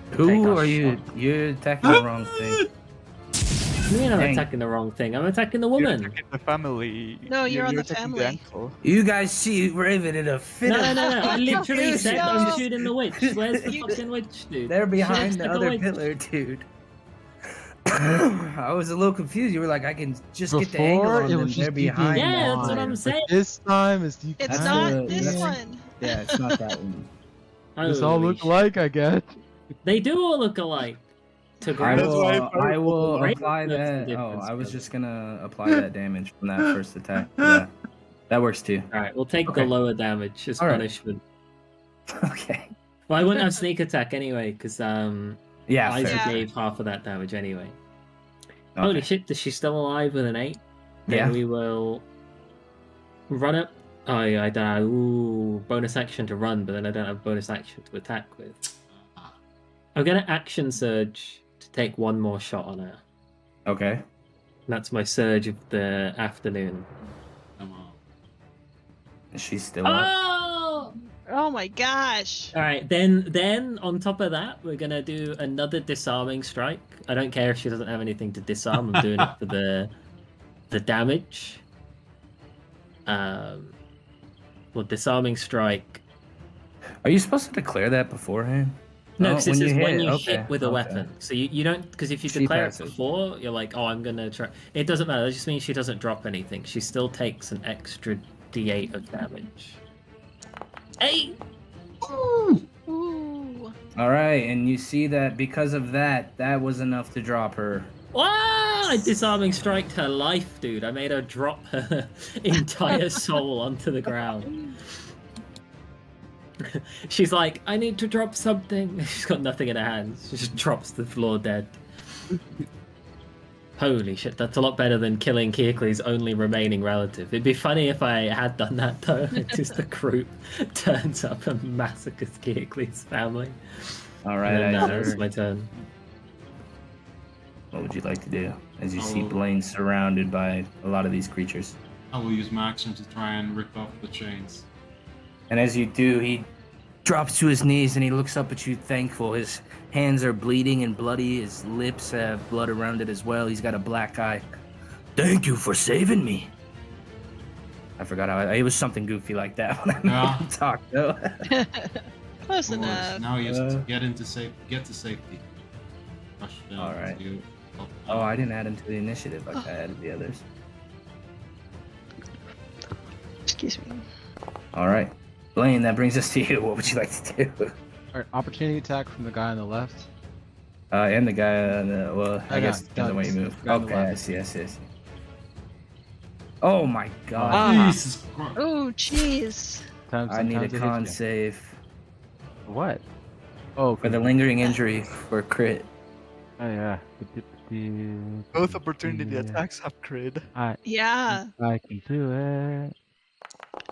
Take Who our are you? shot. You're attacking the wrong thing. What do you mean I'm Dang. attacking the wrong thing? I'm attacking the you're woman. attacking the family. No, you're on the attacking family. The uncle. You guys see Raven in a fit No, of no, no. I literally confusion. said No. I'm shooting the witch. Where's the You- fucking witch, dude? They're behind She's the like a other witch. pillar, dude. I was a little confused. You were like, I can just get the angle Before, on it them. was They're just you behind. being Yeah, that's what blind. I'm But saying. this time, it's you. It's That's not the- this that's- one. Yeah, it's not that one. This all Holy look shit. alike, I guess. They do all look alike. To I Graham's will, why I I will Right? apply That's the that. Oh, difference, I was brother. just gonna apply that damage from that first attack. That works too. All right, we'll take Okay. the lower damage as All right. punishment. Okay. Well, I wouldn't have sneak attack anyway, because Yeah. Isa Fair. Yeah. gave half of that damage anyway. Okay. Holy shit, is she still alive with an 8? Then Yeah. we will run up. Oh, yeah, I die. Ooh, bonus action to run, but then I don't have bonus action to attack with. I'm gonna action surge to take one more shot on her. Okay. That's my surge of the afternoon. Come on. Is she still up? Oh! Oh my gosh. All right, then on top of that, we're gonna do another disarming strike. I don't care if she doesn't have anything to disarm. I'm doing it for the damage. Well, disarming strike. Are you supposed to declare that beforehand? No, Oh, because this is when you okay, hit with a okay. weapon. So you don't, because if you She declare it passes. before, you're like, oh, I'm gonna try. It doesn't matter. That just means she doesn't drop anything. She still takes an extra D8 of damage. 8. Ooh. All right, and you see that because of that, that was enough to drop her. Wow! I disarming striked her life, dude. I made her drop her entire soul onto the ground. She's like, I need to drop something. She's got nothing in her hands. She just drops to the floor dead. Holy shit, that's a lot better than killing Kirkle's only remaining relative. It'd be funny if I had done that though. Just the group turns up and massacres Kirkle's family. All And right, then, Isaac. it's my turn. What would you like to do as you see Oh. Blaine surrounded by a lot of these creatures? I will use my action to try and rip off the chains. And as you do, he drops to his knees and he looks up at you thankful. His hands are bleeding and bloody. His lips have blood around it as well. He's got a black eye. Thank you for saving me. I forgot how it was something goofy like that when I made Yeah. him talk though. Close Of course, enough. now he has to Uh. get to safety. Rush down All right. to- Oh, I didn't add him to the initiative like I added the others. Excuse me. All right. Blaine, that brings us to you. What would you like to do? Alright, opportunity attack from the guy on the left. And the guy on the, well, I No, guess no, it depends on where you no, move. guy on the Okay, I left. see, I see, I see. Oh my god. Jesus Christ. Oh, jeez. I need a Sometimes it con hits save you. What? Oh, for the lingering injury for crit. Oh yeah. Both opportunity Yeah. attacks have crit. I Yeah. can do it.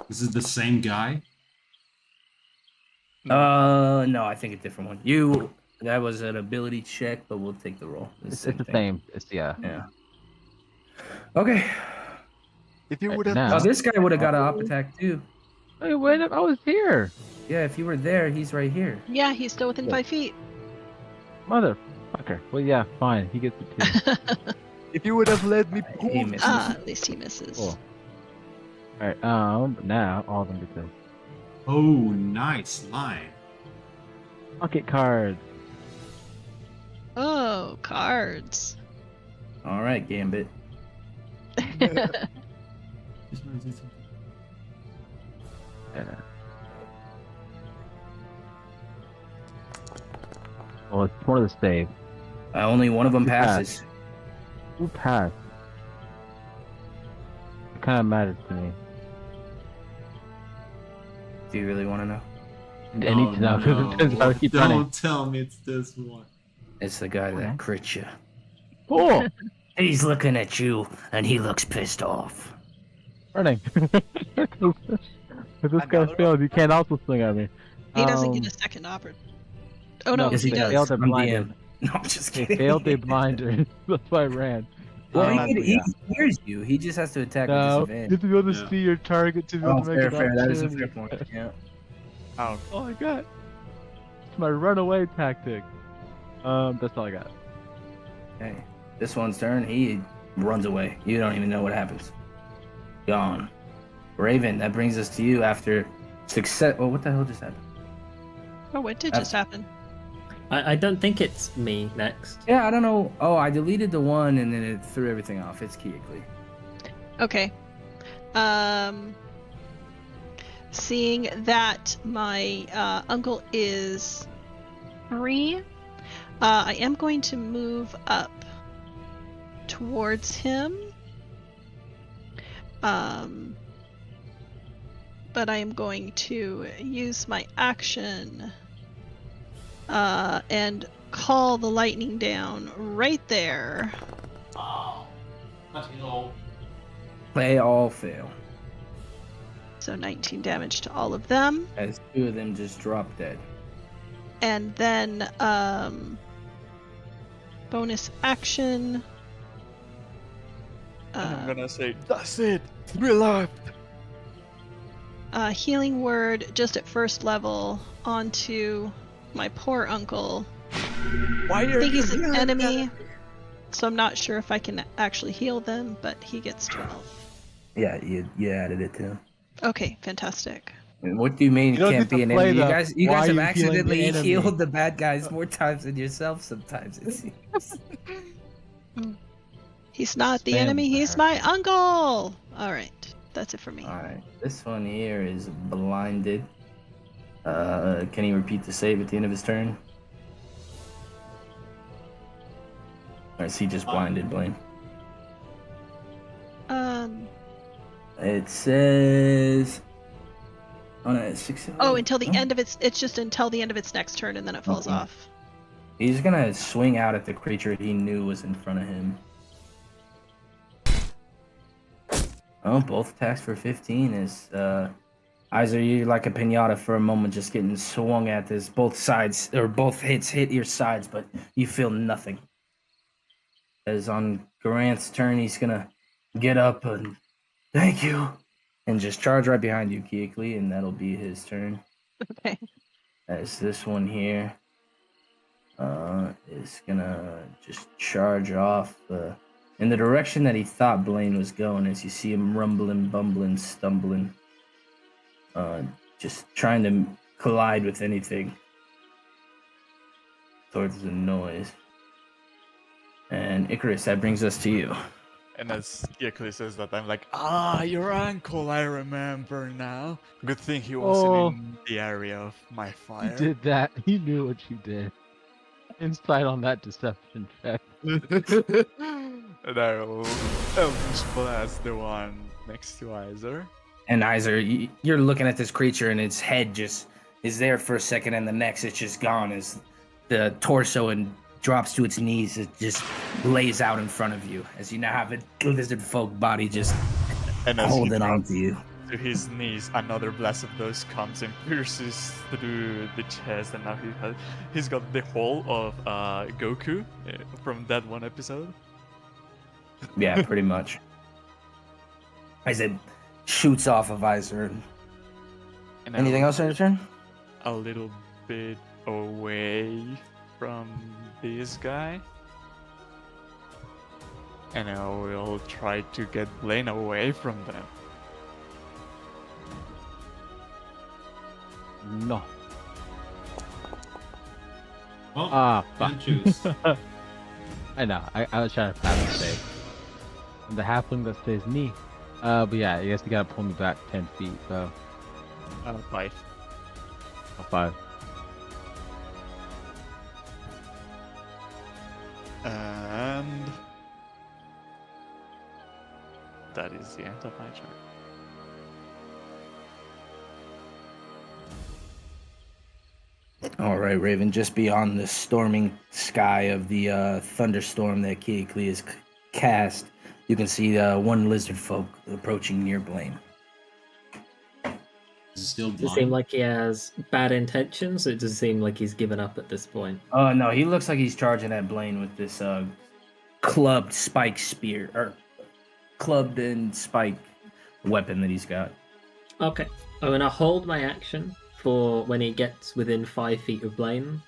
This is the same guy? No, I think a different one. That was an ability check, but we'll take the roll. It's the same. It's yeah. Yeah. Okay. If you Right would have now- Oh, this guy would have got an op attack too. Hey, wait up! I was here, Yeah, if you were there, he's right here. Yeah, he's still within 5 feet. motherfucker. Well, yeah, fine. He gets it too. if you would have let me He pull misses. Ah, at least he misses. Cool. Alright. Now all of them get this. Oh, nice line. Pocket cards. Oh, cards. All right, Gambit. Yeah. Well, it's one of the save. Only one of them Who passes. Who passed? It kind of matters to me. Do you really want to know? I need to know because it depends how he running. Don't tell me it's this one. It's the guy that crit you. Cool. He's looking at you, and he looks pissed off. Running. If this guy fails, you can't also swing at me. He doesn't get a second opportunity. Oh no, Yes, he he does. failed their I'm blinder. DM. No, I'm just They kidding. failed their blinder. That's why I ran. Well, but he yeah. hears you. He just has to attack No, with you disadvantage. have to be able to Yeah. see your target to be able Oh, to make fair, an fair. That is a opportunity. fair point. Yeah. Oh, Oh my god. It's my runaway tactic. That's all I got. Okay. This one's turn. He runs away. You don't even know what happens. Gone. Raven, that brings us to you after success. Well, what the hell just happened? Oh, what did just happen? I don't think it's me next. Yeah, I don't know. Oh, I deleted the one and then it threw everything off. It's Keekly. Okay. Seeing that my uncle is free, I am going to move up towards him. But I am going to use my action and call the lightning down right there. They all fail. So 19 damage to all of them. As two of them just drop dead. And then bonus action. I'm gonna say, that's it! 3 left! Healing word just at first level onto my poor uncle. Why I are think you he's an doing enemy, that? so I'm not sure if I can actually heal them, but he gets 12. Yeah, you added it too. Okay, fantastic. What do you mean You don't can't get be to an play enemy? the, You "Why guys are have you healing the accidentally enemy?" healed the bad guys more times than yourself sometimes, it seems. He's not the Spam enemy, he's there. my uncle! Alright, that's it for me. Alright, this one here is blinded. Can he repeat the save at the end of his turn? Or is he just blinded, Blaine? It says... Oh no, it's 6... Until the end of it's just until the end of its next turn and then it falls Okay. off. He's gonna swing out at the creature he knew was in front of him. Oh, both attacks for 15 is, Iser, you're like a pinata for a moment, just getting swung at this. Both sides, or both hits hit your sides, but you feel nothing. As on Garant's turn, he's gonna get up and thank you, and just charge right behind you, Keekly, and that'll be his turn. Okay. As this one here is gonna just charge off in the direction that he thought Blaine was going. As you see him rumbling, bumbling, stumbling, just trying to collide with anything towards the noise. And Icarus, that brings us to you. And as Gekuli says that, I'm like, your uncle, I remember now. Good thing he wasn't in the area of my You fire. did that. You knew what you did. Insight on that deception check. And I will Eldritch Blast the one next to Iser. And Iser, you're looking at this creature, and its head just is there for a second, and the next it's just gone as the torso and drops to its knees. It just lays out in front of you as you now have a lizard folk body just And as holding he on drops to you. to his knees, another blast of those comes and pierces through the chest, and now he's got the whole of Goku from that one episode. Yeah, pretty much. As it shoots off of Iser. And Anything else on your turn? A little bit away from this guy. And I will try to get Blaine away from them. No. Well, Ah, can't fuck. choose. I know. I was trying to pass the save. And the halfling that says me. But yeah, I guess you gotta pull me back 10 feet, so 5. 5. And that is the end of my turn. All right, Raven. Just beyond the storming sky of the thunderstorm that Keekly has cast, you can see one lizard folk approaching near Blaine. Is it still Does it seem blind? like he has bad intentions, or does it seem like he's given up at this point? Oh no, he looks like he's charging at Blaine with this clubbed spike spear or clubbed and spike weapon that he's got. Okay, I'm gonna hold my action for when he gets within 5 feet of Blaine,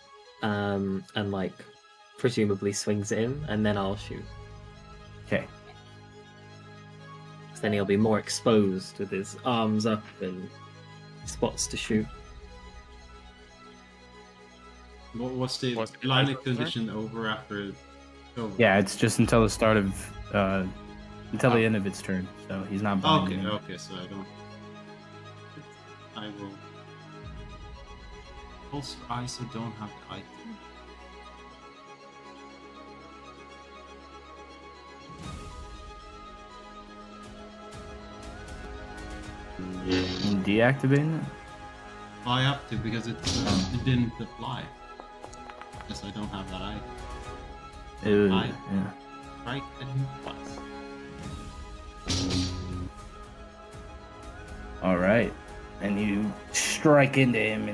and like presumably swings at him, and then I'll shoot. Okay. Then he'll be more exposed with his arms up and spots to shoot. What's the What's the blinding first turn? condition over after it's over? Yeah, it's just until the start of until the end of its turn. So he's not blind Okay, anymore. okay, so I will. Also, I also don't have the item. Deactivating it? I have to because it didn't apply. Guess I don't have that item. Ew, Aye. yeah. Right, and plus. All right, and you strike into him,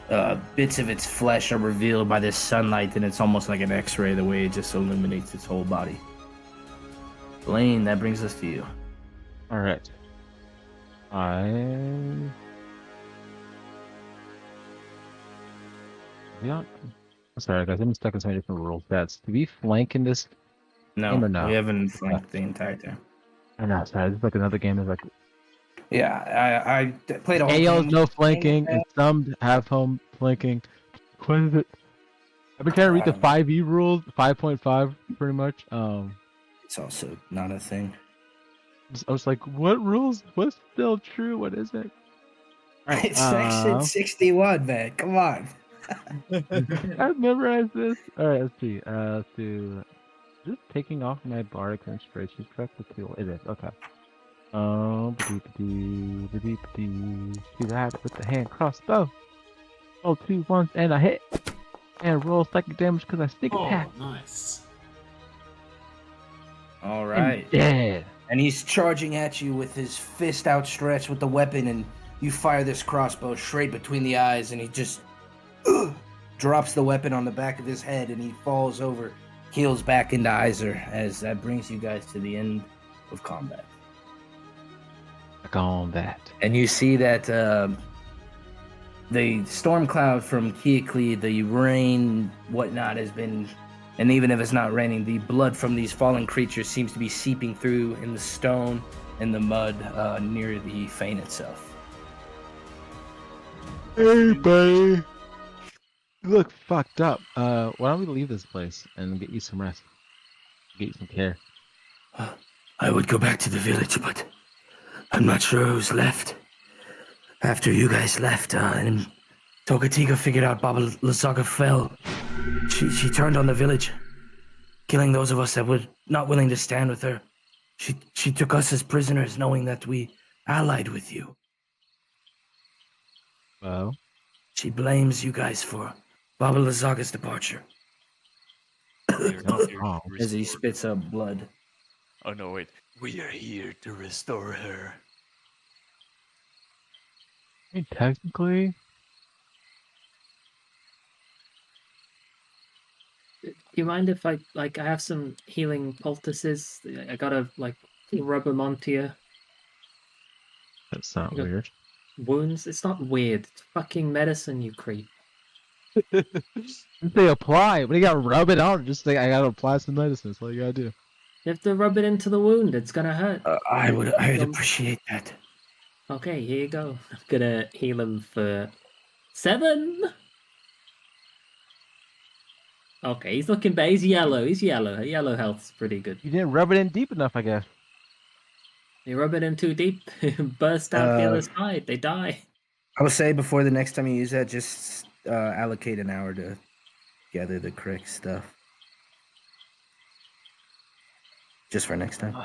and bits of its flesh are revealed by this sunlight, and it's almost like an X-ray the way it just illuminates its whole body. Blaine, that brings us to you. Alright. Yeah. Sorry guys, I'm stuck in so many different rule sets. Do we flank in this? No, Game or no? we haven't flanked the entire time. I know, sorry, this is like another game that's like Yeah, I played a whole AO's game. no flanking and some have home flanking. What is it? I've been trying to read the 5e rules, 5.5 pretty much. It's also not a thing. I was like, what rules? What's still true? What isn't? Alright, It's section 61, man. Come on. I've memorized this. Alright, let's see. Let's do. Is this taking off my bardic inspiration track? Let's see what it is. Okay. Do that with the hand crossbow. Roll 2 once and I hit. And roll psychic damage because I sneak attack. Oh, nice. All I'm right. dead. And he's charging at you with his fist outstretched with the weapon, and you fire this crossbow straight between the eyes, and he just drops the weapon on the back of his head, and he falls over, heals back into Iser, as that brings you guys to the end of combat. Back on that. And you see that the storm cloud from Keekly, the rain, whatnot, has been, and even if it's not raining, the blood from these fallen creatures seems to be seeping through in the stone and the mud near the fane itself. Hey, buddy. You look fucked up. Why don't we leave this place and get you some rest? Get you some care. I would go back to the village, but I'm not sure who's left. After you guys left, and Togatiga figured out Baba Lazaga fell, she turned on the village, killing those of us that were not willing to stand with her. She took us as prisoners, knowing that we allied with you. Well, She blames you guys for Baba Lazaga's departure. We're not here wrong. to As he restore- spits up blood. Oh no, wait. We are here to restore her. I mean, technically, Do you mind if I have some healing poultices? I gotta rub them onto your that's not You got- weird. wounds. It's not weird. It's fucking medicine, you creep. They apply, but you gotta rub it on. Just like I gotta apply some medicine. That's all you gotta do. You have to rub it into the wound. It's gonna hurt. I'd appreciate that. Okay, here you go. I'm gonna heal him for 7. Okay, he's looking bad. He's yellow. He's yellow. Yellow health's pretty good. You didn't rub it in deep enough, I guess. You rub it in too deep, burst out the other side. They die. I would say before the next time you use that, just allocate an hour to gather the correct stuff. Just for next time.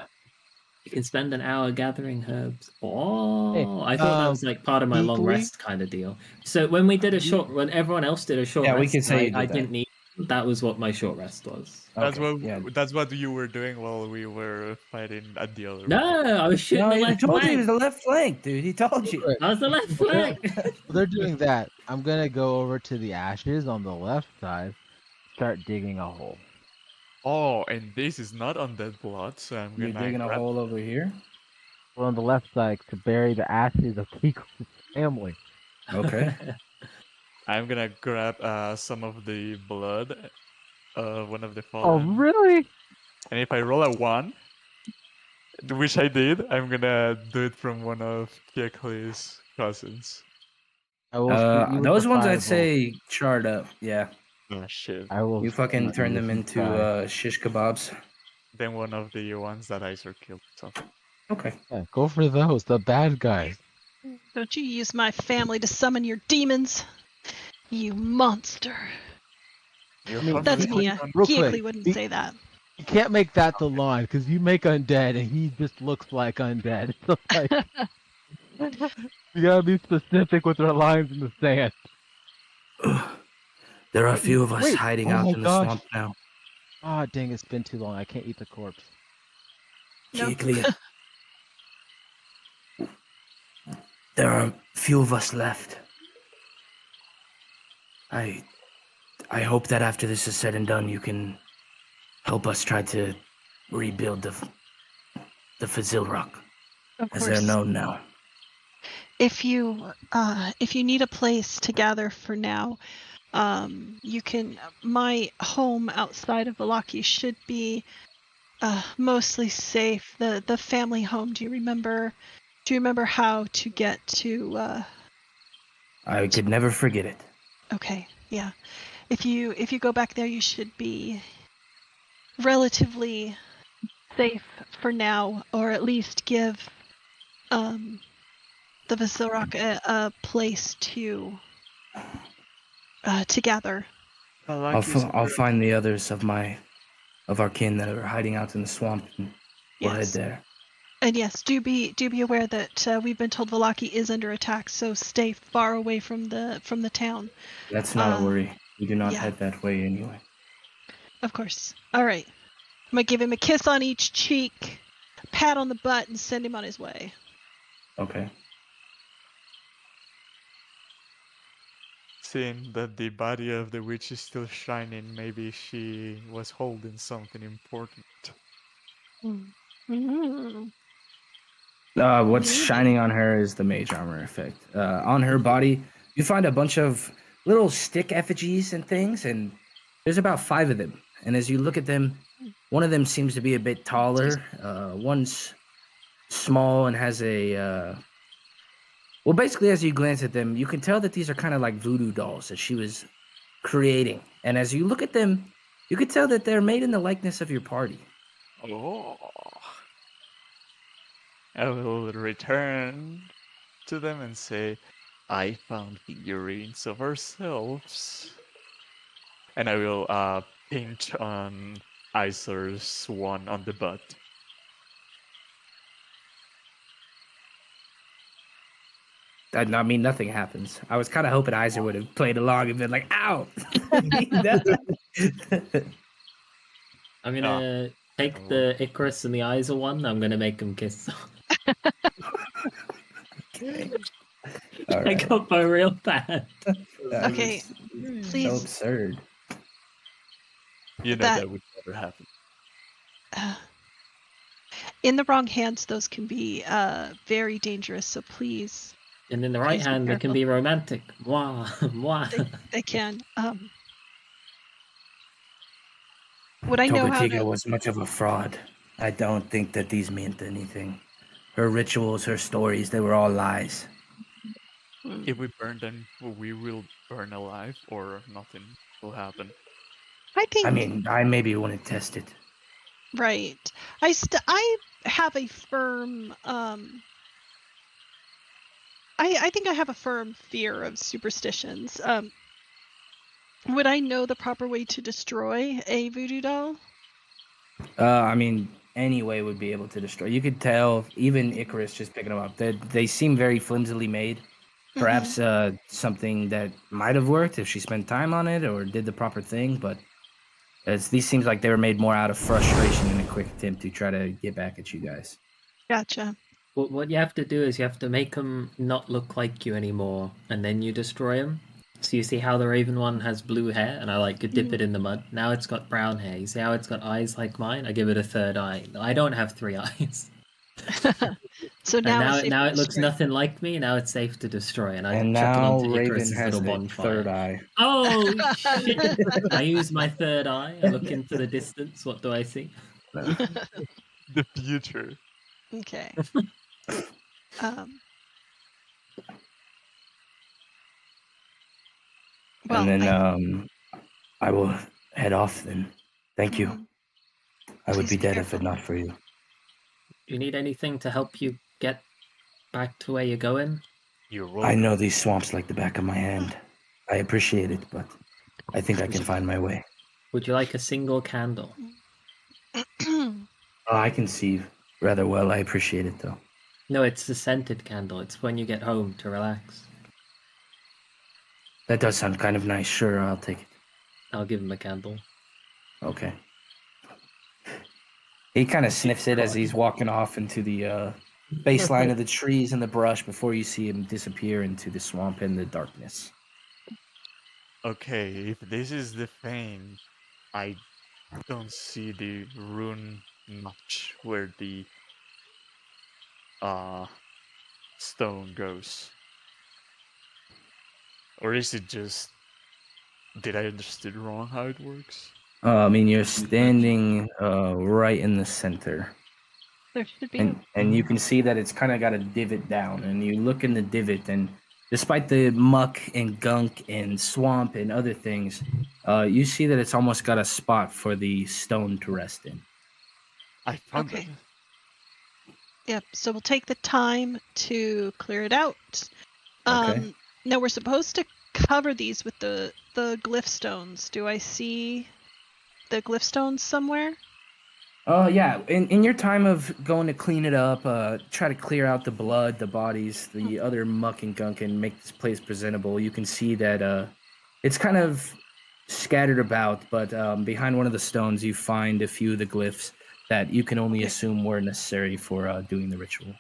You can spend an hour gathering herbs. Oh, Hey, I thought that was like part of my long equally- rest kind of deal. So when we did when everyone else did a short Yeah, rest, we could say you I did that. didn't need. That was what my short rest was. That's Okay, what yeah. that's what you were doing while we were fighting at the other. No, I was shooting No, the he left told you it flank. was the left flank, dude. He told you. I was the left flank. While they're doing that, I'm gonna go over to the ashes on the left side, start digging a hole. Oh, and this is not undead blood, so I'm You're gonna digging a grab- hole over here. Well, on the left side to bury the ashes of Kiko's family. Okay. I'm gonna grab some of the blood of one of the Oh, fallen. really? And if I roll a 1, which I did, I'm gonna do it from one of Kiekli's cousins. I will shoot you with those the ones I'd fireball. say charred up. Yeah, Oh shit. I will. you fucking shoot turn you them with into fire. shish kebabs. Then one of the ones that Iser killed. So. Okay. Yeah, go for those, the bad guys. Don't you use my family to summon your demons, you monster. You're mean, That's probably- Mia. real quick, Kiekli wouldn't he- say that. You can't make that the line because you make undead and he just looks like undead. So like, you gotta be specific with our lines in the sand. There are a few of us Wait, hiding oh out my in the gosh. swamp now. Ah, dang! It's been too long. I can't eat the corpse. No. Kiekli, there are a few of us left. I hope that after this is said and done, you can help us try to rebuild the Fazil Rock, Of as they're course. known now. If you need a place to gather for now, you can. My home outside of Valaki should be mostly safe. The family home. Do you remember how to get to? I could never forget it. Okay, yeah. If you go back there, you should be relatively safe for now, or at least give the Vasilrock a place to gather. I'll find the others of our kin that are hiding out in the swamp, and we'll head Yes. there. And yes, do be aware that we've been told Valaki is under attack, so stay far away from the town. That's not a worry. We do not yeah. head that way anyway. Of course. All right. I'm gonna give him a kiss on each cheek, pat on the butt, and send him on his way. Okay. Seeing that the body of the witch is still shining, maybe she was holding something important. Mm-hmm. What's Maybe. shining on her is the mage armor effect. On her body, you find a bunch of little stick effigies and things, and there's about 5 of them. And as you look at them, one of them seems to be a bit taller. One's small and has a... Well, basically, as you glance at them, you can tell that these are kind of like voodoo dolls that she was creating. And as you look at them, you can tell that they're made in the likeness of your party. Oh. I will return to them and say, I found figurines of ourselves. And I will pinch on Iser's one on the butt. I mean, nothing happens. I was kind of hoping Iser would have played along and been like, ow! I'm gonna take the Icarus and the Isa one. I'm gonna make them kiss. Okay. I All right. got my real bad. That Okay, was so please. absurd. You know That- that would never happen. In the wrong hands, those can be very dangerous. So please, And in the right Please be hand, it can careful. be romantic. Mwah, mwah. they can. Would I know how Topetiga to? was much of a fraud. I don't think that these meant anything. Her rituals, her stories, they were all lies. If we burn them, we will burn alive, or nothing will happen. I think I mean, I maybe want to test it. right. I have a firm I think I have a firm fear of superstitions. Would I know the proper way to destroy a voodoo doll? I mean, any way would be able to destroy. You could tell, even Icarus just picking them up. They seem very flimsily made. Perhaps something that might have worked if she spent time on it or did the proper thing, but these seems like they were made more out of frustration in a quick attempt to try to get back at you guys. Gotcha. What you have to do is you have to make them not look like you anymore, and then you destroy them. So you see how the Raven one has blue hair, and I like to dip it in the mud. Now it's got brown hair. You see how it's got eyes like mine? I give it a third eye. I don't have 3 eyes. So And now, it's safe now to it looks destroy. nothing like me. Now it's safe to destroy, and I And chuck it now onto Raven Icarus's has little the bonfire. third eye. Oh shit! I use my third eye. I look into the distance. What do I see? The future. Okay. Well, And then I will head off then. Thank you. I would Please be be dead careful. if it not for you. Do you need anything to help you get back to where you're going? You're I welcome. know these swamps like the back of my hand. I appreciate it, but I think I can find my way. Would you like a single candle? I can see rather well. I appreciate it, though. No, it's the scented candle. It's when you get home to relax. That does sound kind of nice. Sure, I'll take it. I'll give him a candle. Okay. He kind of sniffs it as he's walking off into the baseline of the trees and the brush before you see him disappear into the swamp and the darkness. Okay, if this is the thing, I don't see the rune much where the stone goes. Or is it just, did I understand wrong how it works? I mean, you're standing right in the center. There should be. And you can see that it's kind of got a divot down, and you look in the divot, and despite the muck and gunk and swamp and other things, you see that it's almost got a spot for the stone to rest in. I found Okay. it. Yep. So we'll take the time to clear it out. Okay. Now we're supposed to cover these with the glyph stones. Do I see the glyph stones somewhere? Yeah. In your time of going to clean it up, try to clear out the blood, the bodies, the other muck and gunk, and make this place presentable, you can see that it's kind of scattered about, but behind one of the stones, you find a few of the glyphs that you can only assume were necessary for doing the ritual.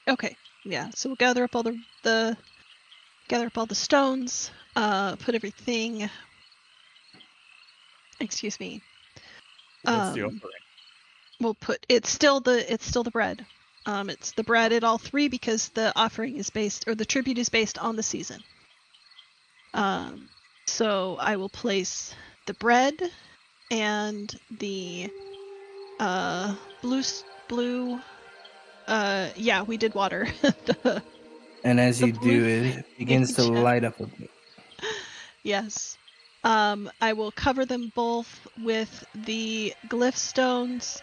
Okay. Yeah. So we'll gather up all the stones. Put everything. Excuse me. What's the offering? We'll put it's still the bread. It's the bread at all 3 because the offering is based, or the tribute is based on the season. So I will place the bread and the blue. Yeah, we did water. And as The you do, it begins to gem. light up a bit. Yes. I will cover them both with the glyph stones.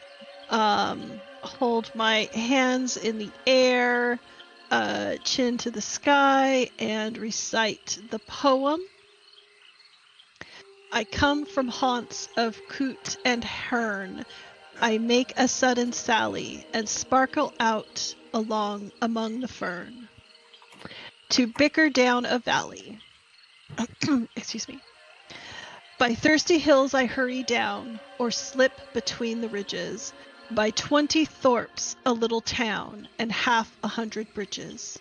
Hold my hands in the air, chin to the sky, and recite the poem. I come from haunts of coot and hern. I make a sudden sally and sparkle out among the fern. To bicker down a valley. Excuse me. By thirsty hills I hurry down, or slip between the ridges. By 20 thorps a little town, and 100 bridges.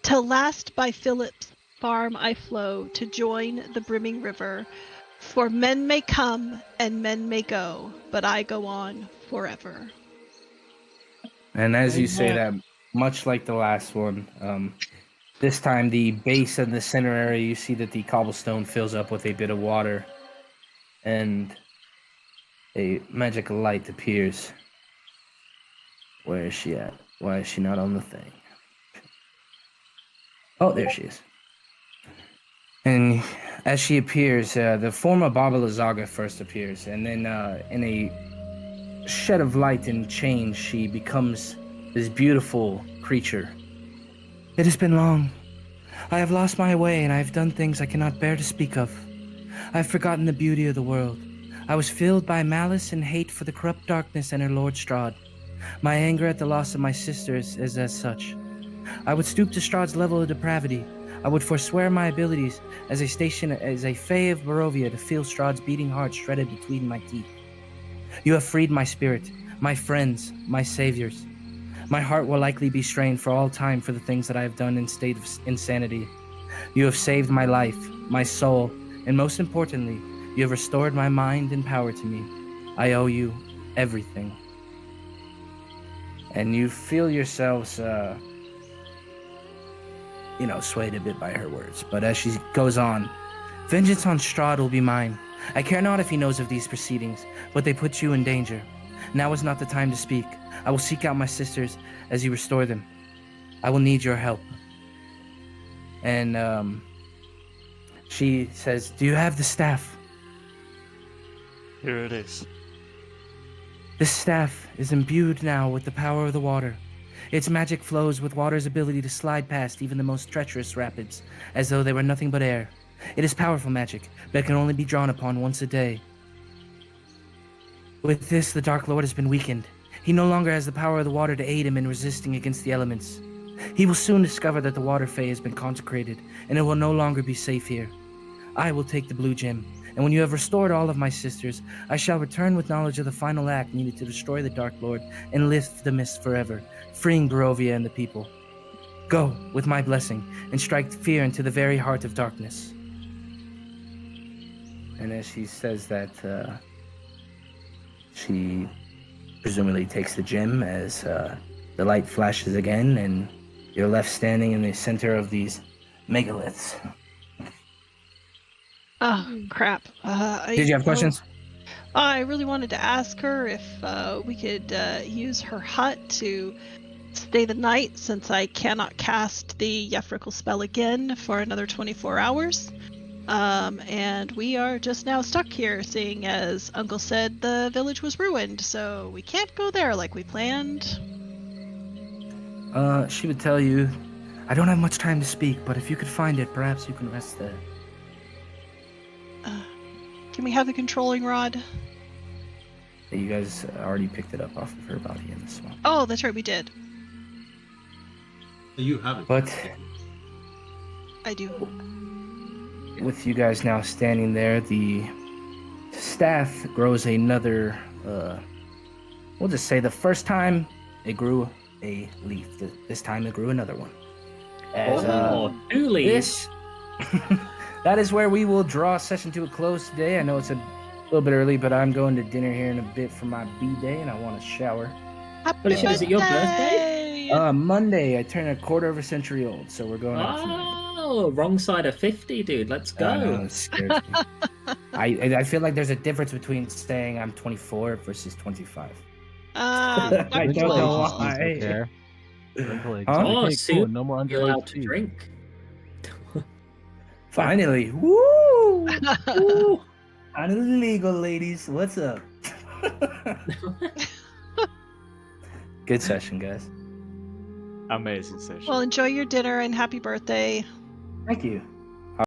Till last by Philip's farm I flow to join the brimming river. For men may come and men may go, but I go on forever. And as you say that, much like the last one, this time the base of the center area, you see that the cobblestone fills up with a bit of water, and a magic light appears. Where is she at? Why is she not on the thing? Oh, there she is. And as she appears, the form of Baba Lysaga first appears, and then in a shed of light and change, she becomes this beautiful creature. It has been long. I have lost my way, and I have done things I cannot bear to speak of. I have forgotten the beauty of the world. I was filled by malice and hate for the corrupt darkness and her Lord Strahd. My anger at the loss of my sisters is as such. I would stoop to Strahd's level of depravity. I would forswear my abilities as a Fae of Barovia to feel Strahd's beating heart shredded between my teeth. You have freed my spirit, my friends, my saviors. My heart will likely be strained for all time for the things that I have done in state of insanity. You have saved my life, my soul, and most importantly, you have restored my mind and power to me. I owe you everything. And you feel yourselves, swayed a bit by her words. But as she goes on, vengeance on Strahd will be mine. I care not if he knows of these proceedings, but they put you in danger. Now is not the time to speak. I will seek out my sisters as you restore them. I will need your help. And she says, do you have the staff? Here it is. This staff is imbued now with the power of the water. Its magic flows with water's ability to slide past even the most treacherous rapids, as though they were nothing but air. It is powerful magic, but can only be drawn upon once a day. With this, the Dark Lord has been weakened. He no longer has the power of the water to aid him in resisting against the elements. He will soon discover that the Water Fae has been consecrated, and it will no longer be safe here. I will take the Blue Gem, and when you have restored all of my sisters, I shall return with knowledge of the final act needed to destroy the Dark Lord and lift the mist forever, freeing Barovia and the people. Go, with my blessing, and strike fear into the very heart of darkness. And as she says that, she presumably takes the gem as the light flashes again, and you're left standing in the center of these megaliths. Oh, crap. Did you have questions? I really wanted to ask her if we could use her hut to stay the night, since I cannot cast the Yefrical spell again for another 24 hours. And we are just now stuck here, seeing as Uncle said the village was ruined, so we can't go there like we planned. She would tell you, I don't have much time to speak, but if you could find it, perhaps you can rest there. Can we have the controlling rod? You guys already picked it up off of her body in the swamp. Oh, that's right, we did. You have it. But I do. with you guys now standing there, the staff grows another, we'll just say the first time it grew a leaf. This time it grew another one. As, two leaves. That is where we will draw session to a close today. I know it's a little bit early, but I'm going to dinner here in a bit for my B-day, and I want to shower. Happy Is it your birthday? Monday. I turn a quarter of a century old, so we're going out tonight. Oh, wrong side of 50, dude. Let's go. I know, it scares me. I feel like there's a difference between saying I'm 24 versus 25. I I don't know why. Oh, soon no more you're allowed underage to tea. drink. Finally. Woo! Woo! Finally legal, ladies. What's up? Good session, guys. Amazing session. Well, enjoy your dinner and happy birthday. Thank you.